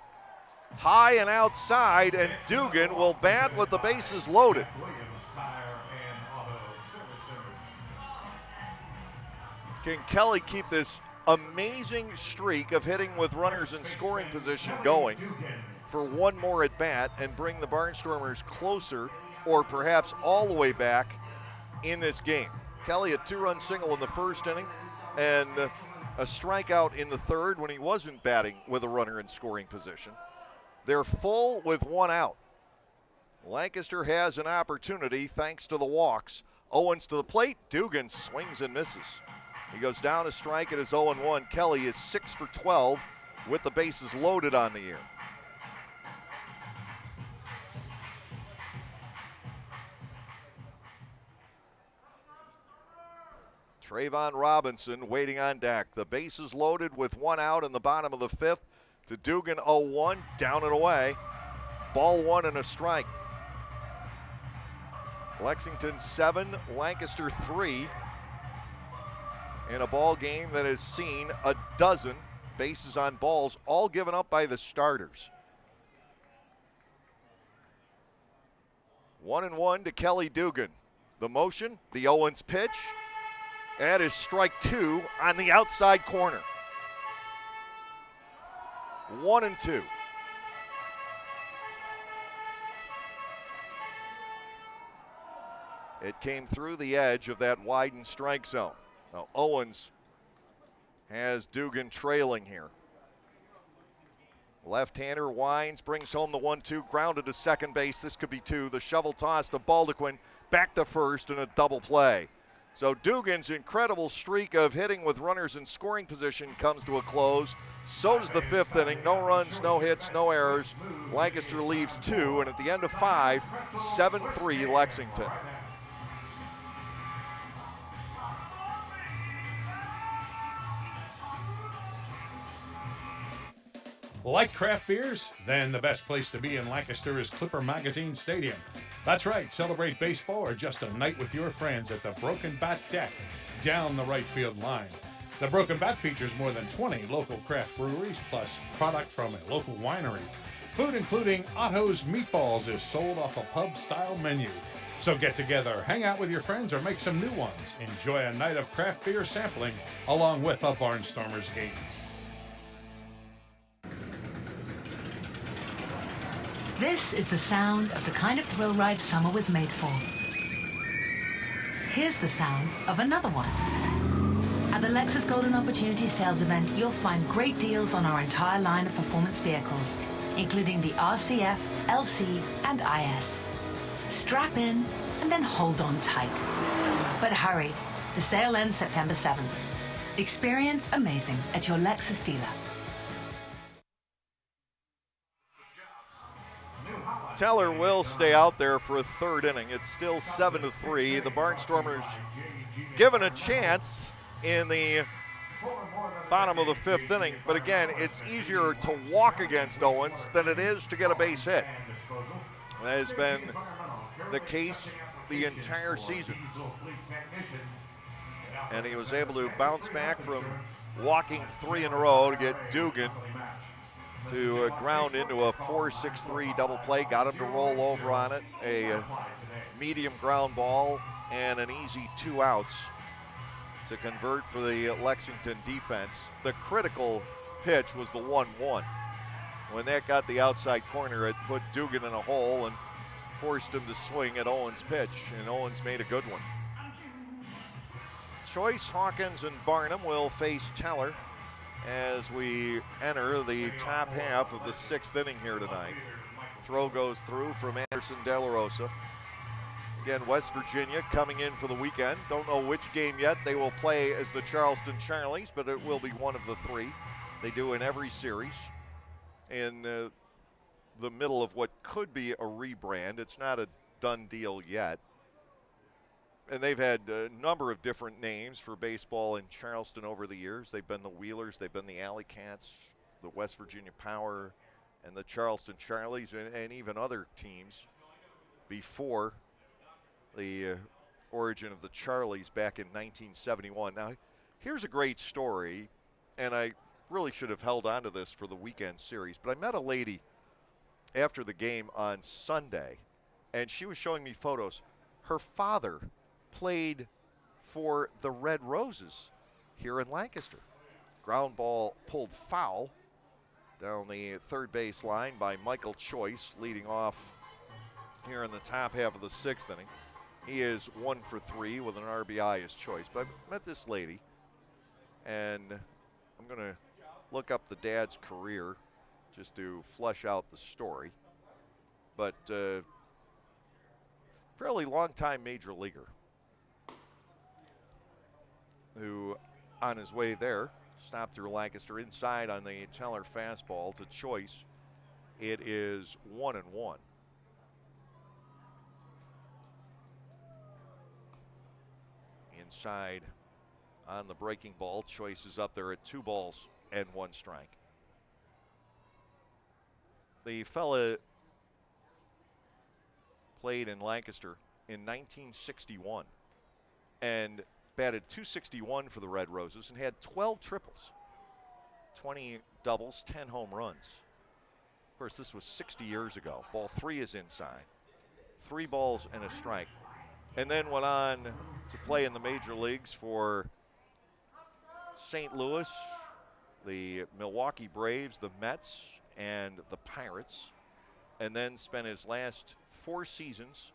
high and outside, and Dugan will bat with the bases loaded. Can Kelly keep this amazing streak of hitting with runners in scoring position going for one more at bat and bring the Barnstormers closer or perhaps all the way back in this game? Kelly, a 2-run single in the first inning and a strikeout in the third when he wasn't batting with a runner in scoring position. They're full with one out. Lancaster has an opportunity thanks to the walks. Owens to the plate. Dugan swings and misses. He goes down a strike. It is 0-1. Kelly is 6 for 12 with the bases loaded on the year. Trayvon Robinson waiting on deck. The bases loaded with one out in the bottom of the fifth. To Dugan, 0-1, down and away. Ball one and a strike. Lexington 7, Lancaster 3. In a ball game that has seen a dozen bases on balls, all given up by the starters. 1-1 to Kelly Dugan. The motion, the Owens pitch. That is strike 2 on the outside corner. 1-2. It came through the edge of that widened strike zone. Now Owens has Dugan trailing here. Left-hander winds, brings home the 1-2, grounded to second base. This could be 2. The shovel toss to Baldequin, back to first, and a double play. So Dugan's incredible streak of hitting with runners in scoring position comes to a close. So does the fifth inning. No runs, no hits, no errors. Lancaster leaves 2, and at the end of 5, 7-3 Lexington. Like craft beers? Then the best place to be in Lancaster is Clipper Magazine Stadium. That's right, celebrate baseball or just a night with your friends at the Broken Bat Deck down the right field line. The Broken Bat features more than 20 local craft breweries plus product from a local winery. Food including Otto's Meatballs is sold off a pub-style menu. So get together, hang out with your friends, or make some new ones. Enjoy a night of craft beer sampling along with a Barnstormers game. This is the sound of the kind of thrill ride summer was made for. Here's the sound of another one. At the Lexus Golden Opportunity Sales Event, you'll find great deals on our entire line of performance vehicles, including the RCF, LC, and IS. Strap in and then hold on tight. But hurry, the sale ends September 7th. Experience amazing at your Lexus dealer. Teller will stay out there for a third inning. It's still 7-3. The Barnstormers given a chance in the bottom of the fifth inning, but again, it's easier to walk against Owens than it is to get a base hit. That has been the case the entire season. And he was able to bounce back from walking 3 in a row to get Dugan to ground into a 4-6-3 double play, got him to roll over on it, a medium ground ball, and an easy 2 outs to convert for the Lexington defense. The critical pitch was the 1-1. When that got the outside corner, it put Dugan in a hole and forced him to swing at Owens' pitch, and Owens made a good one. Choice, Hawkins, and Barnum will face Teller as we enter the top half of the 6th inning here tonight. Throw goes through from Anderson De La Rosa. Again, West Virginia coming in for the weekend. Don't know which game yet they will play as the Charleston Charlies, but it will be one of the 3. They do in every series. In the middle of what could be a rebrand. It's not a done deal yet. And they've had a number of different names for baseball in Charleston over the years. They've been the Wheelers, they've been the Alley Cats, the West Virginia Power, and the Charleston Charlies, and even other teams before the origin of the Charlies back in 1971. Now, here's a great story, and I really should have held on to this for the weekend series, but I met a lady after the game on Sunday, and she was showing me photos. Her father played for the Red Roses here in Lancaster. Ground ball pulled foul down the third base line by Michael Choice, leading off here in the top half of the sixth inning. He is 1 for 3 with an RBI as Choice. But I met this lady, and I'm going to look up the dad's career just to flesh out the story. But fairly long-time major leaguer who, on his way there, stopped through Lancaster inside on the Teller fastball to Choice. It is 1-1. Inside on the breaking ball. Choice is up there at 2 balls and 1 strike. The fella played in Lancaster in 1961 and batted .261 for the Red Roses and had 12 triples, 20 doubles, 10 home runs. Of course, this was 60 years ago. Ball 3 is inside. 3 balls and a strike. And then went on to play in the major leagues for St. Louis, the Milwaukee Braves, the Mets, and the Pirates. And then spent his last 4 seasons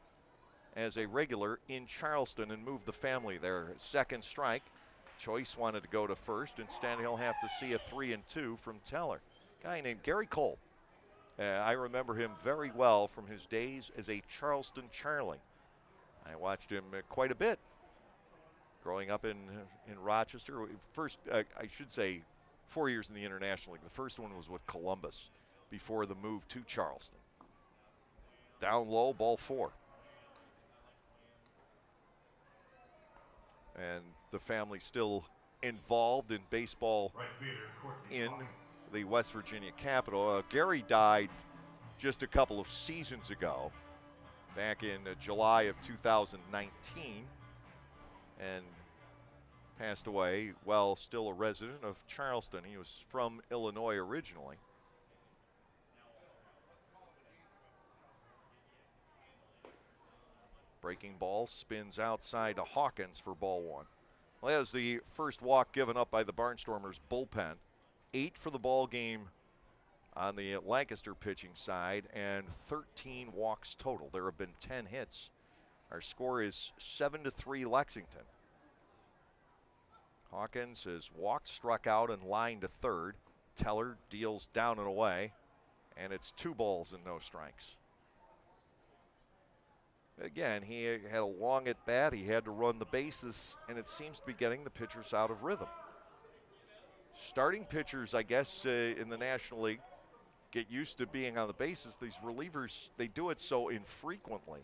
as a regular in Charleston and moved the family there. Second strike. Choice wanted to go to first. Instead, he'll have to see a 3-2 from Teller. Guy named Gary Cole. I remember him very well from his days as a Charleston Charlie. I watched him quite a bit growing up in Rochester. First, I should say, 4 years in the International League. The first one was with Columbus before the move to Charleston. Down low, ball 4. And the family still involved in baseball in the West Virginia capital. Gary died just a couple of seasons ago, back in July of 2019, and passed away while still a resident of Charleston. He was from Illinois originally. Breaking ball spins outside to Hawkins for ball 1. Well, that was the first walk given up by the Barnstormers bullpen. 8 for the ball game on the Lancaster pitching side and 13 walks total. There have been 10 hits. Our score is 7-3 Lexington. Hawkins has walked, struck out, and lined to third. Teller deals down and away, and it's 2 balls and no strikes. Again, he had a long at bat. He had to run the bases, and it seems to be getting the pitchers out of rhythm. Starting pitchers, I guess, in the National League get used to being on the bases. These relievers, they do it so infrequently,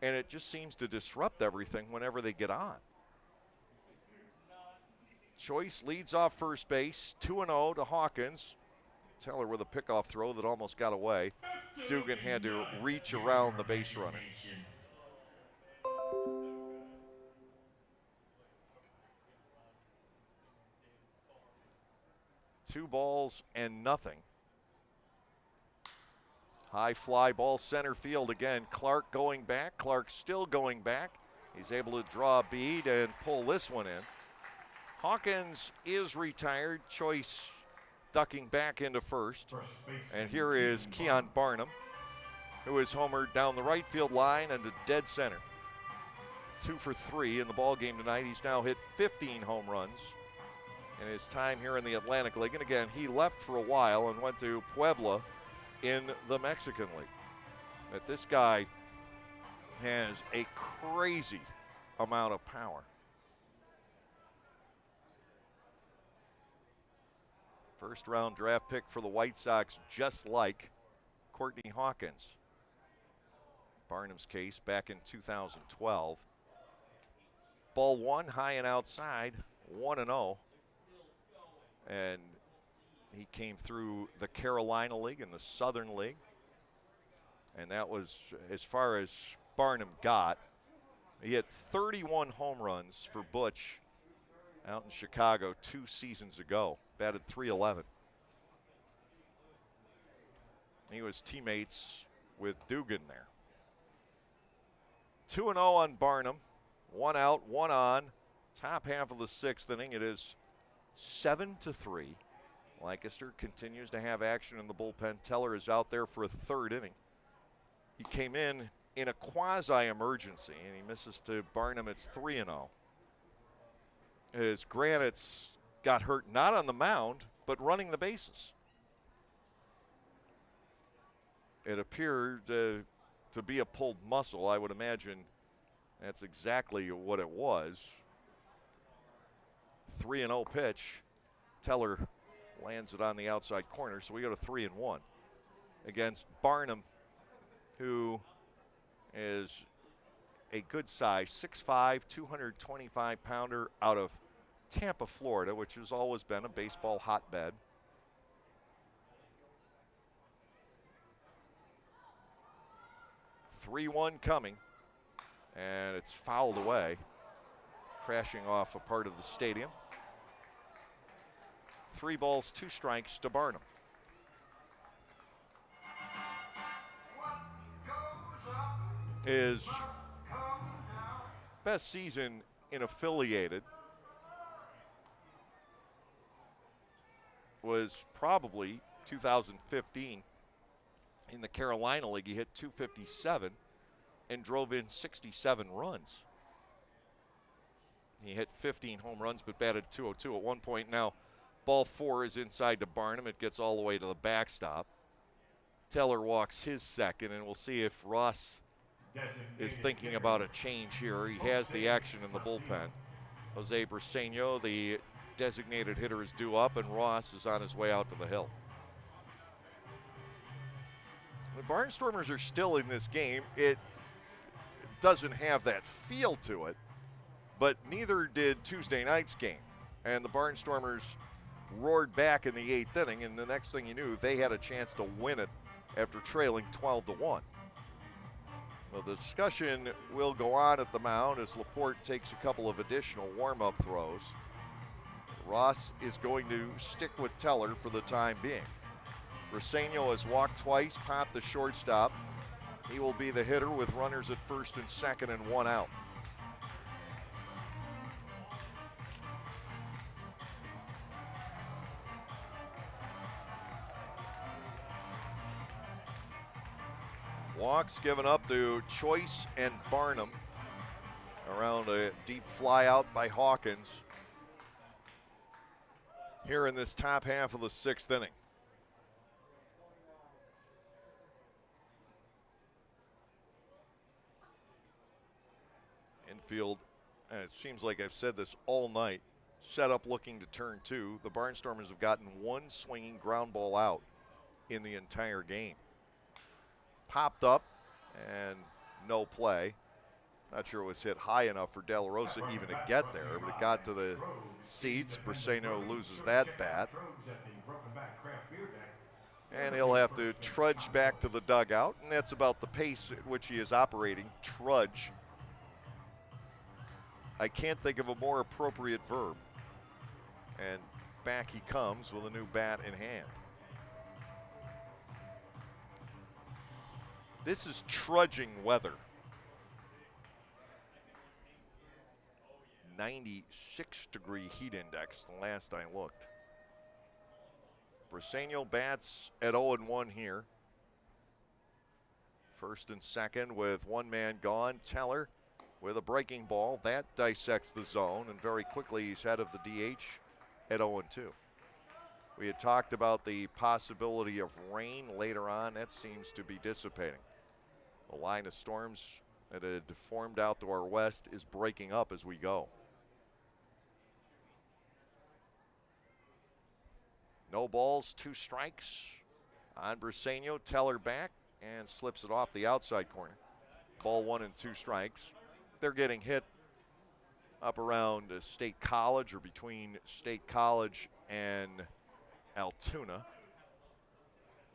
and it just seems to disrupt everything whenever they get on. Choice leads off first base, 2-0 to Hawkins. Teller with a pickoff throw that almost got away. Dugan had to reach around the base runner. Two balls and nothing. High fly ball center field again. Clark going back. Clark still going back. He's able to draw a bead and pull this one in. Hawkins is retired. Choice ducking back into first. And here is Keon Barnum, who is homered down the right field line and to dead center. 2 for 3 in the ball game tonight. He's now hit 15 home runs in his time here in the Atlantic League. And again, he left for a while and went to Puebla in the Mexican League. But this guy has a crazy amount of power. First round draft pick for the White Sox, just like Courtney Hawkins. Barnum's case back in 2012. Ball 1, high and outside, 1-0. And he came through the Carolina League and the Southern League. And that was as far as Barnum got. He had 31 home runs for Butch out in Chicago 2 seasons ago. Batted .311. He was teammates with Dugan there. 2-0 on Barnum. 1 out, 1 on. Top half of the 6th inning. It is 7-3. Lancaster continues to have action in the bullpen. Teller is out there for a 3rd inning. He came in a quasi-emergency, and he misses to Barnum. It's 3-0. As Granite's got hurt not on the mound, but running the bases. It appeared to be a pulled muscle. I would imagine that's exactly what it was. 3-0 pitch. Teller lands it on the outside corner, so we go to 3-1 against Barnum, who is a good size, 6'5", 225-pounder out of Tampa, Florida, which has always been a baseball hotbed. (3-1) coming, and it's fouled away, crashing off a part of the stadium. 3 balls, 2 strikes to Barnum. His best season in affiliated was probably 2015. In the Carolina League, he hit .257 and drove in 67 runs. He hit 15 home runs but batted .202 at one point. Now, ball 4 is inside to Barnum. It gets all the way to the backstop. Teller walks his 2nd, and we'll see if Ross is thinking about a change here. He has the action in the bullpen. Jose Briseño, the designated hitter, is due up, and Ross is on his way out to the hill. The Barnstormers are still in this game. It doesn't have that feel to it, but neither did Tuesday night's game. And the Barnstormers roared back in the 8th inning, and the next thing you knew, they had a chance to win it after trailing 12-1. Well, the discussion will go on at the mound as Laporte takes a couple of additional warm-up throws. Ross is going to stick with Teller for the time being. Briseño has walked twice, popped the shortstop. He will be the hitter with runners at 1st and 2nd and 1 out. Walks given up to Choice and Barnum around a deep fly out by Hawkins here in this top half of the 6th inning. Infield, and it seems like I've said this all night, set up looking to turn 2. The Barnstormers have gotten 1 swinging ground ball out in the entire game. Popped up and no play. Not sure it was hit high enough for De La Rosa even to get there, but it got to the seats. Briseño loses that bat, and he'll have to trudge back to the dugout, and that's about the pace at which he is operating. Trudge. I can't think of a more appropriate verb. And back he comes with a new bat in hand. This is trudging weather. 96-degree heat index the last I looked. Briseño bats at 0-1 here. 1st and 2nd with 1 man gone. Teller with a breaking ball. That dissects the zone, and very quickly he's head of the DH at 0-2. We had talked about the possibility of rain later on. That seems to be dissipating. The line of storms that had formed out to our west is breaking up as we go. No balls, 2 strikes on Briseño. Teller back and slips it off the outside corner. Ball 1 and 2 strikes. They're getting hit up around State College or between State College and Altoona.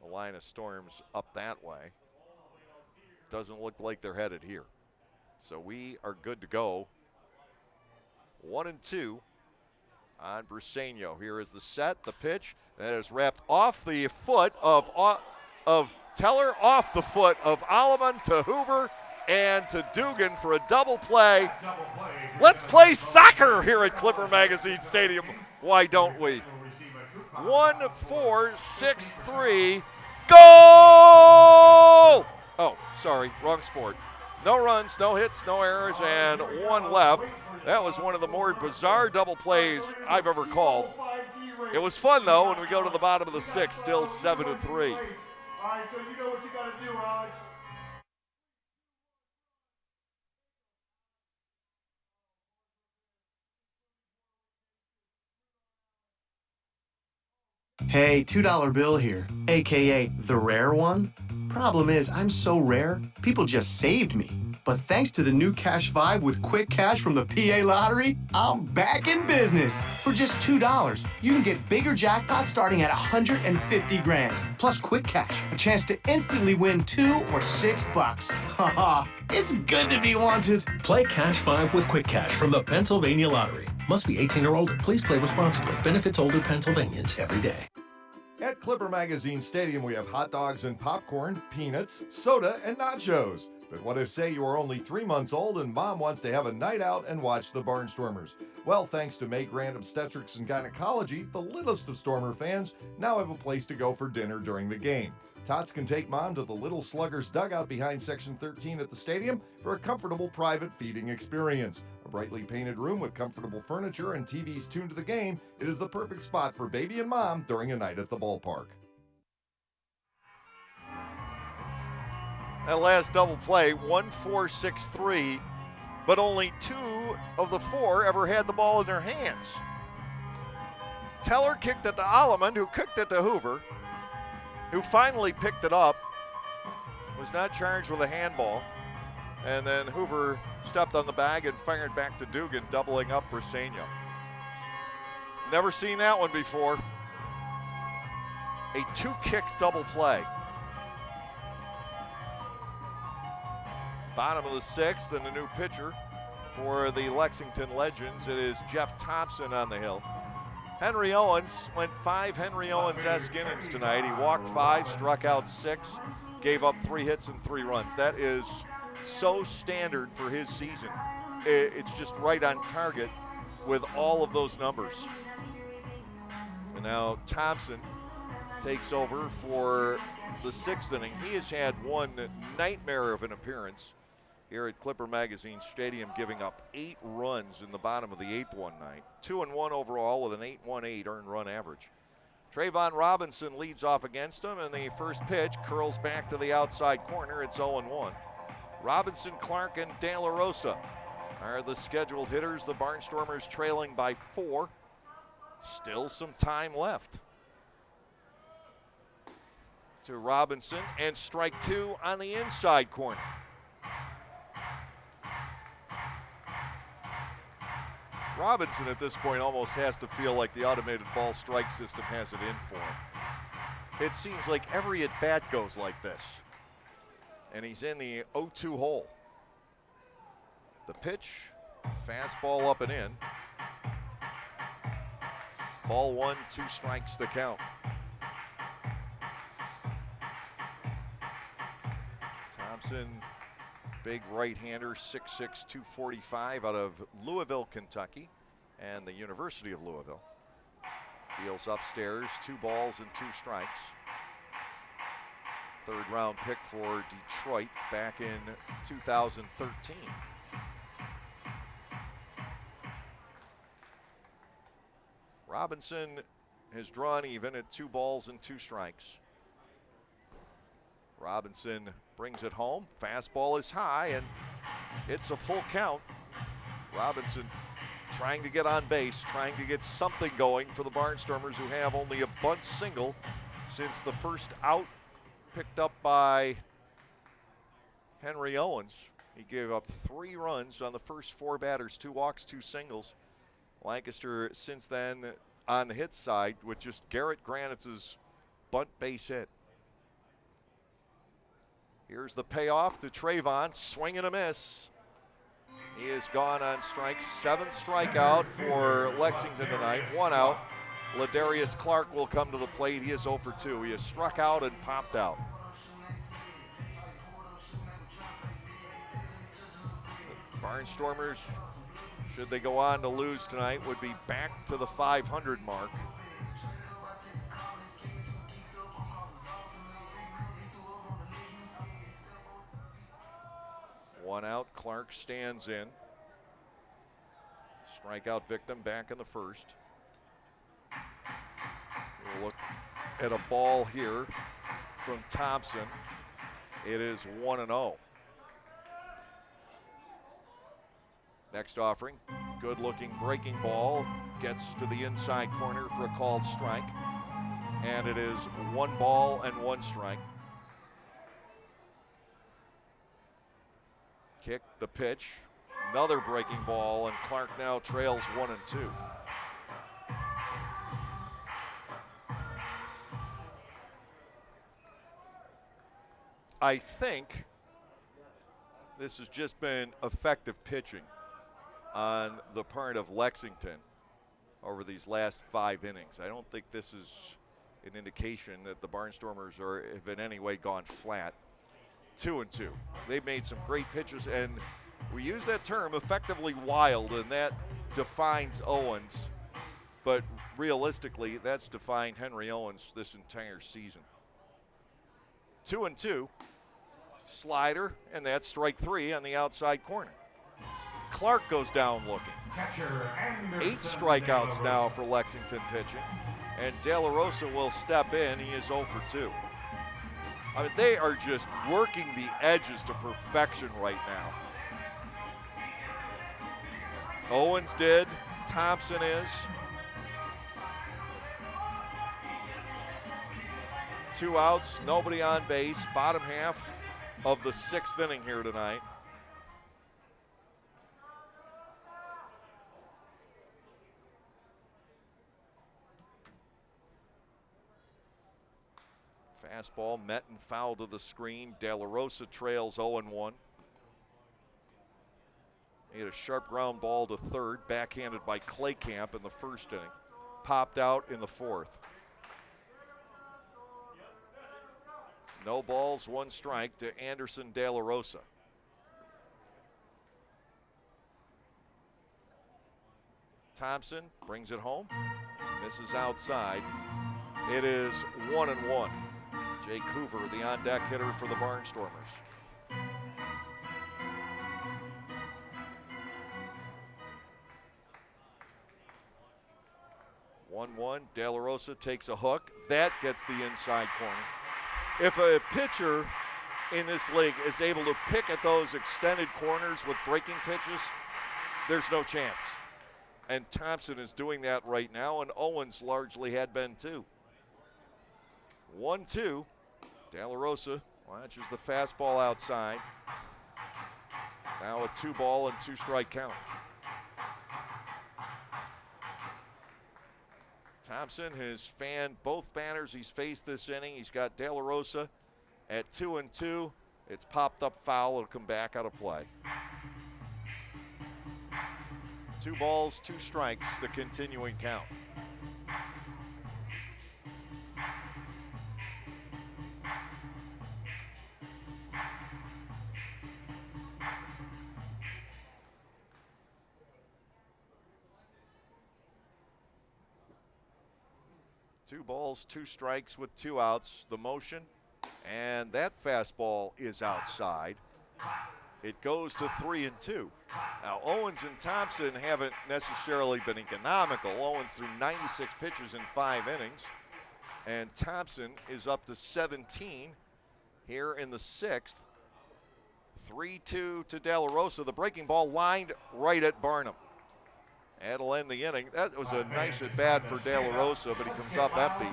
The line of storms up that way. Doesn't look like they're headed here. So we are good to go. 1 and 2 on Briseño. Here is the set, the pitch. That is wrapped off the foot of Teller, off the foot of Alleman to Hoover and to Dugan for a double play. Let's play soccer here at Clipper Magazine Stadium. Why don't we? 1-4-6-3. Goal! Oh, sorry, wrong sport. No runs, no hits, no errors, and one left. That was one of the more bizarre double plays I've ever called. It was fun, though, when we go to the bottom of the sixth, still 7-3. All right, so you know what you got to do, Alex. Hey, $2 bill here, aka the rare one. Problem is, I'm so rare, people just saved me. But thanks to the new Cash Vibe with quick cash from the PA Lottery, I'm back in business. For just $2, you can get bigger jackpots starting at 150 grand. Plus quick cash, a chance to instantly win $2 or $6. Haha, it's good to be wanted. Play Cash 5 with Quick Cash from the Pennsylvania Lottery. Must be 18 or older. Please play responsibly. Benefits older Pennsylvanians every day. At Clipper Magazine Stadium, we have hot dogs and popcorn, peanuts, soda, and nachos. But what if, say, you are only 3 months old and mom wants to have a night out and watch the Barnstormers? Well, thanks to May Grant Obstetrics and Gynecology, the littlest of Stormer fans now have a place to go for dinner during the game. Tots can take mom to the Little Sluggers dugout behind Section 13 at the stadium for a comfortable private feeding experience. A brightly painted room with comfortable furniture and TVs tuned to the game, it is the perfect spot for baby and mom during a night at the ballpark. That last double play, 1-4-6-3, but only 2 of the 4 ever had the ball in their hands. Teller kicked it to Alleman, who kicked it to Hoover, who finally picked it up, was not charged with a handball, and then Hoover stepped on the bag and fired back to Dugan, doubling up Briseño. Never seen that one before. A 2-kick double play. Bottom of the 6th, and the new pitcher for the Lexington Legends. It is Jeff Thompson on the hill. Henry Owens went 5 Henry Owens-esque innings tonight. He walked 5, struck out 6, gave up 3 hits and 3 runs. That is so standard for his season. It's just right on target with all of those numbers. And now Thompson takes over for the 6th inning. He has had one nightmare of an appearance here at Clipper Magazine Stadium, giving up 8 runs in the bottom of the 8th one night. 2-1 overall with an 8.18 earned run average. Trayvon Robinson leads off against him, and the first pitch curls back to the outside corner. It's 0-1. Robinson, Clark, and De La Rosa are the scheduled hitters. The Barnstormers trailing by 4. Still some time left. To Robinson, and strike 2 on the inside corner. Robinson at this point almost has to feel like the automated ball strike system has it in for him. It seems like every at-bat goes like this. And he's in the 0-2 hole. The pitch, fastball up and in. Ball 1, 2 strikes the count. Thompson, big right-hander, 6'6", 245 out of Louisville, Kentucky, and the University of Louisville. Deals upstairs, 2 balls and 2 strikes. 3rd round pick for Detroit back in 2013. Robinson has drawn even at 2 balls and 2 strikes. Robinson brings it home. Fastball is high, and it's a full count. Robinson trying to get on base, trying to get something going for the Barnstormers, who have only a bunt single since the first out picked up by Henry Owens. He gave up 3 runs on the first 4 batters, 2 walks, 2 singles. Lancaster since then on the hit side with just Garrett Granitz's bunt base hit. Here's the payoff to Trayvon, swing and a miss. He is gone on strikes. 7th strikeout for Lexington tonight. 1 out. Ladarius Clark will come to the plate. He is 0 for 2. He has struck out and popped out. Barnstormers, should they go on to lose tonight, would be back to the 500 mark. One out, Clark stands in. Strikeout victim back in the first. We'll look at a ball here from Thompson. It is 1-0. Next offering, good looking breaking ball, gets to the inside corner for a called strike. And it is 1 ball and 1 strike. Kick, the pitch, another breaking ball, and Clark now trails 1-2. I think this has just been effective pitching on the part of Lexington over these last 5 innings. I don't think this is an indication that the Barnstormers have in any way gone flat. 2-2. They've made some great pitches, and we use that term effectively wild, and that defines Owens. But realistically, that's defined Henry Owens this entire season. 2-2. Slider, and that's strike 3 on the outside corner. Clark goes down looking. 8 strikeouts now for Lexington pitching, and De La Rosa will step in. He is 0 for 2. I mean, they are just working the edges to perfection right now. Owens did, Thompson is. 2 outs, nobody on base, bottom half of the 6th inning here tonight. Fastball met and fouled to the screen. De La Rosa trails 0-1. He had a sharp ground ball to third, backhanded by Claycamp in the 1st inning. Popped out in the 4th. No balls, 1 strike to Anderson De La Rosa. Thompson brings it home. Misses outside. It is 1-1. Jake Hoover, the on-deck hitter for the Barnstormers. De La Rosa takes a hook. That gets the inside corner. If a pitcher in this league is able to pick at those extended corners with breaking pitches, there's no chance. And Thompson is doing that right now, and Owens largely had been too. 1-2. De La Rosa watches the fastball outside. Now a 2 ball and 2 strike count. Thompson has fanned both batters he's faced this inning. He's got De La Rosa at 2-2. It's popped up foul. It'll come back out of play. 2 balls, 2 strikes, the continuing count. Two balls, 2 strikes with 2 outs. The motion, and that fastball is outside. It goes to 3-2. Now, Owens and Thompson haven't necessarily been economical. Owens threw 96 pitches in 5 innings, and Thompson is up to 17 here in the 6th. 3-2 to De La Rosa. The breaking ball lined right at Barnum. That'll end the inning. That was a nice at bat for De La Rosa, but he comes up empty.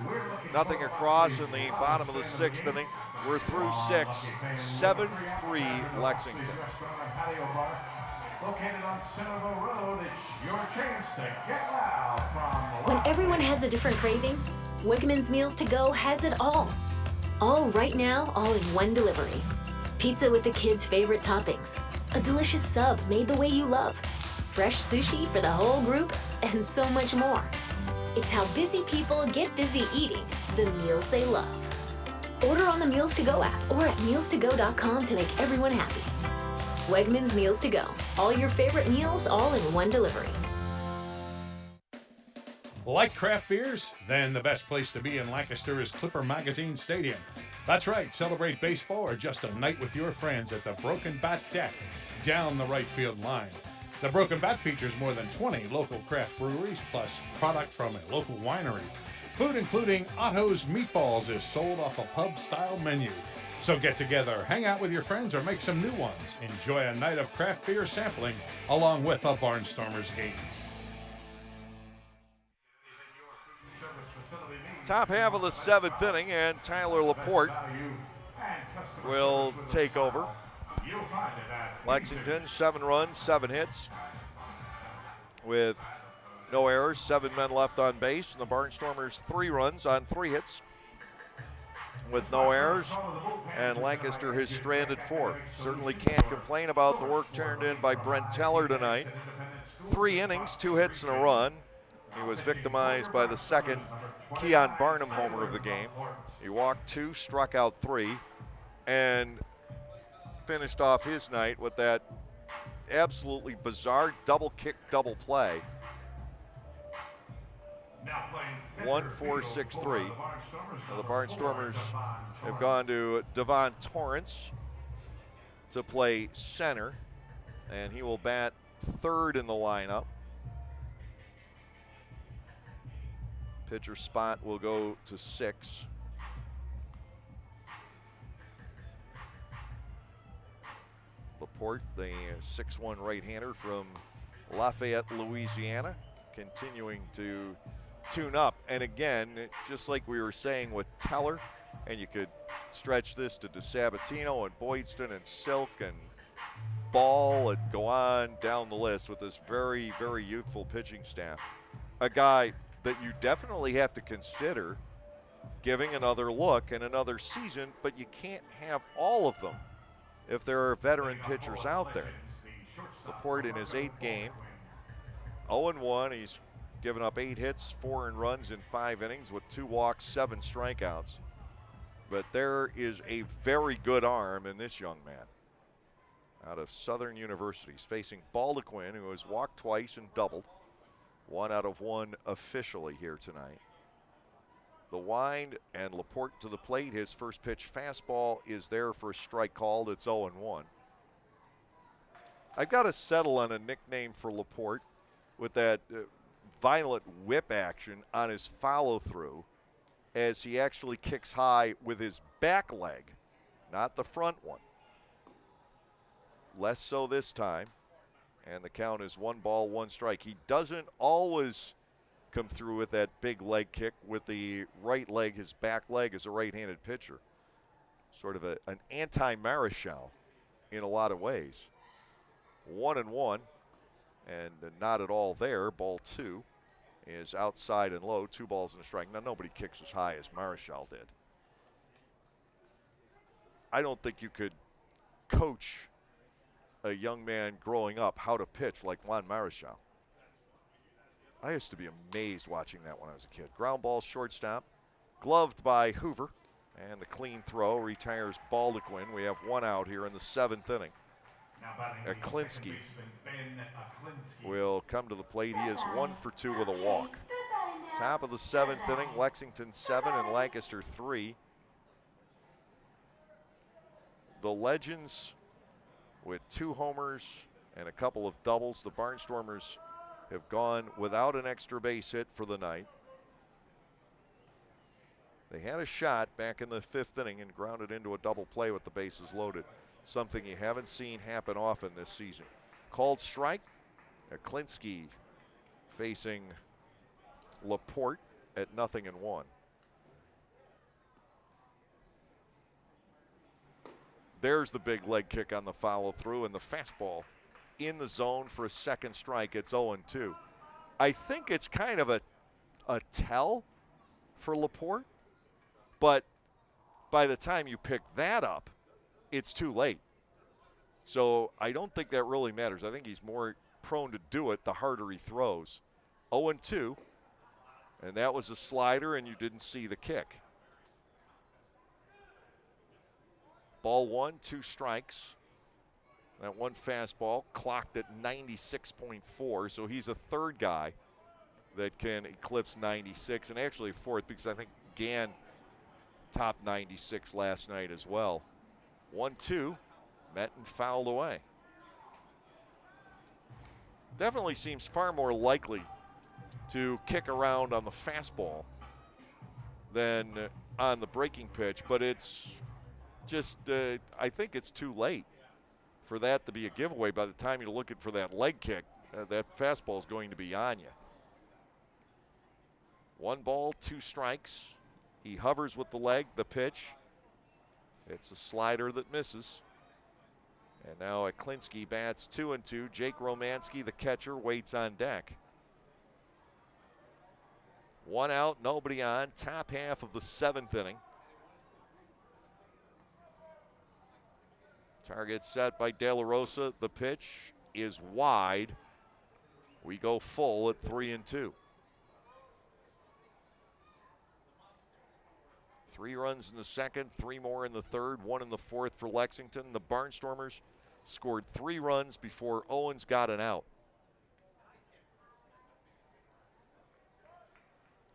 Nothing across in the bottom of the 6th inning. We're through 6, 7-3 Lexington. When everyone has a different craving, Wickerman's Meals to Go has it all. All right now, all in one delivery. Pizza with the kids' favorite toppings. A delicious sub made the way you love. Fresh sushi for the whole group, and so much more. It's how busy people get busy eating the meals they love. Order on the Meals to Go app or at mealstogo.com to make everyone happy. Wegmans Meals to Go. All your favorite meals all in one delivery. Like craft beers? Then the best place to be in Lancaster is Clipper Magazine Stadium. That's right, celebrate baseball or just a night with your friends at the Broken Bat Deck down the right field line. The Broken Bat features more than 20 local craft breweries, plus product from a local winery. Food including Otto's Meatballs is sold off a pub-style menu. So get together, hang out with your friends, or make some new ones. Enjoy a night of craft beer sampling along with a Barnstormers game. Top half of the 7th inning, and Tyler Laporte will take over. Lexington, 7 runs, 7 hits with no errors, 7 men left on base, and the Barnstormers 3 runs on 3 hits with no errors, and Lancaster has stranded 4. Certainly can't complain about the work turned in by Brent Teller tonight. 3 innings, 2 hits and a run. He was victimized by the second Keon Barnum homer of the game. He walked 2, struck out 3, and finished off his night with that absolutely bizarre double kick, double play. 1-4-6-3. Now the Barnstormers have gone to Devon Torrance to play center, and he will bat 3rd in the lineup. Pitcher spot will go to 6. Laporte, the 6'1" right-hander from Lafayette, Louisiana, continuing to tune up. And again, just like we were saying with Teller, and you could stretch this to DeSabatino and Boydston and Silk and Ball and go on down the list with this very, very youthful pitching staff. A guy that you definitely have to consider giving another look and another season, but you can't have all of them if there are veteran pitchers out there. Laporte in his 8th game, 0-1. He's given up 8 hits, 4 earned runs in 5 innings with 2 walks, 7 strikeouts. But there is a very good arm in this young man out of Southern University. He's facing Baldequin, who has walked twice and doubled. 1 out of 1 officially here tonight. The wind and Laporte to the plate. His first pitch fastball is there for a strike called. It's 0-1. I've got to settle on a nickname for Laporte with that violent whip action on his follow-through as he actually kicks high with his back leg, not the front one. Less so this time, and the count is 1 ball, 1 strike. He doesn't always come through with that big leg kick with the right leg, his back leg, as a right-handed pitcher. Sort of an anti-Marichal in a lot of ways. 1-1, and not at all there. Ball 2 is outside and low, 2 balls and a strike. Now, nobody kicks as high as Marichal did. I don't think you could coach a young man growing up how to pitch like Juan Marichal. I used to be amazed watching that when I was a kid. Ground ball, shortstop, gloved by Hoover, and the clean throw retires Baldequin. We have 1 out here in the 7th inning. Aklinski will come to the plate. He is 1 for 2 with a walk. Top of the 7th inning, Lexington 7 and Lancaster 3. The Legends with 2 homers and a couple of doubles. The Barnstormers have gone without an extra base hit for the night. They had a shot back in the 5th inning and grounded into a double play with the bases loaded. Something you haven't seen happen often this season. Called strike. Aklinski facing Laporte at 0-1. There's the big leg kick on the follow through, and the fastball in the zone for a 2nd strike. It's 0-2. I think it's kind of a tell for Laporte, but by the time you pick that up, it's too late. So I don't think that really matters. I think he's more prone to do it the harder he throws. 0-2, and that was a slider, and you didn't see the kick. Ball 1, 2 strikes. That one fastball clocked at 96.4, so he's a third guy that can eclipse 96, and actually fourth because I think Gann topped 96 last night as well. 1-2, met and fouled away. Definitely seems far more likely to kick around on the fastball than on the breaking pitch, but it's just, I think it's too late for that to be a giveaway. By the time you're looking for that leg kick, that fastball is going to be on you. 1 ball, 2 strikes. He hovers with the leg, the pitch. It's a slider that misses. And now Klinsky bats 2-2. Jake Romanski, the catcher, waits on deck. 1 out, nobody on. Top half of the 7th inning. Target set by De La Rosa. The pitch is wide. We go full at 3-2. 3 runs in the second, 3 more in the third, 1 in the fourth for Lexington. The Barnstormers scored 3 runs before Owens got an out.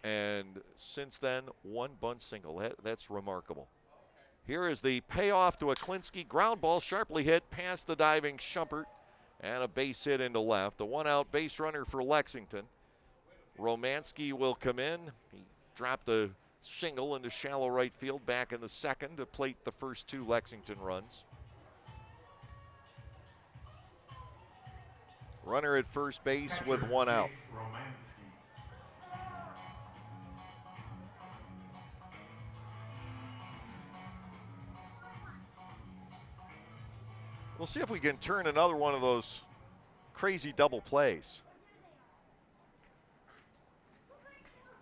And since then, 1 bunt single. That's remarkable. Here is the payoff to Klinsky. Ground ball sharply hit past the diving Schumpert, and a base hit into left. A 1-out base runner for Lexington. Romanski will come in. He dropped a single into shallow right field back in the second to plate the first 2 Lexington runs. Runner at first base with 1 out. We'll see if we can turn another one of those crazy double plays.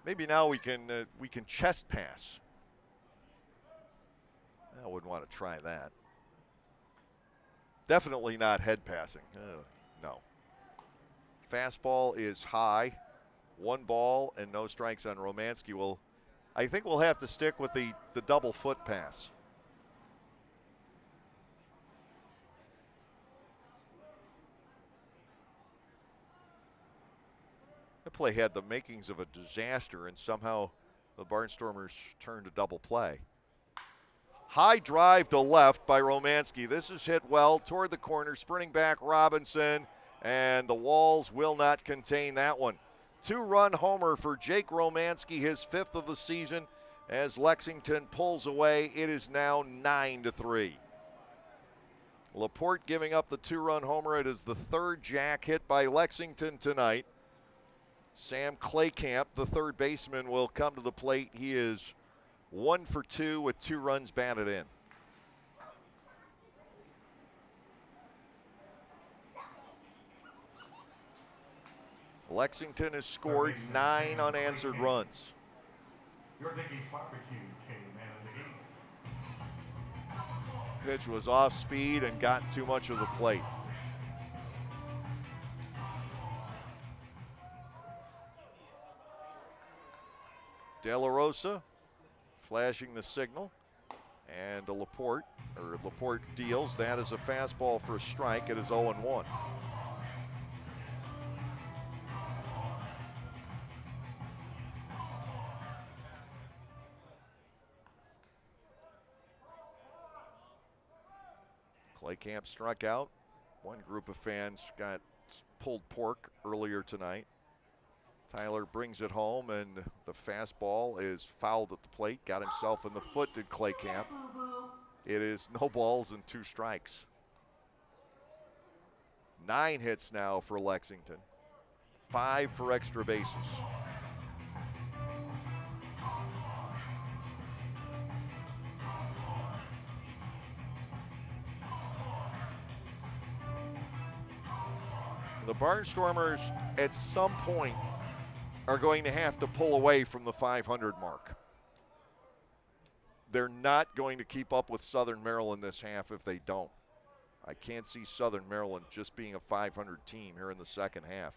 Maybe now we can chest pass. I wouldn't want to try that. Definitely not head passing. No. Fastball is high. 1 ball and no strikes on Romanski. I think we'll have to stick with the double foot pass. The play had the makings of a disaster, and somehow the Barnstormers turned a double play. High drive to left by Romanski. This is hit well toward the corner, sprinting back Robinson, and the walls will not contain that one. 2-run homer for Jake Romanski, his 5th of the season, as Lexington pulls away. It is now 9-3. Laporte giving up the 2-run homer. It is the 3rd jack hit by Lexington tonight. Sam Claycamp, the 3rd baseman, will come to the plate. He is 1 for 2 with 2 runs batted in. Lexington has scored 9 unanswered runs. Your Dickey's Barbecue came in the game. Pitch was off speed and got too much of the plate. De La Rosa flashing the signal, and Laporte deals. That is a fastball for a strike. It is 0-1. Claycamp struck out. One group of fans got pulled pork earlier tonight. Tyler brings it home, and the fastball is fouled at the plate. Got himself in the foot, did Claycamp. It is no balls and 2 strikes. 9 hits now for Lexington. 5 for extra bases. The Barnstormers at some point are going to have to pull away from the 500 mark. They're not going to keep up with Southern Maryland this half if they don't. I can't see Southern Maryland just being a 500 team here in the second half.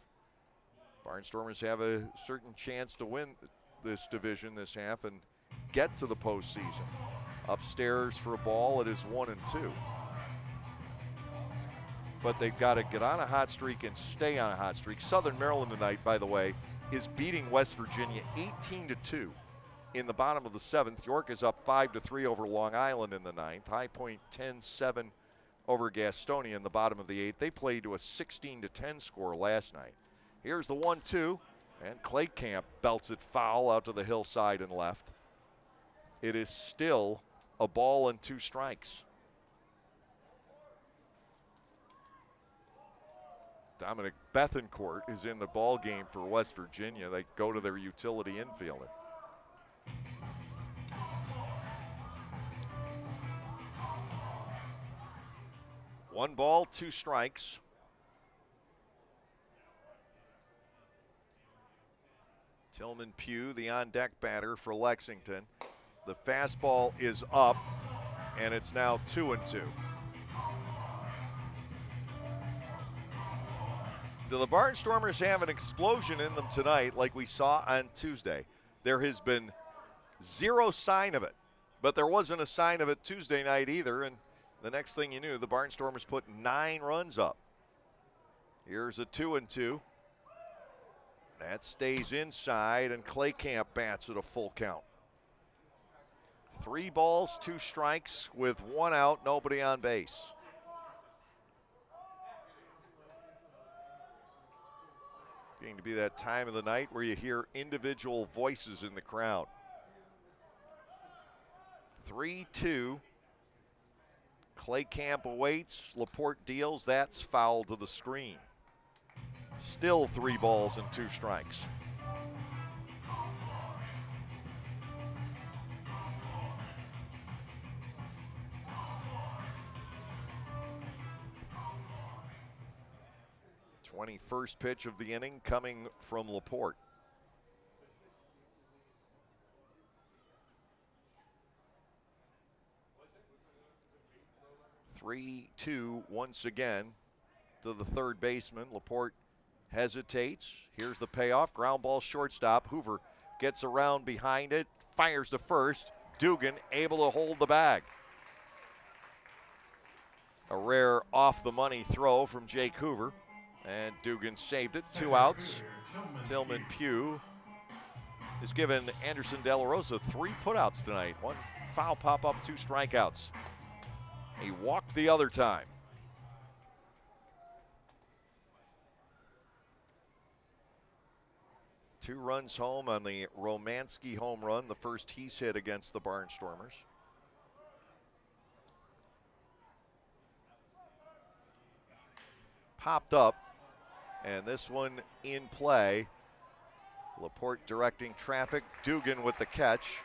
Barnstormers have a certain chance to win this division this half and get to the postseason. Upstairs for a ball, it is 1-2. But they've got to get on a hot streak and stay on a hot streak. Southern Maryland tonight, by the way, is beating West Virginia 18-2 in the bottom of the 7th. York is up 5-3 over Long Island in the 9th. High Point 10-7 over Gastonia in the bottom of the 8th. They played to a 16-10 score last night. Here's the 1-2, and Clay Camp belts it foul out to the hillside and left. It is still a ball and 2 strikes. Dominic Bethencourt is in the ball game for West Virginia. They go to their utility infielder. One ball, 2 strikes. Tillman Pugh, the on-deck batter for Lexington. The fastball is up, and it's now 2-2. Do the Barnstormers have an explosion in them tonight like we saw on Tuesday? There has been zero sign of it, but there wasn't a sign of it Tuesday night either, and the next thing you knew, the Barnstormers put 9 runs up. Here's a 2-2. That stays inside, and Clay Camp bats at a full count. 3 balls, 2 strikes with 1 out, nobody on base. Getting to be that time of the night where you hear individual voices in the crowd. 3-2. Clay Camp awaits. Laporte deals. That's foul to the screen. Still 3 balls and 2 strikes. First pitch of the inning coming from Laporte. 3-2 once again to the third baseman. Laporte hesitates. Here's the payoff. Ground ball shortstop. Hoover gets around behind it, fires to first. Dugan able to hold the bag. A rare off-the-money throw from Jake Hoover. And Dugan saved it. 2 outs. Tillman Pugh has given Anderson De La Rosa 3 putouts tonight. 1 foul pop-up, 2 strikeouts. He walked the other time. Two runs home on the Romanski home run, the first he's hit against the Barnstormers. Popped up. And this one in play. Laporte directing traffic. Dugan with the catch.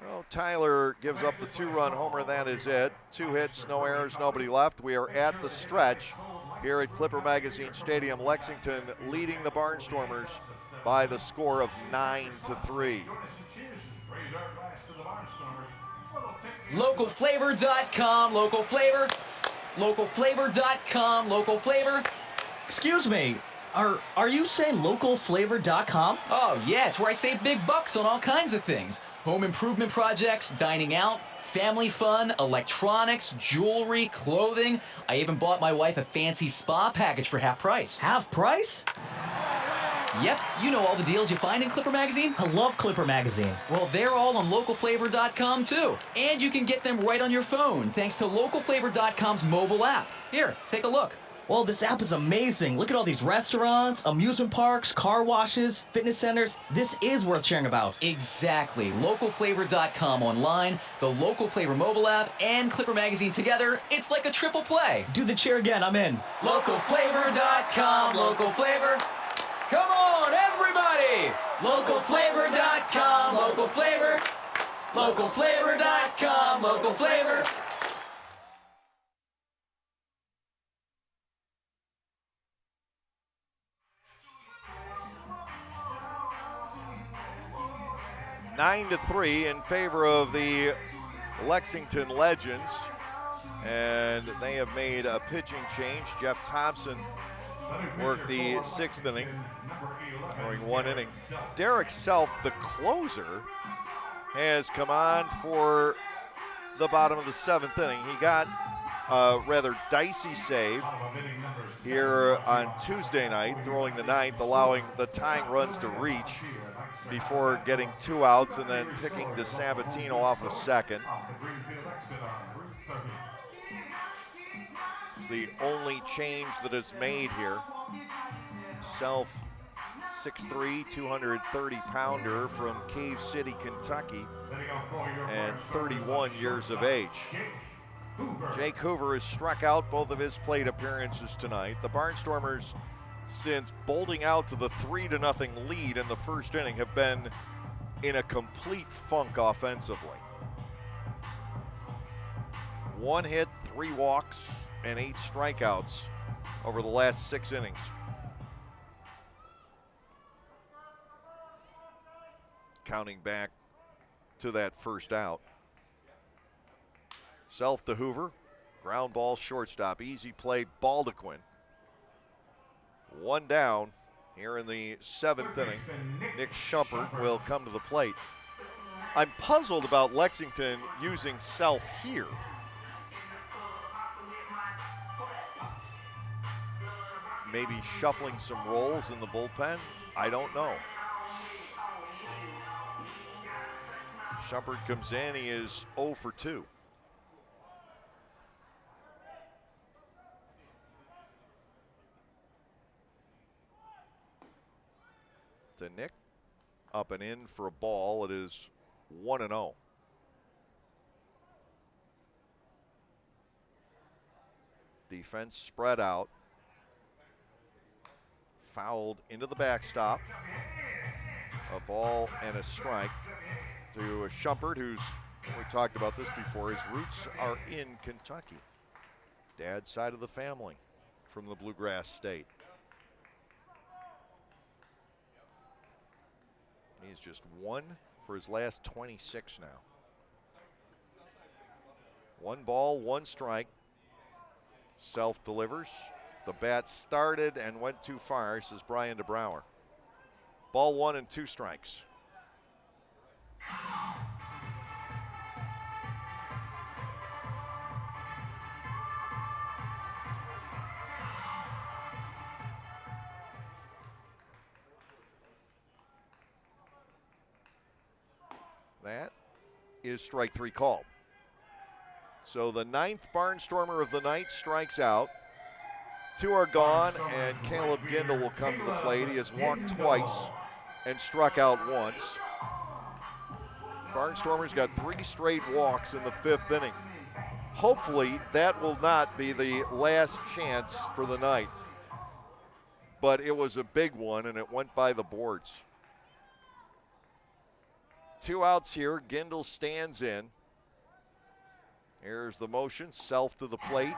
Well, Tyler gives up the 2-run homer. That is it. 2 hits, no errors, nobody left. We are at the stretch here at Clipper Magazine Stadium. Lexington leading the Barnstormers by the score of 9-3. Localflavor.com, local flavor. Localflavor.com, local flavor. Excuse me, are you saying localflavor.com? Oh yeah, it's where I save big bucks on all kinds of things. Home improvement projects, dining out, family fun, electronics, jewelry, clothing. I even bought my wife a fancy spa package for half price. Half price? Yep, you know all the deals you find in Clipper Magazine. I love Clipper Magazine. Well, they're all on localflavor.com too. And you can get them right on your phone thanks to localflavor.com's mobile app. Here, take a look. Well, this app is amazing. Look at all these restaurants, amusement parks, car washes, fitness centers. This is worth sharing about. Exactly. Localflavor.com online, the Local Flavor mobile app, and Clipper Magazine together. It's like a triple play. Do the cheer again. I'm in. Localflavor.com, local flavor. Come on, everybody! Localflavor.com, local flavor. Localflavor.com, local flavor. Nine to 3 in favor of the Lexington Legends. And they have made a pitching change. Jeff Thompson worked the 6th inning, throwing 1 inning. Derek Self, the closer, has come on for the bottom of the 7th inning. He got a rather dicey save here on Tuesday night, throwing the 9th, allowing the tying runs to reach before getting 2 outs and then picking DeSabatino off a second. It's the only change that is made here. Self, 6'3", 230-pounder from Cave City, Kentucky, and 31 years of age. Jake Hoover has struck out both of his plate appearances tonight. The Barnstormers, since bolting out to the 3-0 lead in the first inning, have been in a complete funk offensively. 1 hit, 3 walks, and 8 strikeouts over the last 6 innings. Counting back to that first out. Self to Hoover, ground ball shortstop, easy play, Baldequin. 1 down here in the 7th inning. Nick Shumpert will come to the plate. I'm puzzled about Lexington using Self here. Maybe shuffling some roles in the bullpen, I don't know. Shumpert comes in, he is 0 for 2. To Nick, up and in for a ball. It is 1-0. Defense spread out. Fouled into the backstop. A ball and a strike to Shumpert, who's, we talked about this before, his roots are in Kentucky. Dad's side of the family from the Bluegrass State. He's just 1 for his last 26 now. 1 ball, 1 strike. Self delivers. The bat started and went too far, says Brian DeBrouwer. Ball 1 and 2 strikes. That is strike 3 called. So the 9th Barnstormer of the night strikes out. 2 are gone, and Caleb Gindel will come to the plate. He has walked twice and struck out once. Barnstormers got 3 straight walks in the 5th inning. Hopefully that will not be the last chance for the night. But it was a big one, and it went by the boards. 2 outs here. Gindel stands in. Here's the motion. Self to the plate.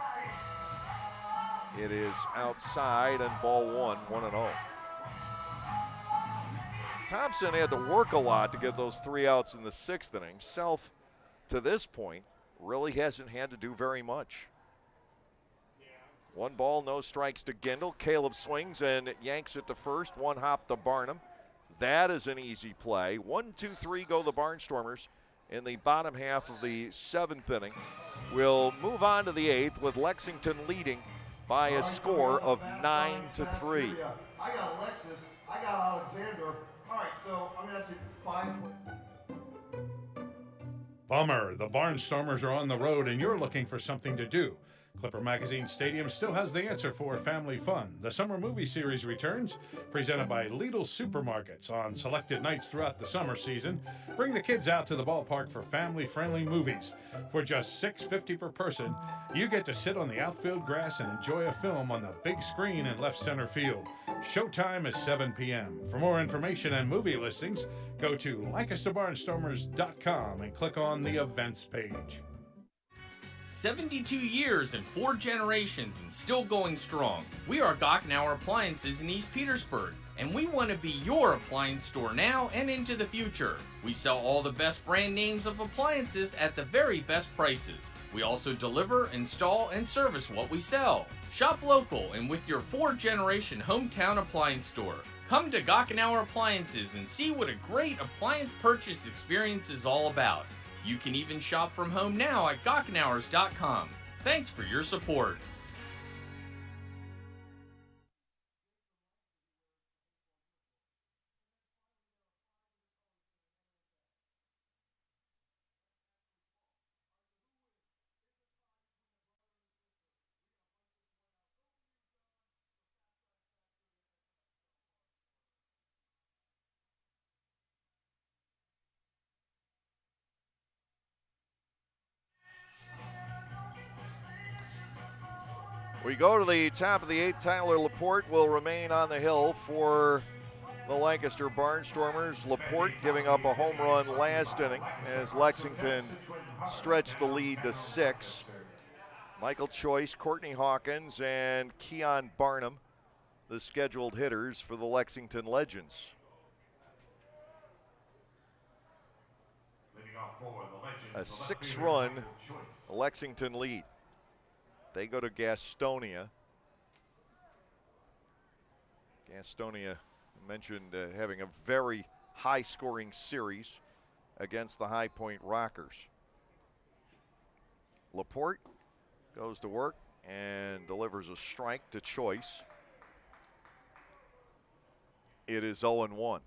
It is outside and ball 1, 1-0. Thompson had to work a lot to get those 3 outs in the 6th inning. Self, to this point, really hasn't had to do very much. 1 ball, no strikes to Gindel. Caleb swings and yanks it to first. 1 hop to Barnum. That is an easy play. 1, 2, 3 go the Barnstormers in the bottom half of the 7th inning. We'll move on to the 8th with Lexington leading by a score of 9-3. I got Alexis. I got Alexander. All right, so I'm going to ask you 5. Bummer, the Barnstormers are on the road and you're looking for something to do. Clipper Magazine Stadium still has the answer for family fun. The summer movie series returns, presented by Lidl Supermarkets on selected nights throughout the summer season. Bring the kids out to the ballpark for family-friendly movies. For just $6.50 per person, you get to sit on the outfield grass and enjoy a film on the big screen in left center field. Showtime is 7 p.m. For more information and movie listings, go to LancasterBarnstormers.com and click on the events page. 72 years and 4 generations and still going strong. We are Gochnauer Appliances in East Petersburg, and we want to be your appliance store now and into the future. We sell all the best brand names of appliances at the very best prices. We also deliver, install, and service what we sell. Shop local and with your 4th-generation hometown appliance store. Come to Gockenauer Appliances and see what a great appliance purchase experience is all about. You can even shop from home now at gockenauers.com. Thanks for your support. We go to the top of the 8th. Tyler Laporte will remain on the hill for the Lancaster Barnstormers. Laporte giving up a home run last inning as Lexington stretched the lead to 6. Michael Choice, Courtney Hawkins, and Keon Barnum, the scheduled hitters for the Lexington Legends. A 6-run Lexington lead. They go to Gastonia. Gastonia mentioned having a very high-scoring series against the High Point Rockers. Laporte goes to work and delivers a strike to Choice. It is 0-1.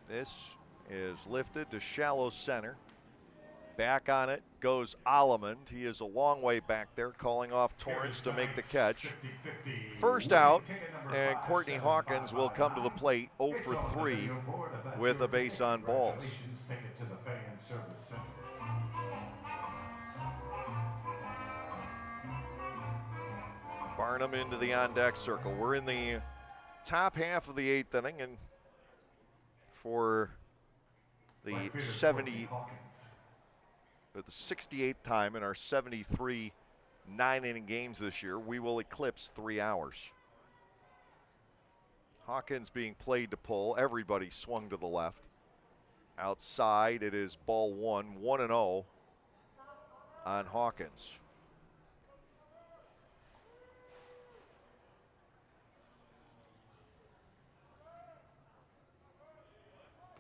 This is lifted to shallow center. Back on it goes Allemond. He is a long way back there, calling off Torrance to make the catch. First out, and Courtney Hawkins will come to the plate 0 for 3 with a base on balls. Barnum into the on-deck circle. We're in the top half of the 8th inning, and for the 68th time in our 73 9-inning games this year, we will eclipse 3 hours. Hawkins being played to pull. Everybody swung to the left. Outside, it is ball 1, 1-0 on Hawkins.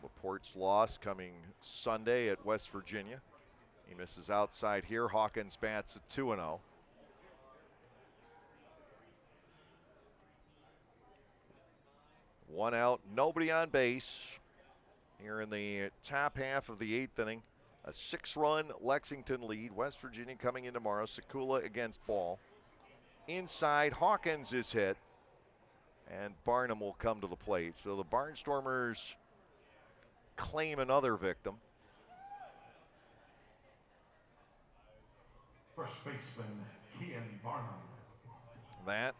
Laporte's loss coming Sunday at West Virginia. He misses outside here. Hawkins bats at 2-0. One out, nobody on base here in the top half of the 8th inning. A 6-run Lexington lead. West Virginia coming in tomorrow. Sekula against Ball. Inside, Hawkins is hit, and Barnum will come to the plate. So the Barnstormers claim another victim. First baseman, Keon Barnum. That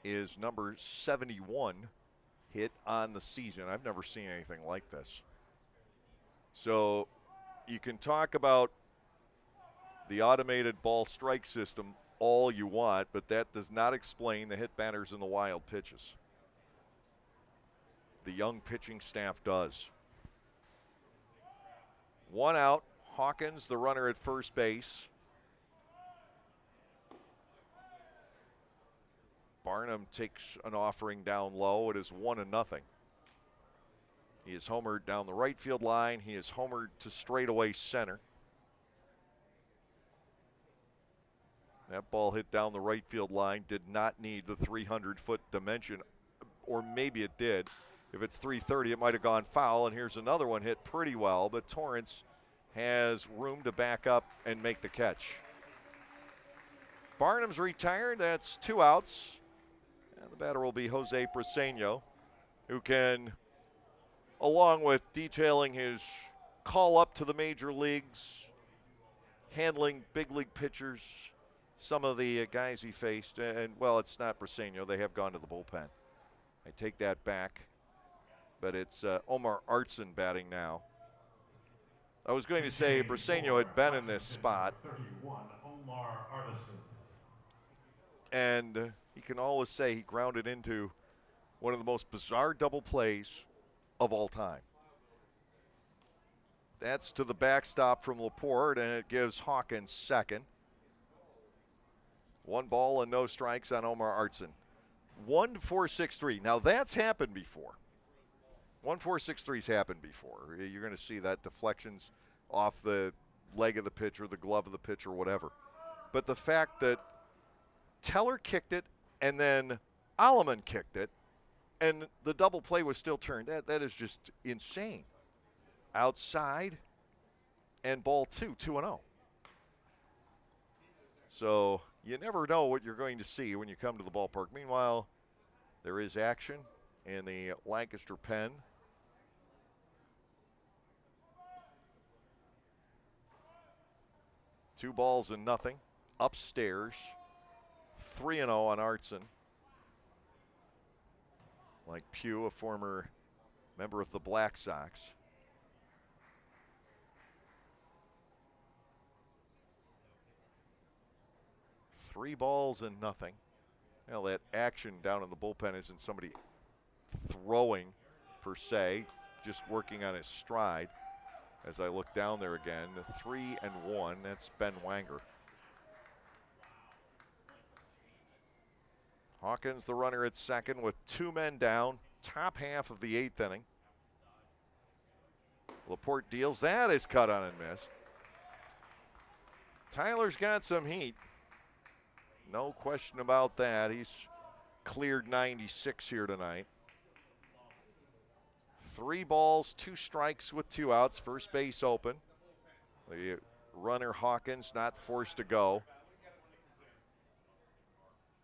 is number 71 hit on the season. I've never seen anything like this. So you can talk about the automated ball strike system all you want, but that does not explain the hit batters and the wild pitches. The young pitching staff does. One out, Hawkins, the runner at first base. Barnum takes an offering down low. It is 1-0. He is homered down the right field line. He is homered to straightaway center. That ball hit down the right field line. Did not need the 300-foot dimension, or maybe it did. If it's 330, it might have gone foul, and here's another one hit pretty well, but Torrance has room to back up and make the catch. Barnum's retired. That's 2 outs. And the batter will be Jose Briseño, who can, along with detailing his call up to the major leagues, handling big league pitchers, some of the guys he faced, and well, it's not Briseño. They have gone to the bullpen. I take that back, but it's Omar Artson batting now. I was going to say Briseño had been in this spot. 31, Omar Artisan. And he can always say he grounded into one of the most bizarre double plays of all time. That's to the backstop from Laporte, and it gives Hawkins second. 1 ball and no strikes on Omar Artson. 1-4-6-3. Now that's happened before. 1-4-6-3's happened before. You're going to see that deflections off the leg of the pitcher, the glove of the pitcher, whatever. But the fact that Teller kicked it and then Alleman kicked it and the double play was still turned, that is just insane. Outside and ball 2-0. So you never know what you're going to see when you come to the ballpark. Meanwhile, there is action in the Lancaster pen. Two balls and nothing. Upstairs, 3-0 on Artson. Like Pugh, a former member of the Black Sox. Three balls and nothing. Well, that action down in the bullpen isn't somebody throwing per se, just working on his stride. As I look down there again, the 3-1, that's Ben Wanger. Hawkins, the runner at second with 2 men down, top half of the 8th inning. Laporte deals, that is cut on and missed. Tyler's got some heat. No question about that. He's cleared 96 here tonight. 3 balls, 2 strikes with 2 outs. First base open. The runner Hawkins not forced to go.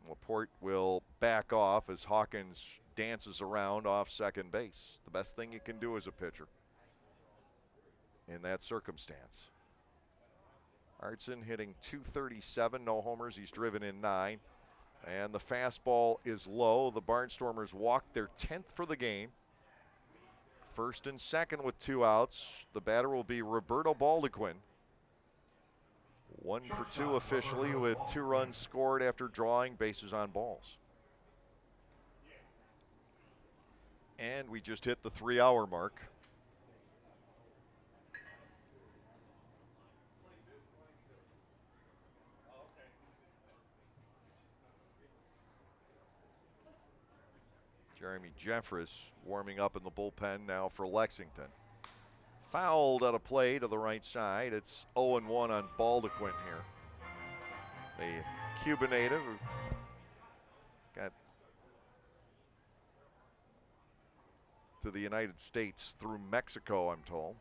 Laporte will back off as Hawkins dances around off second base. The best thing you can do as a pitcher in that circumstance. Artson hitting .237, no homers. He's driven in 9. And the fastball is low. The Barnstormers walked their 10th for the game. First and second with 2 outs. The batter will be Roberto Baldequin. 1 for 2 officially with 2 runs scored after drawing bases on balls. And we just hit the 3-hour mark. Jeremy Jeffress warming up in the bullpen now for Lexington. Fouled out of play to the right side. It's 0-1 on Baldequin here. The Cuban native who got to the United States through Mexico, I'm told.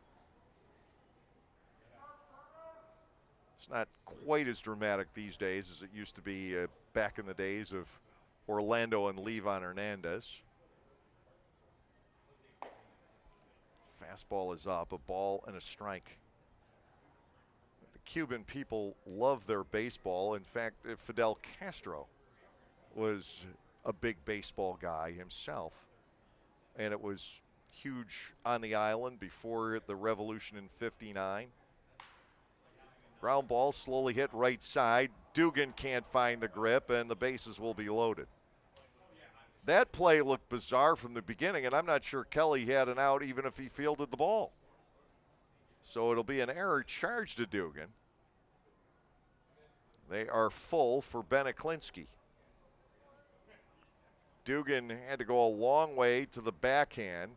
It's not quite as dramatic these days as it used to be back in the days of Orlando and Levon Hernandez. Fastball is up, a ball and a strike. The Cuban people love their baseball. In fact, Fidel Castro was a big baseball guy himself. And it was huge on the island before the revolution in '59. Ground ball slowly hit right side. Dugan can't find the grip, and the bases will be loaded. That play looked bizarre from the beginning, and I'm not sure Kelly had an out even if he fielded the ball. So it'll be an error charge to Dugan. They are full for Ben Aklinski. Dugan had to go a long way to the backhand.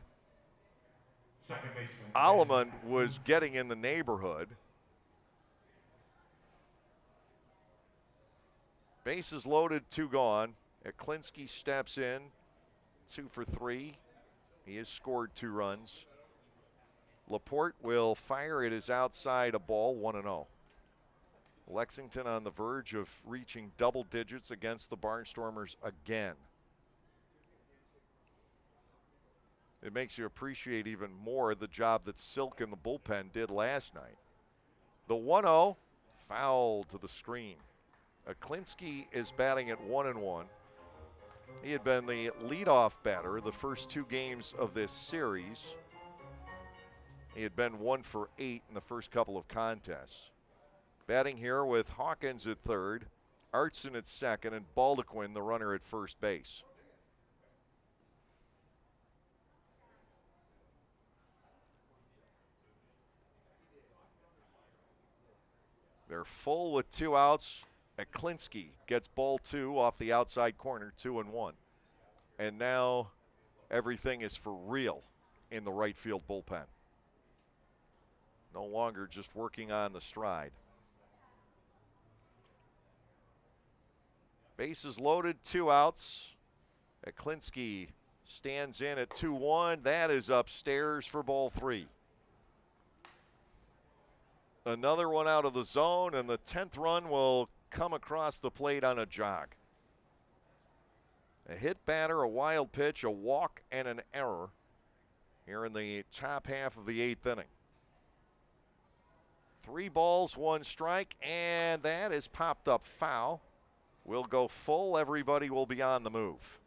Alleman was getting in the neighborhood. Bases loaded, 2 gone. Aklinski steps in, 2 for 3. He has scored 2 runs. Laporte will fire. It is outside a ball, 1-0. Lexington on the verge of reaching double digits against the Barnstormers again. It makes you appreciate even more the job that Silk in the bullpen did last night. The 1-0, foul to the screen. Aklinski is batting at 1-1. He had been the leadoff batter the first 2 games of this series. He had been 1 for 8 in the first couple of contests. Batting here with Hawkins at third, Artson at second, and Baldequin, the runner, at first base. They're full with 2 outs. Eklinski gets ball 2 off the outside corner, 2-1. And now everything is for real in the right field bullpen. No longer just working on the stride. Bases loaded, 2 outs. Eklinski stands in at 2-1. That is upstairs for ball 3. Another one out of the zone, and the 10th run will come across the plate on a jog. A hit batter, a wild pitch, a walk, and an error here in the top half of the 8th inning. 3 balls, 1 strike, and that is popped up foul. We'll go full. Everybody will be on the move.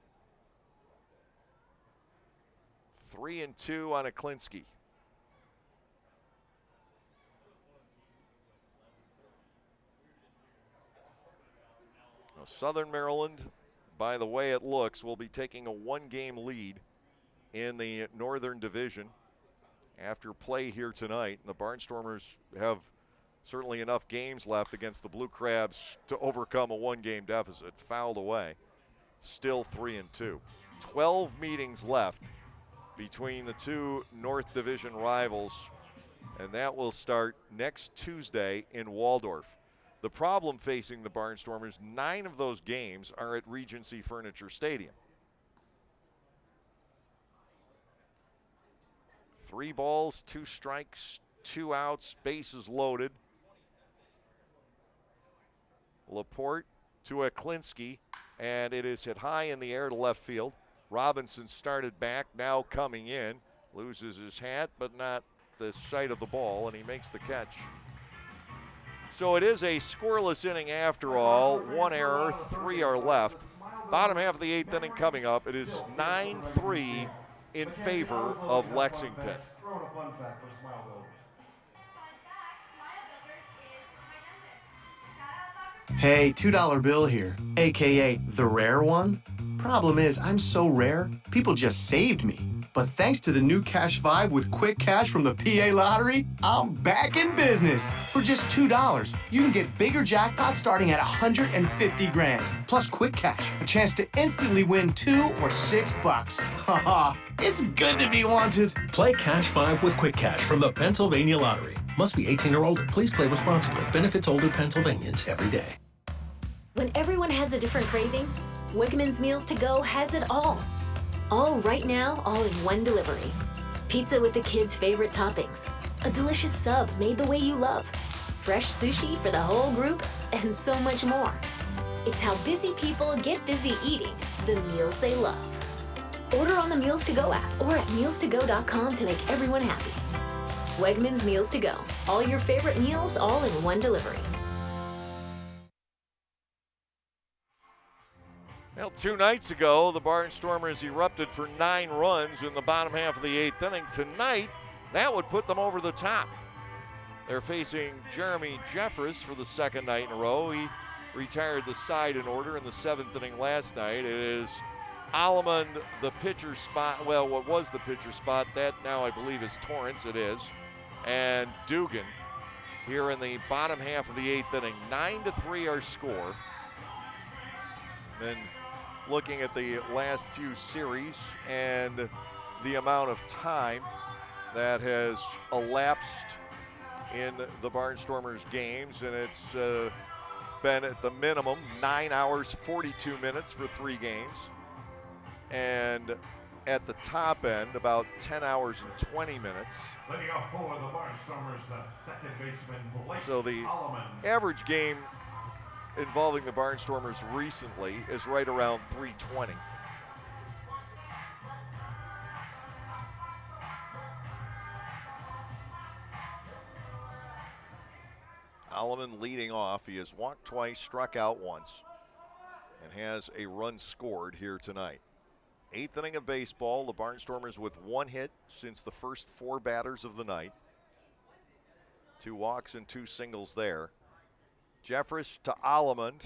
3-2 on Eklinski. Now, Southern Maryland, by the way it looks, will be taking a 1-game lead in the Northern Division after play here tonight. The Barnstormers have certainly enough games left against the Blue Crabs to overcome a 1-game deficit. Fouled away. Still 3-2. 12 meetings left between the 2 North Division rivals, and that will start next Tuesday in Waldorf. The problem facing the Barnstormers, 9 of those games are at Regency Furniture Stadium. 3 balls, 2 strikes, 2 outs, bases loaded. Laporte to Eklinski, and it is hit high in the air to left field. Robinson started back, now coming in, loses his hat, but not the sight of the ball, and he makes the catch. So it is a scoreless inning after all. 1 error, 3 are left. Bottom half of the 8th inning coming up. It is 9-3 in favor of Lexington. Throw in a fun fact for Smile Builders. Hey, $2 bill here, aka the rare one. Problem is, I'm so rare, people just saved me. But thanks to the new Cash 5 with quick cash from the PA Lottery, I'm back in business. For just $2, you can get bigger jackpots starting at 150 grand. Plus quick cash, a chance to instantly win $2 or $6. Haha, it's good to be wanted. Play Cash 5 with quick cash from the Pennsylvania Lottery. Must be 18 or older. Please play responsibly. Benefits older Pennsylvanians every day. When everyone has a different craving, Wegmans Meals to Go has it all. All right now, all in one delivery. Pizza with the kids' favorite toppings. A delicious sub made the way you love. Fresh sushi for the whole group, and so much more. It's how busy people get busy eating the meals they love. Order on the Meals to Go app or at mealstogo.com to make everyone happy. Wegmans Meals to Go. All your favorite meals, all in one delivery. Well, 2 nights ago, the Barnstormers erupted for 9 runs in the bottom half of the 8th inning. Tonight, that would put them over the top. They're facing Jeremy Jeffress for the 2nd night in a row. He retired the side in order in the 7th inning last night. It is Allemond, the pitcher spot. Well, what was the pitcher spot? That now I believe is Torrance. It is. And Dugan here in the bottom half of the 8th inning. 9-3 our score. And looking at the last few series and the amount of time that has elapsed in the Barnstormers games, and it's been at the minimum 9 hours 42 minutes for 3 games, and at the top end about 10 hours and 20 minutes. Leading off for the Barnstormers, the 2nd baseman, Blake So the Alleman. average game involving the Barnstormers recently is right around 320. Alleman leading off. He has walked twice, struck out once, and has a run scored here tonight. 8th inning of baseball. The Barnstormers with 1 hit since the first 4 batters of the night. 2 walks and 2 singles there. Jeffress to Allemond,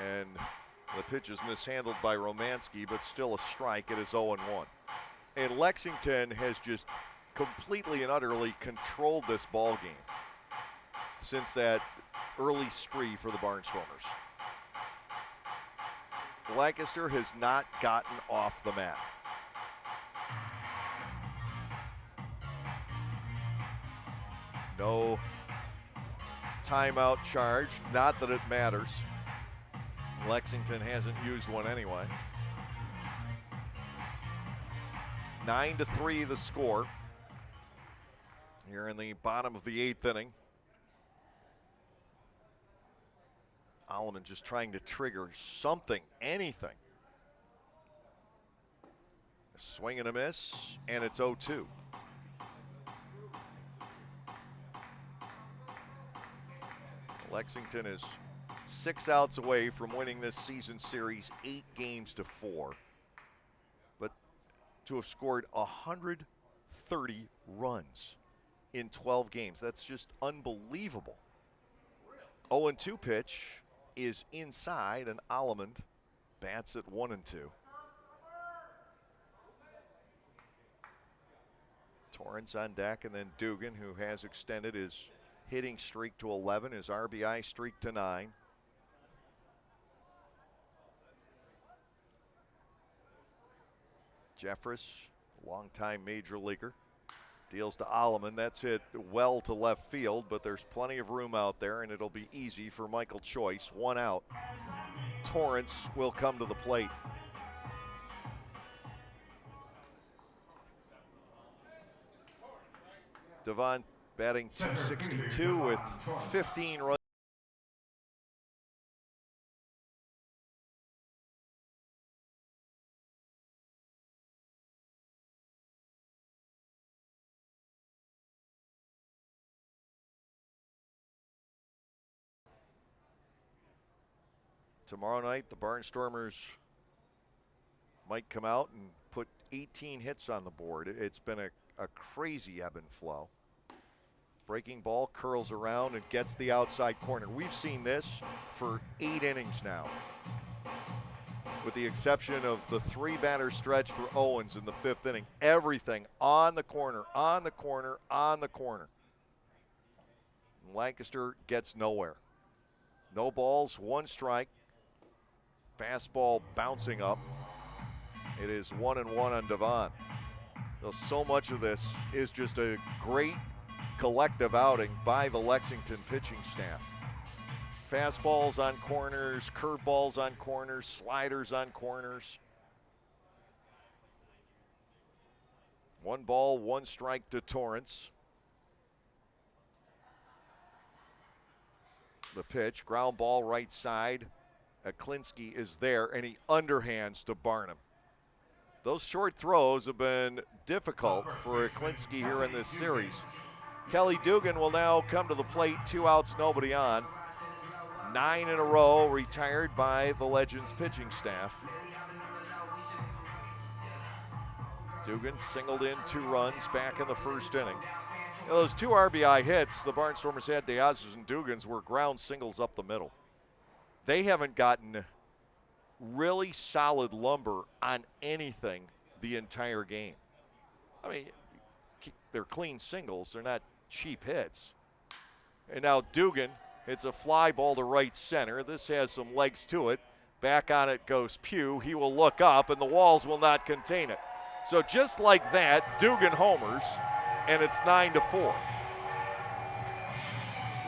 and the pitch is mishandled by Romanski, but still a strike. It is 0-1. And Lexington has just completely and utterly controlled this ball game since that early spree for the Barnstormers. Lancaster has not gotten off the mat. No timeout charge, not that it matters. Lexington hasn't used one anyway. 9-3 the score here in the bottom of the 8th inning. Allemond just trying to trigger something, anything. A swing and a miss, and it's 0-2. Lexington is 6 outs away from winning this season series 8-4. But to have scored 130 runs in 12 games, that's just unbelievable. 0-2 pitch is inside, and Allemond bats at 1-2. Torrance on deck, and then Dugan, who has extended his hitting streak to 11, his RBI streak to 9. Jeffress, longtime major leaguer, deals to Allemond. That's hit well to left field, but there's plenty of room out there, and it'll be easy for Michael Choice. 1 out. Torrance will come to the plate. Devon batting .262 with 15 runs. Tomorrow night, the Barnstormers might come out and put 18 hits on the board. It's been a crazy ebb and flow. Breaking ball curls around and gets the outside corner. We've seen this for 8 innings now, with the exception of the 3-batter stretch for Owens in the 5th inning. Everything on the corner, on the corner, on the corner. Lancaster gets nowhere. No balls, 1 strike. Fastball bouncing up. It is 1-1 on Devon. So much of this is just a great collective outing by the Lexington pitching staff. Fastballs on corners, curveballs on corners, sliders on corners. 1 ball, 1 strike to Torrance. The pitch, ground ball right side. Aklinski is there, and he underhands to Barnum. Those short throws have been difficult for Aklinski here in this series. Kelly Dugan will now come to the plate, 2 outs, nobody on. 9 in a row retired by the Legends pitching staff. Dugan singled in 2 runs back in the 1st inning. Those 2 RBI hits the Barnstormers had, Diaz's and Dugan's, were ground singles up the middle. They haven't gotten really solid lumber on anything the entire game. I mean, they're clean singles. They're not cheap hits. And now Dugan hits a fly ball to right center. This has some legs to it. Back on it goes Pugh. He will look up, and the walls will not contain it. So just like that, Dugan homers, and it's 9-4.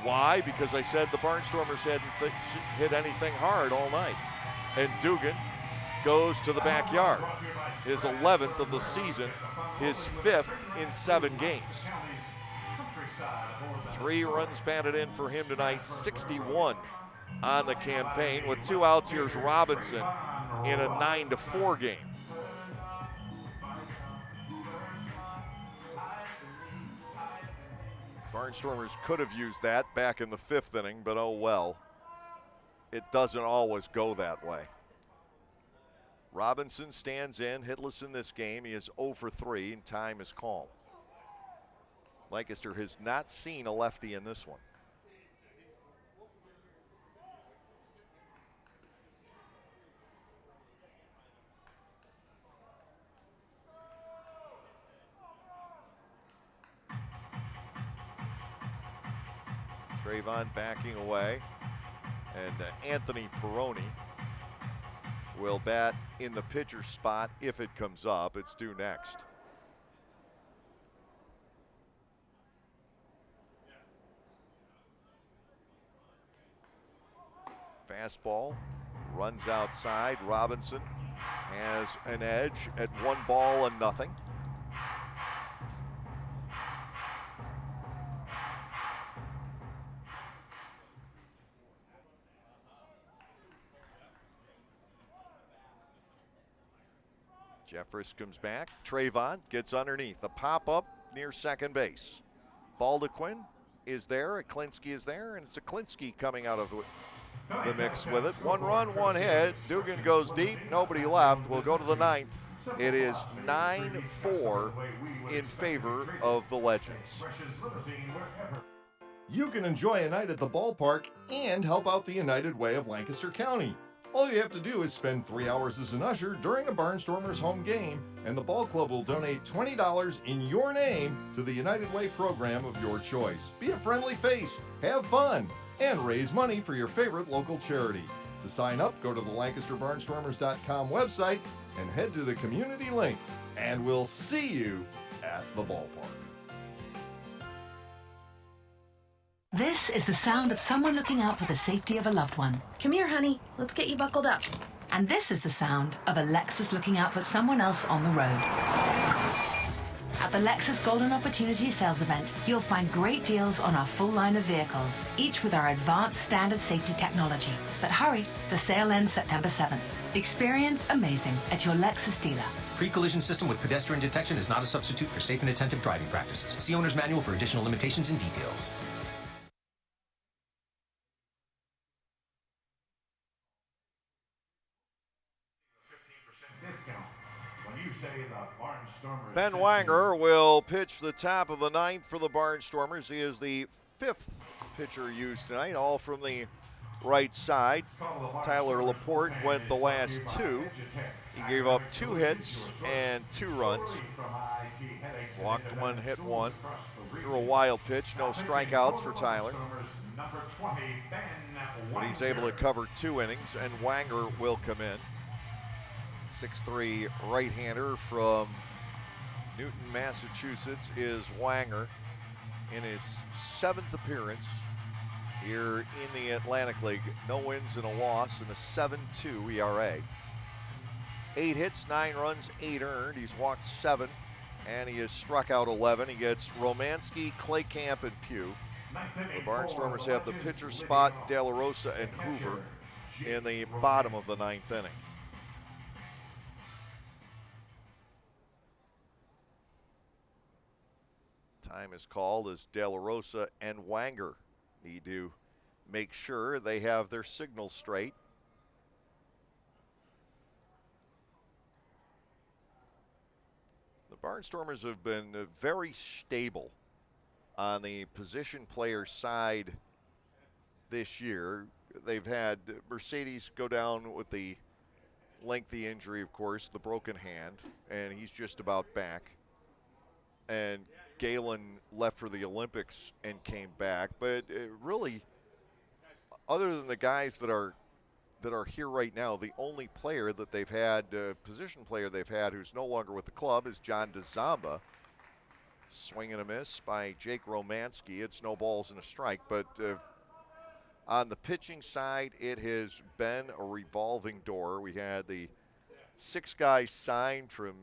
Why? Because I said the Barnstormers hadn't hit anything hard all night. And Dugan goes to the backyard. His 11th of the season, his 5th in 7 games. 3 runs batted in for him tonight, 61 on the campaign. With 2 outs, here's Robinson in a 9-4 game. Barnstormers could have used that back in the 5th inning, but oh well. It doesn't always go that way. Robinson stands in, hitless in this game. He is 0 for 3, and time is calm. Lancaster has not seen a lefty in this one. Trayvon backing away, and Anthony Peroni will bat in the pitcher spot if it comes up. It's due next. Fastball runs outside. Robinson has an edge at 1-0. Jeffress comes back. Trayvon gets underneath. The pop-up near second base. Baldequin is there. Aklinski is there, and it's Aklinski coming out of the mix with it. 1 run, 1 hit. Dugan goes deep. Nobody left. We'll go to the 9th. It is 9-4 in favor of the Legends. You can enjoy a night at the ballpark and help out the United Way of Lancaster County. All you have to do is spend 3 hours as an usher during a Barnstormers home game, and the ball club will donate $20 in your name to the United Way program of your choice. Be a friendly face, have fun, and raise money for your favorite local charity. To sign up, go to the LancasterBarnstormers.com website and head to the community link, and we'll see you at the ballpark. This is the sound of someone looking out for the safety of a loved one. Come here, honey. Let's get you buckled up. And this is the sound of a Lexus looking out for someone else on the road. At the Lexus Golden Opportunity Sales Event, you'll find great deals on our full line of vehicles, each with our advanced standard safety technology. But hurry, the sale ends September 7th. Experience amazing at your Lexus dealer. Pre-collision system with pedestrian detection is not a substitute for safe and attentive driving practices. See owner's manual for additional limitations and details. Ben Wanger will pitch the top of the 9th for the Barnstormers. He is the 5th pitcher used tonight, all from the right side. Tyler Laporte went the last 2. He gave up 2 hits and 2 runs. Walked 1, hit 1. Threw a wild pitch, no strikeouts for Tyler. But he's able to cover 2 innings, and Wanger will come in. 6'3" right-hander from Newton, Massachusetts is Wanger in his 7th appearance here in the Atlantic League. No wins and a loss and a 7.2 ERA. 8 hits, 9 runs, 8 earned. He's walked 7 and he has struck out 11. He gets Romanski, Claycamp, and Pugh. The Barnstormers have the pitcher spot, De La Rosa and Hoover in the bottom of the 9th inning. Time is called as De La Rosa and Wanger need to make sure they have their signals straight. The Barnstormers have been very stable on the position player side this year. They've had Mercedes go down with the lengthy injury, of course, the broken hand, and he's just about back. And Galen left for the Olympics and came back, but really, other than the guys that are here right now, the only player that they've had, position player they've had, who's no longer with the club is John DeZamba. Swing and a miss by Jake Romanski. It's no balls and a strike, but on the pitching side, it has been a revolving door. We had the 6 guys signed from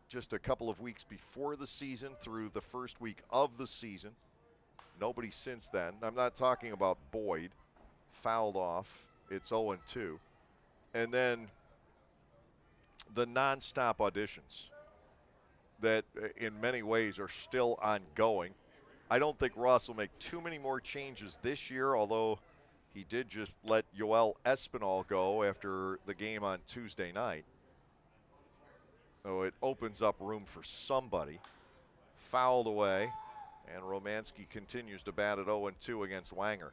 just a couple of weeks before the season through the first week of the season. Nobody since then. I'm not talking about Boyd. Fouled off. It's 0-2. And then the nonstop auditions that in many ways are still ongoing. I don't think Ross will make too many more changes this year, although he did just let Yoel Espinal go after the game on Tuesday night. So it opens up room for somebody. Fouled away, and Romanski continues to bat at 0-2 against Wanger.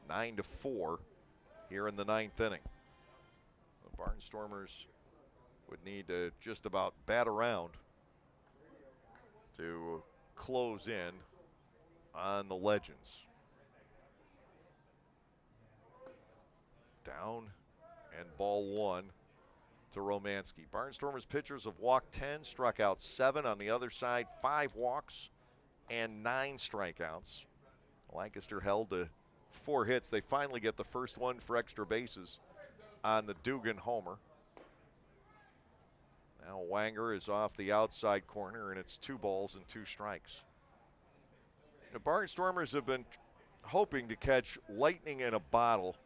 9-4 here in the 9th inning. The Barnstormers would need to just about bat around to close in on the Legends. Down and ball 1 to Romanski. Barnstormers pitchers have walked 10, struck out 7. On the other side, 5 walks and 9 strikeouts. Lancaster held to 4 hits. They finally get the first one for extra bases on the Dugan homer. Now Wanger is off the outside corner, and it's 2 balls and 2 strikes. The Barnstormers have been hoping to catch lightning in a bottle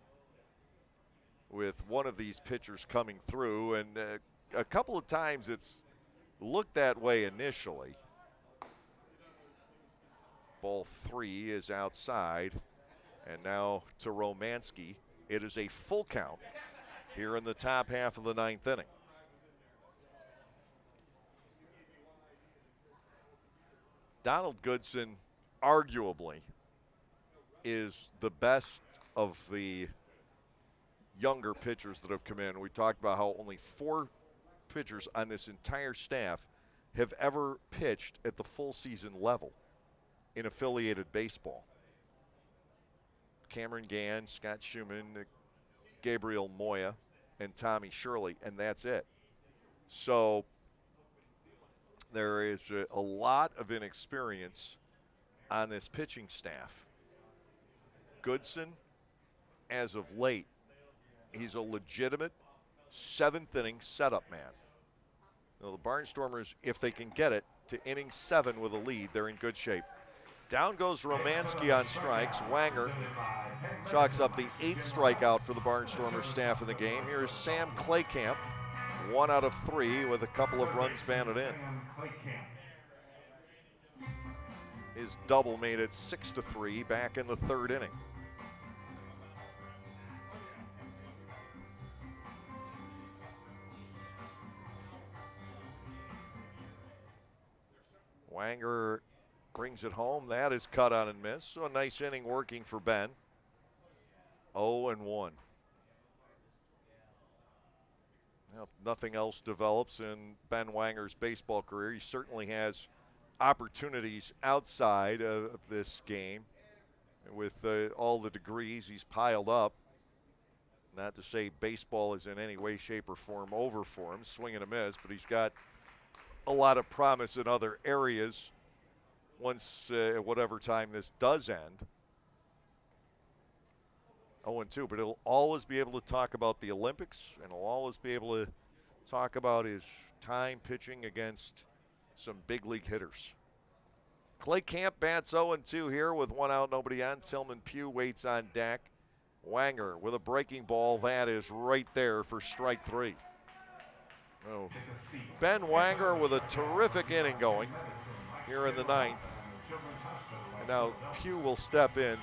with one of these pitchers coming through, and a couple of times it's looked that way initially. Ball 3 is outside, and now to Romanski. It is a full count here in the top half of the 9th inning. Donald Goodson arguably is the best of the younger pitchers that have come in. We talked about how only 4 pitchers on this entire staff have ever pitched at the full season level in affiliated baseball. Cameron Gann, Scott Schumann, Gabriel Moya, and Tommy Shirley, and that's it. So there is a lot of inexperience on this pitching staff. Goodson, as of late, he's a legitimate 7th inning setup man. Now, the Barnstormers, if they can get it to inning 7 with a lead, they're in good shape. Down goes Romanski on strikes. Wanger chalks up the 8th strikeout for the Barnstormers staff in the game. Here's Sam Claycamp, 1 out of 3 with a couple of runs banded in. His double made it 6-3 back in the 3rd inning. Wanger brings it home. That is cut on and miss. So a nice inning working for Ben. 0-1. Now, if nothing else develops in Ben Wanger's baseball career, he certainly has opportunities outside of this game. With all the degrees he's piled up, not to say baseball is in any way, shape, or form over for him, swing and a miss, but he's got a lot of promise in other areas once whatever time this does end. 0-2, but he'll always be able to talk about the Olympics, and he'll always be able to talk about his time pitching against some big league hitters. Claycamp bats 0-2 here with 1 out, nobody on. Tillman Pugh waits on deck. Wanger with a breaking ball. That is right there for strike 3. Oh. Ben Wanger with a terrific inning going here in the 9th. And now Pugh will step in.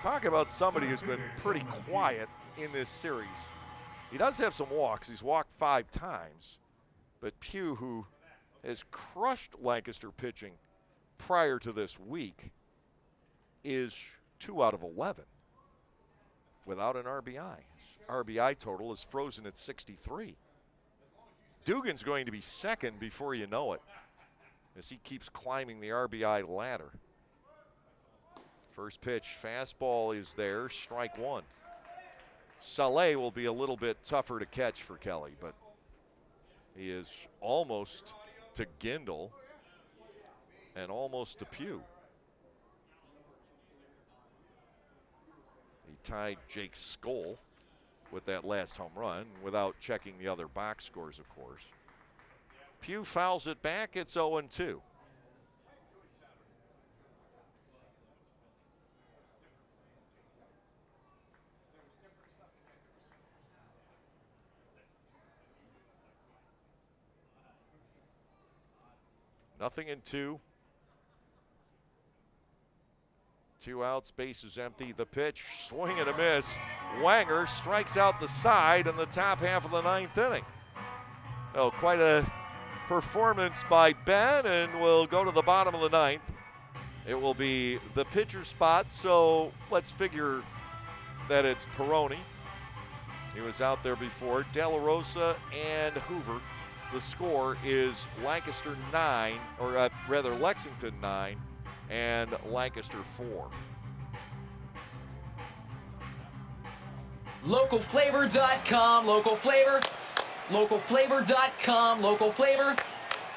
Talk about somebody who's been pretty quiet in this series. He does have some walks. He's walked 5 times. But Pugh, who has crushed Lancaster pitching prior to this week, is 2 out of 11 without an RBI. His RBI total is frozen at 63. Dugan's going to be second before you know it, as he keeps climbing the RBI ladder. First pitch, fastball is there, strike 1. Saleh will be a little bit tougher to catch for Kelly, but he is almost to Gindel and almost to Pugh. He tied Jake Skoll with that last home run without checking the other box scores, of course. Pugh fouls it back. It's 0-2. Nothing in 2. 2 outs, base is empty. The pitch, swing and a miss. Wanger strikes out the side in the top half of the 9th inning. Oh, quite a performance by Ben, and we'll go to the bottom of the ninth. It will be the pitcher spot, so let's figure that it's Peroni. He was out there before. De La Rosa and Hoover. The score is Lancaster 9, or rather Lexington 9, and Lancaster 4. Localflavor.com, local flavor. Localflavor.com, local flavor.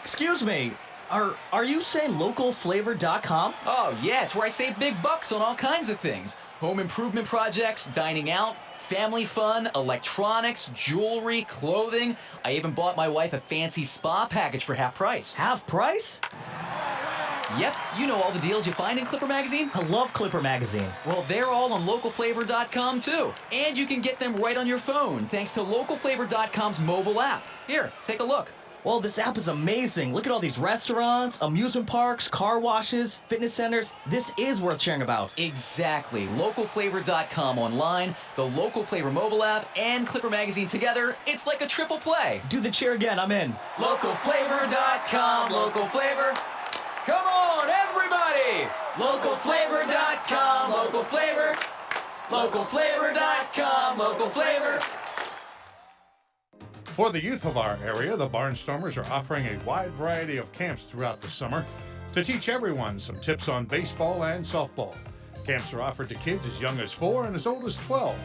Excuse me, are you saying localflavor.com? Oh yeah, it's where I save big bucks on all kinds of things. Home improvement projects, dining out, family fun, electronics, jewelry, clothing. I even bought my wife a fancy spa package for half price. Half price? Yep, you know all the deals you find in Clipper Magazine. I love Clipper Magazine. Well, they're all on localflavor.com too. And you can get them right on your phone thanks to localflavor.com's mobile app. Here, take a look. Well, this app is amazing. Look at all these restaurants, amusement parks, car washes, fitness centers. This is worth sharing about. Exactly. Localflavor.com online, the Local Flavor mobile app, and Clipper Magazine together. It's like a triple play. Do the cheer again. I'm in. Localflavor.com, local flavor. Come on, everybody! Localflavor.com, local flavor. Localflavor.com, local flavor. For the youth of our area, the Barnstormers are offering a wide variety of camps throughout the summer to teach everyone some tips on baseball and softball. Camps are offered to kids as young as 4 and as old as 12.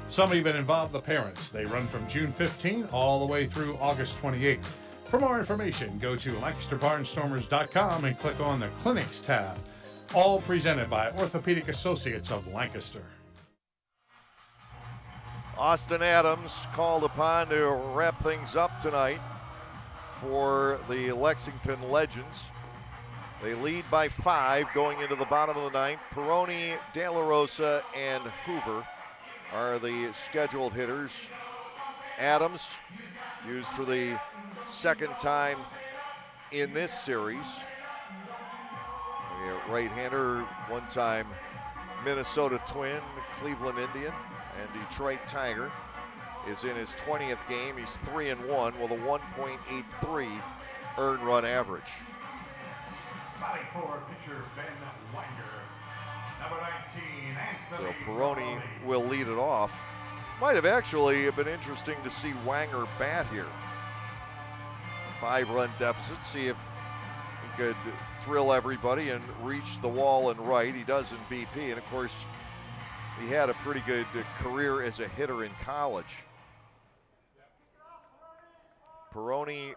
Some even involve the parents. They run from June 15 all the way through August 28. For more information, go to LancasterBarnstormers.com and click on the Clinics tab. All presented by Orthopedic Associates of Lancaster. Austin Adams called upon to wrap things up tonight for the Lexington Legends. They lead by 5 going into the bottom of the ninth. Peroni, De La Rosa, and Hoover are the scheduled hitters. Adams, used for the second time in this series. A right-hander, one-time Minnesota Twin, Cleveland Indian, and Detroit Tiger, is in his 20th game. He's 3-1 with a 1.83 earned run average. Batting for pitcher Ben Wanger. Number 19, Anthony. So Peroni will lead it off. Might have actually been interesting to see Wanger bat here. 5-run deficit, see if he could thrill everybody and reach the wall and right. He does in BP, and of course, he had a pretty good career as a hitter in college. Peroni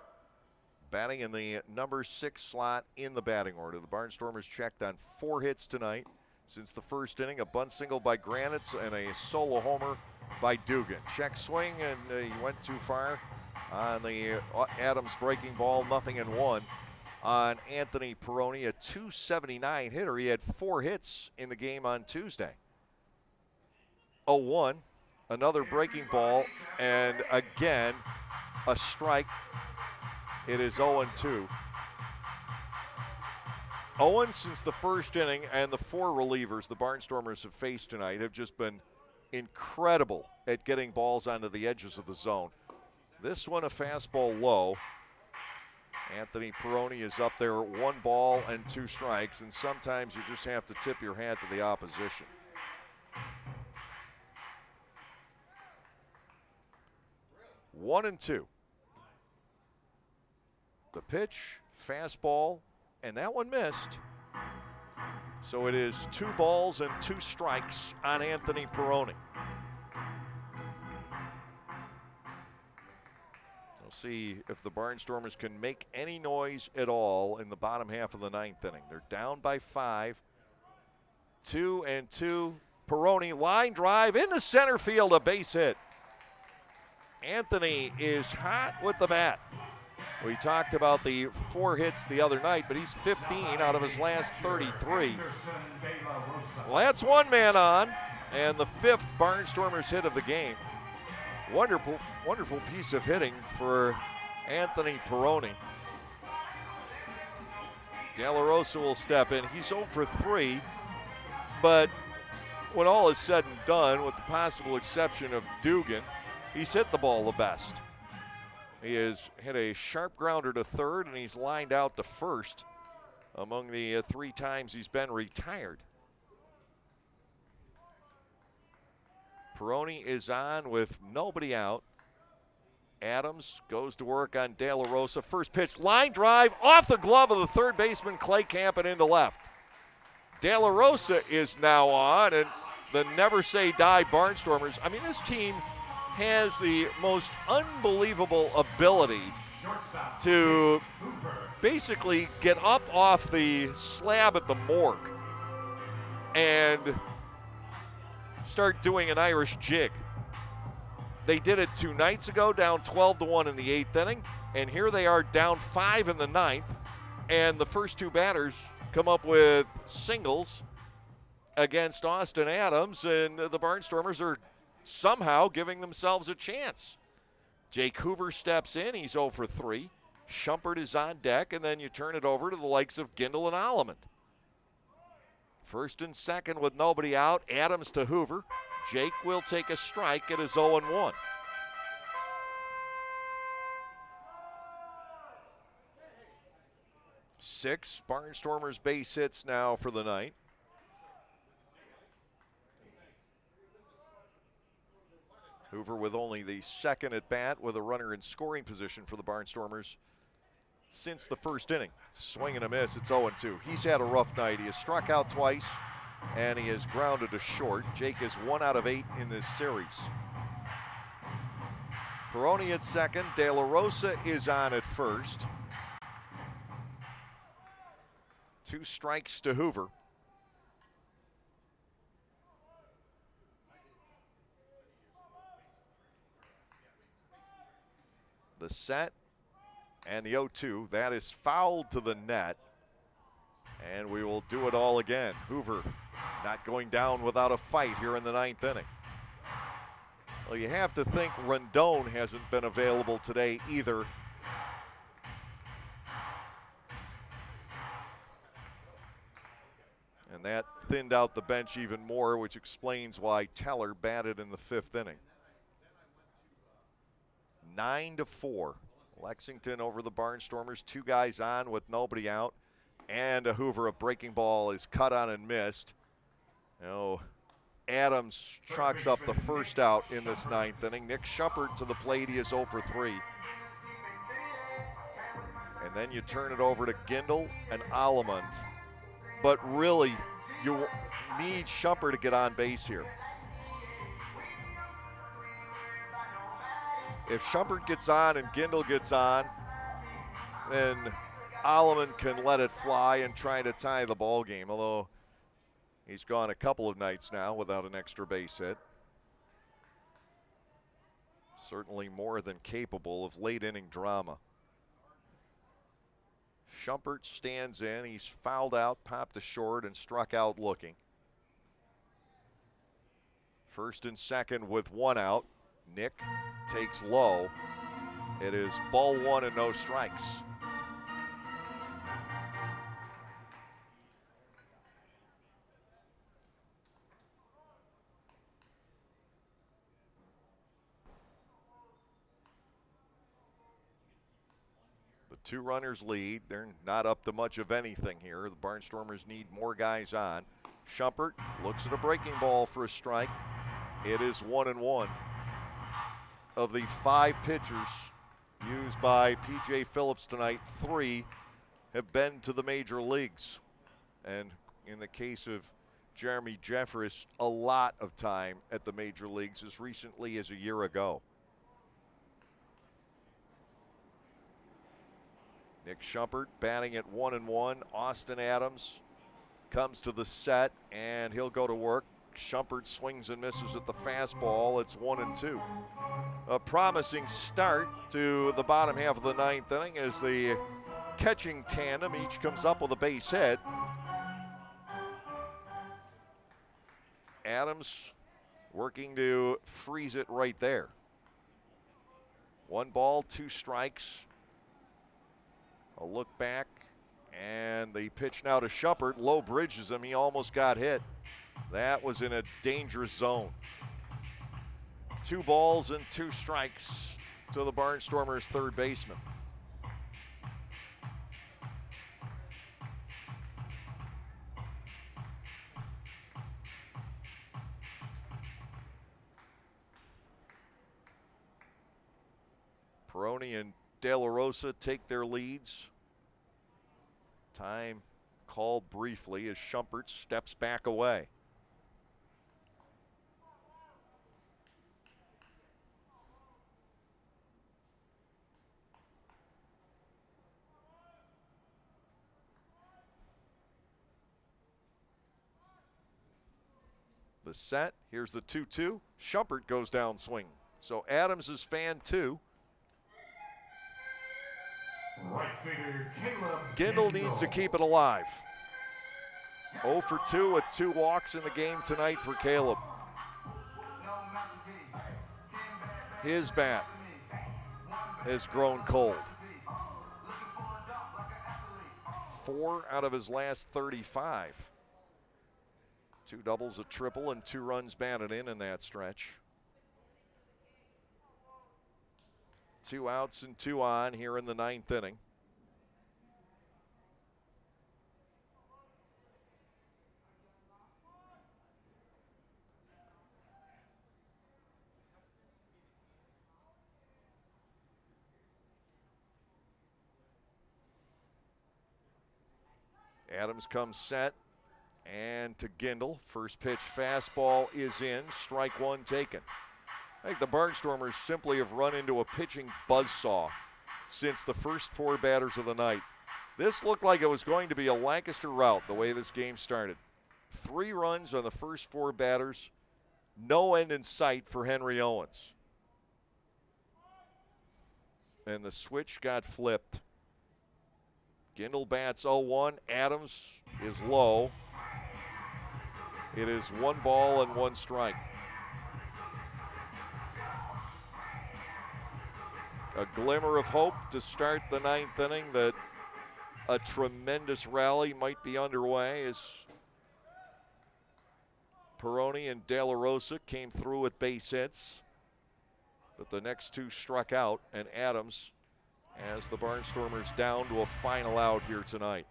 batting in the number 6 slot in the batting order. The Barnstormers checked on 4 hits tonight since the first inning, a bunt single by Granitz and a solo homer by Dugan. Check swing, and he went too far on the Adams breaking ball, 0-1 on Anthony Peroni, a .279 hitter. He had 4 hits in the game on Tuesday. 0-1, another breaking ball, and again, a strike. It is 0-2. 0 since the first inning, and the 4 relievers the Barnstormers have faced tonight have just been incredible at getting balls onto the edges of the zone. This one, a fastball low. Anthony Peroni is up there, 1 ball and 2 strikes, and sometimes you just have to tip your hat to the opposition. One and 2. The pitch, fastball, and that one missed. So it is 2 balls and 2 strikes on Anthony Peroni. We'll see if the Barnstormers can make any noise at all in the bottom half of the 9th inning. They're down by 5. 2-2. Peroni, line drive into center field, a base hit. Anthony is hot with the bat. We talked about the 4 hits the other night, but he's 15 out of his last 33. Well, that's 1 man on, and the 5th Barnstormers hit of the game. Wonderful, wonderful piece of hitting for Anthony Peroni. De La Rosa will step in. He's 0 for 3, but when all is said and done, with the possible exception of Dugan, he's hit the ball the best. He has hit a sharp grounder to third, and he's lined out to first among the 3 times he's been retired. Peroni is on with nobody out. Adams goes to work on De La Rosa. First pitch, line drive off the glove of the third baseman, Clay Camp, and into left. De La Rosa is now on, and the Never Say Die Barnstormers. I mean, this team has the most unbelievable ability to basically get up off the slab at the morgue and start doing an Irish jig. They did it 2 nights ago, down 12-1 in the 8th inning, and here they are down 5 in the 9th, and the first 2 batters come up with singles against Austin Adams, and the Barnstormers are somehow giving themselves a chance. Jake Hoover steps in, he's 0 for 3. Schumpert is on deck, and then you turn it over to the likes of Gindel and Allemond. First and second with nobody out, Adams to Hoover. Jake will take a strike at his 0-1. Six Barnstormers base hits now for the night. Hoover with only the second at bat with a runner in scoring position for the Barnstormers since the first inning. Swing and a miss, it's 0-2. He's had a rough night. He has struck out twice, and he has grounded to short. Jake is 1 out of 8 in this series. Peroni at second. De La Rosa is on at first. 2 strikes to Hoover. The set and the 0-2. That is fouled to the net. And we will do it all again. Hoover not going down without a fight here in the 9th inning. Well, you have to think Rendon hasn't been available today either. And that thinned out the bench even more, which explains why Teller batted in the 5th inning. 9-4. Lexington over the Barnstormers. 2 guys on with nobody out. And a Hoover, a breaking ball is cut on and missed. Adams chalks up the first out in this 9th inning. Nick Schumpert to the plate. He is 0 for 3. And then you turn it over to Gindel and Allemond. But really, you need Schumpert to get on base here. If Schumpert gets on and Gindel gets on, then Allemond can let it fly and try to tie the ball game, although he's gone a couple of nights now without an extra base hit. Certainly more than capable of late inning drama. Schumpert stands in, he's fouled out, popped to short, and struck out looking. First and second with 1 out. Nick takes low. It is ball 1 and no strikes. The 2 runners lead. They're not up to much of anything here. The Barnstormers need more guys on. Schumpert looks at a breaking ball for a strike. It is 1-1. Of the 5 pitchers used by P.J. Phillips tonight, 3 have been to the major leagues. And in the case of Jeremy Jeffress, a lot of time at the major leagues as recently as a year ago. Nick Schumpert batting at 1-1. Austin Adams comes to the set, and he'll go to work. Schumpert swings and misses at the fastball. It's 1-2. A promising start to the bottom half of the 9th inning as the catching tandem each comes up with a base hit. Adams working to freeze it right there. 1 ball, 2 strikes. A look back, and the pitch now to Schumpert. Low bridges him. He almost got hit. That was in a dangerous zone. 2 balls and 2 strikes to the Barnstormers' third baseman. Peroni and De La Rosa take their leads. Time called briefly as Schumpert steps back away. The set, here's the 2-2. Schumpert goes down swinging. So Adams is fan 2. Right fielder Caleb Gindel needs to keep it alive. 0 for 2 with 2 walks in the game tonight for Caleb. His bat has grown cold. 4 out of his last 35. 2 doubles, a triple, and 2 runs batted in that stretch. 2 outs and 2 on here in the 9th inning. Adams comes set and to Gindel. First pitch fastball is in. Strike 1 taken. I think the Barnstormers simply have run into a pitching buzzsaw since the first 4 batters of the night. This looked like it was going to be a Lancaster rout the way this game started. 3 runs on the first 4 batters. No end in sight for Henry Owens. And the switch got flipped. Gindel bats 0-1. Adams is low. It is 1 ball and 1 strike. A glimmer of hope to start the 9th inning that a tremendous rally might be underway as Peroni and De La Rosa came through with base hits. But the next 2 struck out, and Adams has the Barnstormers down to a final out here tonight.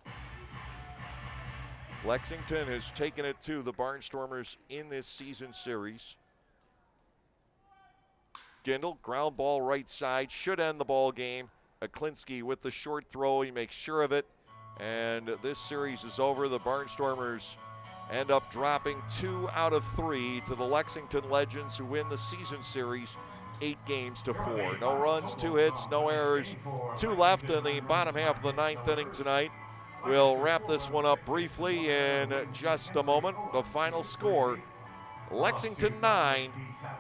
Lexington has taken it to the Barnstormers in this season series. Gindel, ground ball right side, should end the ball game. Aklinski with the short throw, he makes sure of it. And this series is over. The Barnstormers end up dropping 2 out of 3 to the Lexington Legends, who win the season series 8-4. No runs, 2 hits, no errors, 2 left in the bottom half of the 9th inning tonight. We'll wrap this one up briefly in just a moment. The final score, Lexington 9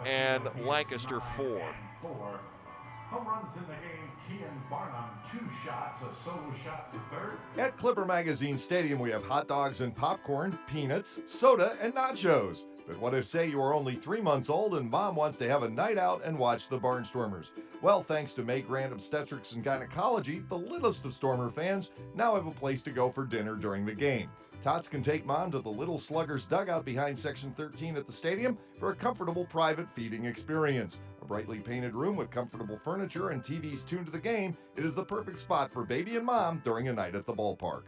and Lancaster 4. Home runs in the game, Kean Barnum, 2 shots, a solo shot to third. At Clipper Magazine Stadium, we have hot dogs and popcorn, peanuts, soda, and nachos. But what if, say, you are only 3 months old and mom wants to have a night out and watch the Barnstormers? Well, thanks to May Grant Obstetrics and Gynecology, the littlest of Stormer fans now have a place to go for dinner during the game. Tots can take mom to the Little Sluggers dugout behind Section 13 at the stadium for a comfortable private feeding experience. A brightly painted room with comfortable furniture and TVs tuned to the game, it is the perfect spot for baby and mom during a night at the ballpark.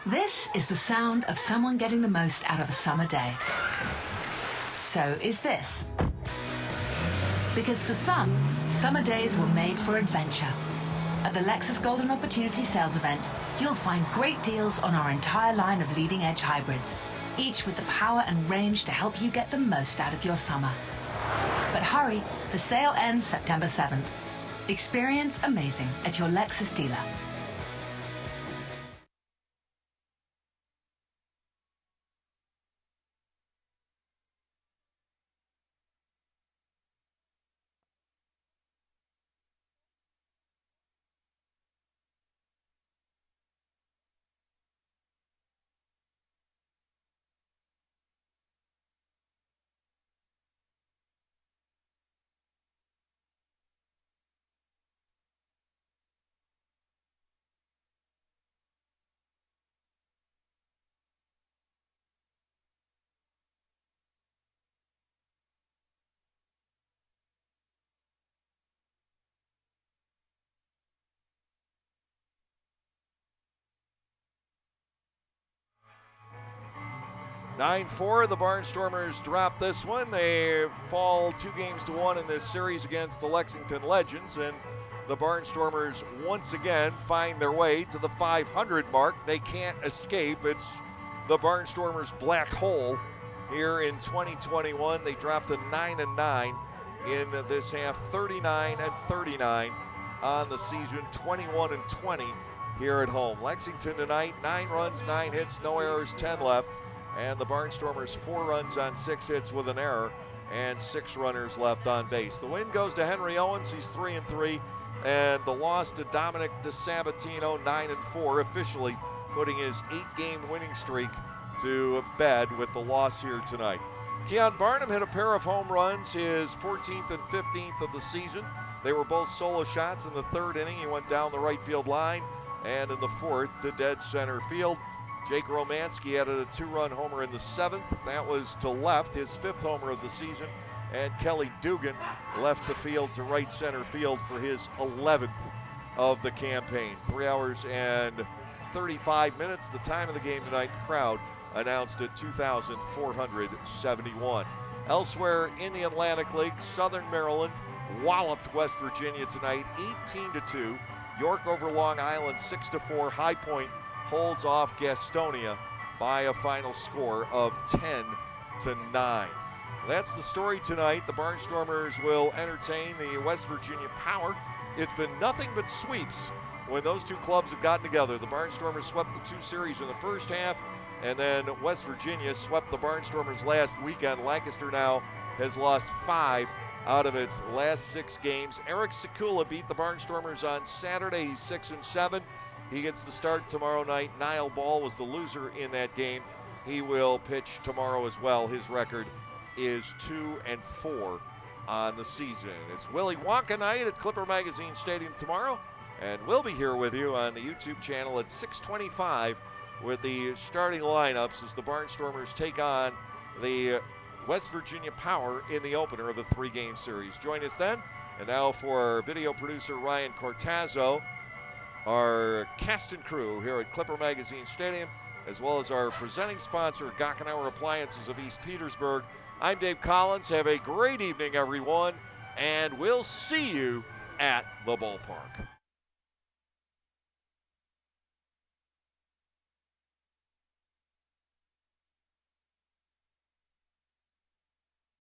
This is the sound of someone getting the most out of a summer day. So is this. Because for some, summer days were made for adventure. At the Lexus Golden Opportunity Sales Event, you'll find great deals on our entire line of leading-edge hybrids, each with the power and range to help you get the most out of your summer. But hurry, the sale ends September 7th. Experience amazing at your Lexus dealer. 9-4, the Barnstormers drop this one. They fall 2-1 in this series against the Lexington Legends, and the Barnstormers once again find their way to the 500 mark. They can't escape. It's the Barnstormers' black hole here in 2021. They dropped to 9-9 in this half, 39-39 on the season, 21-20 here at home. Lexington tonight, 9 runs, 9 hits, no errors, 10 left. And the Barnstormers 4 runs on 6 hits with an error and 6 runners left on base. The win goes to Henry Owens. He's 3-3. And the loss to Dominic DeSabatino, 9-4, officially putting his 8-game winning streak to bed with the loss here tonight. Keon Barnum hit a pair of home runs, his 14th and 15th of the season. They were both solo shots in the 3rd inning. He went down the right field line, and in the 4th to dead center field. Jake Romanski added a 2-run homer in the 7th. That was to left, his 5th homer of the season. And Kelly Dugan left the field to right center field for his 11th of the campaign. 3 hours and 35 minutes, the time of the game tonight. Crowd announced at 2,471. Elsewhere in the Atlantic League, Southern Maryland walloped West Virginia tonight, 18-2. York over Long Island, 6-4. High Point holds off Gastonia by a final score of 10-9. That's the story tonight. The Barnstormers will entertain the West Virginia Power. It's been nothing but sweeps when those two clubs have gotten together. The Barnstormers swept the 2 series in the first half, and then West Virginia swept the Barnstormers last weekend. Lancaster now has lost 5 out of its last 6 games. Eric Sekula beat the Barnstormers on Saturday. He's 6-7. He gets the start tomorrow night. Niall Ball was the loser in that game. He will pitch tomorrow as well. His record is 2-4 on the season. It's Willy Wonka night at Clipper Magazine Stadium tomorrow, and we'll be here with you on the YouTube channel at 6:25 with the starting lineups as the Barnstormers take on the West Virginia Power in the opener of the 3-game series. Join us then. And now for our video producer Ryan Cortazzo, our cast and crew here at Clipper Magazine Stadium, as well as our presenting sponsor, Gockenauer Appliances of East Petersburg. I'm Dave Collins. Have a great evening, everyone, and we'll see you at the ballpark.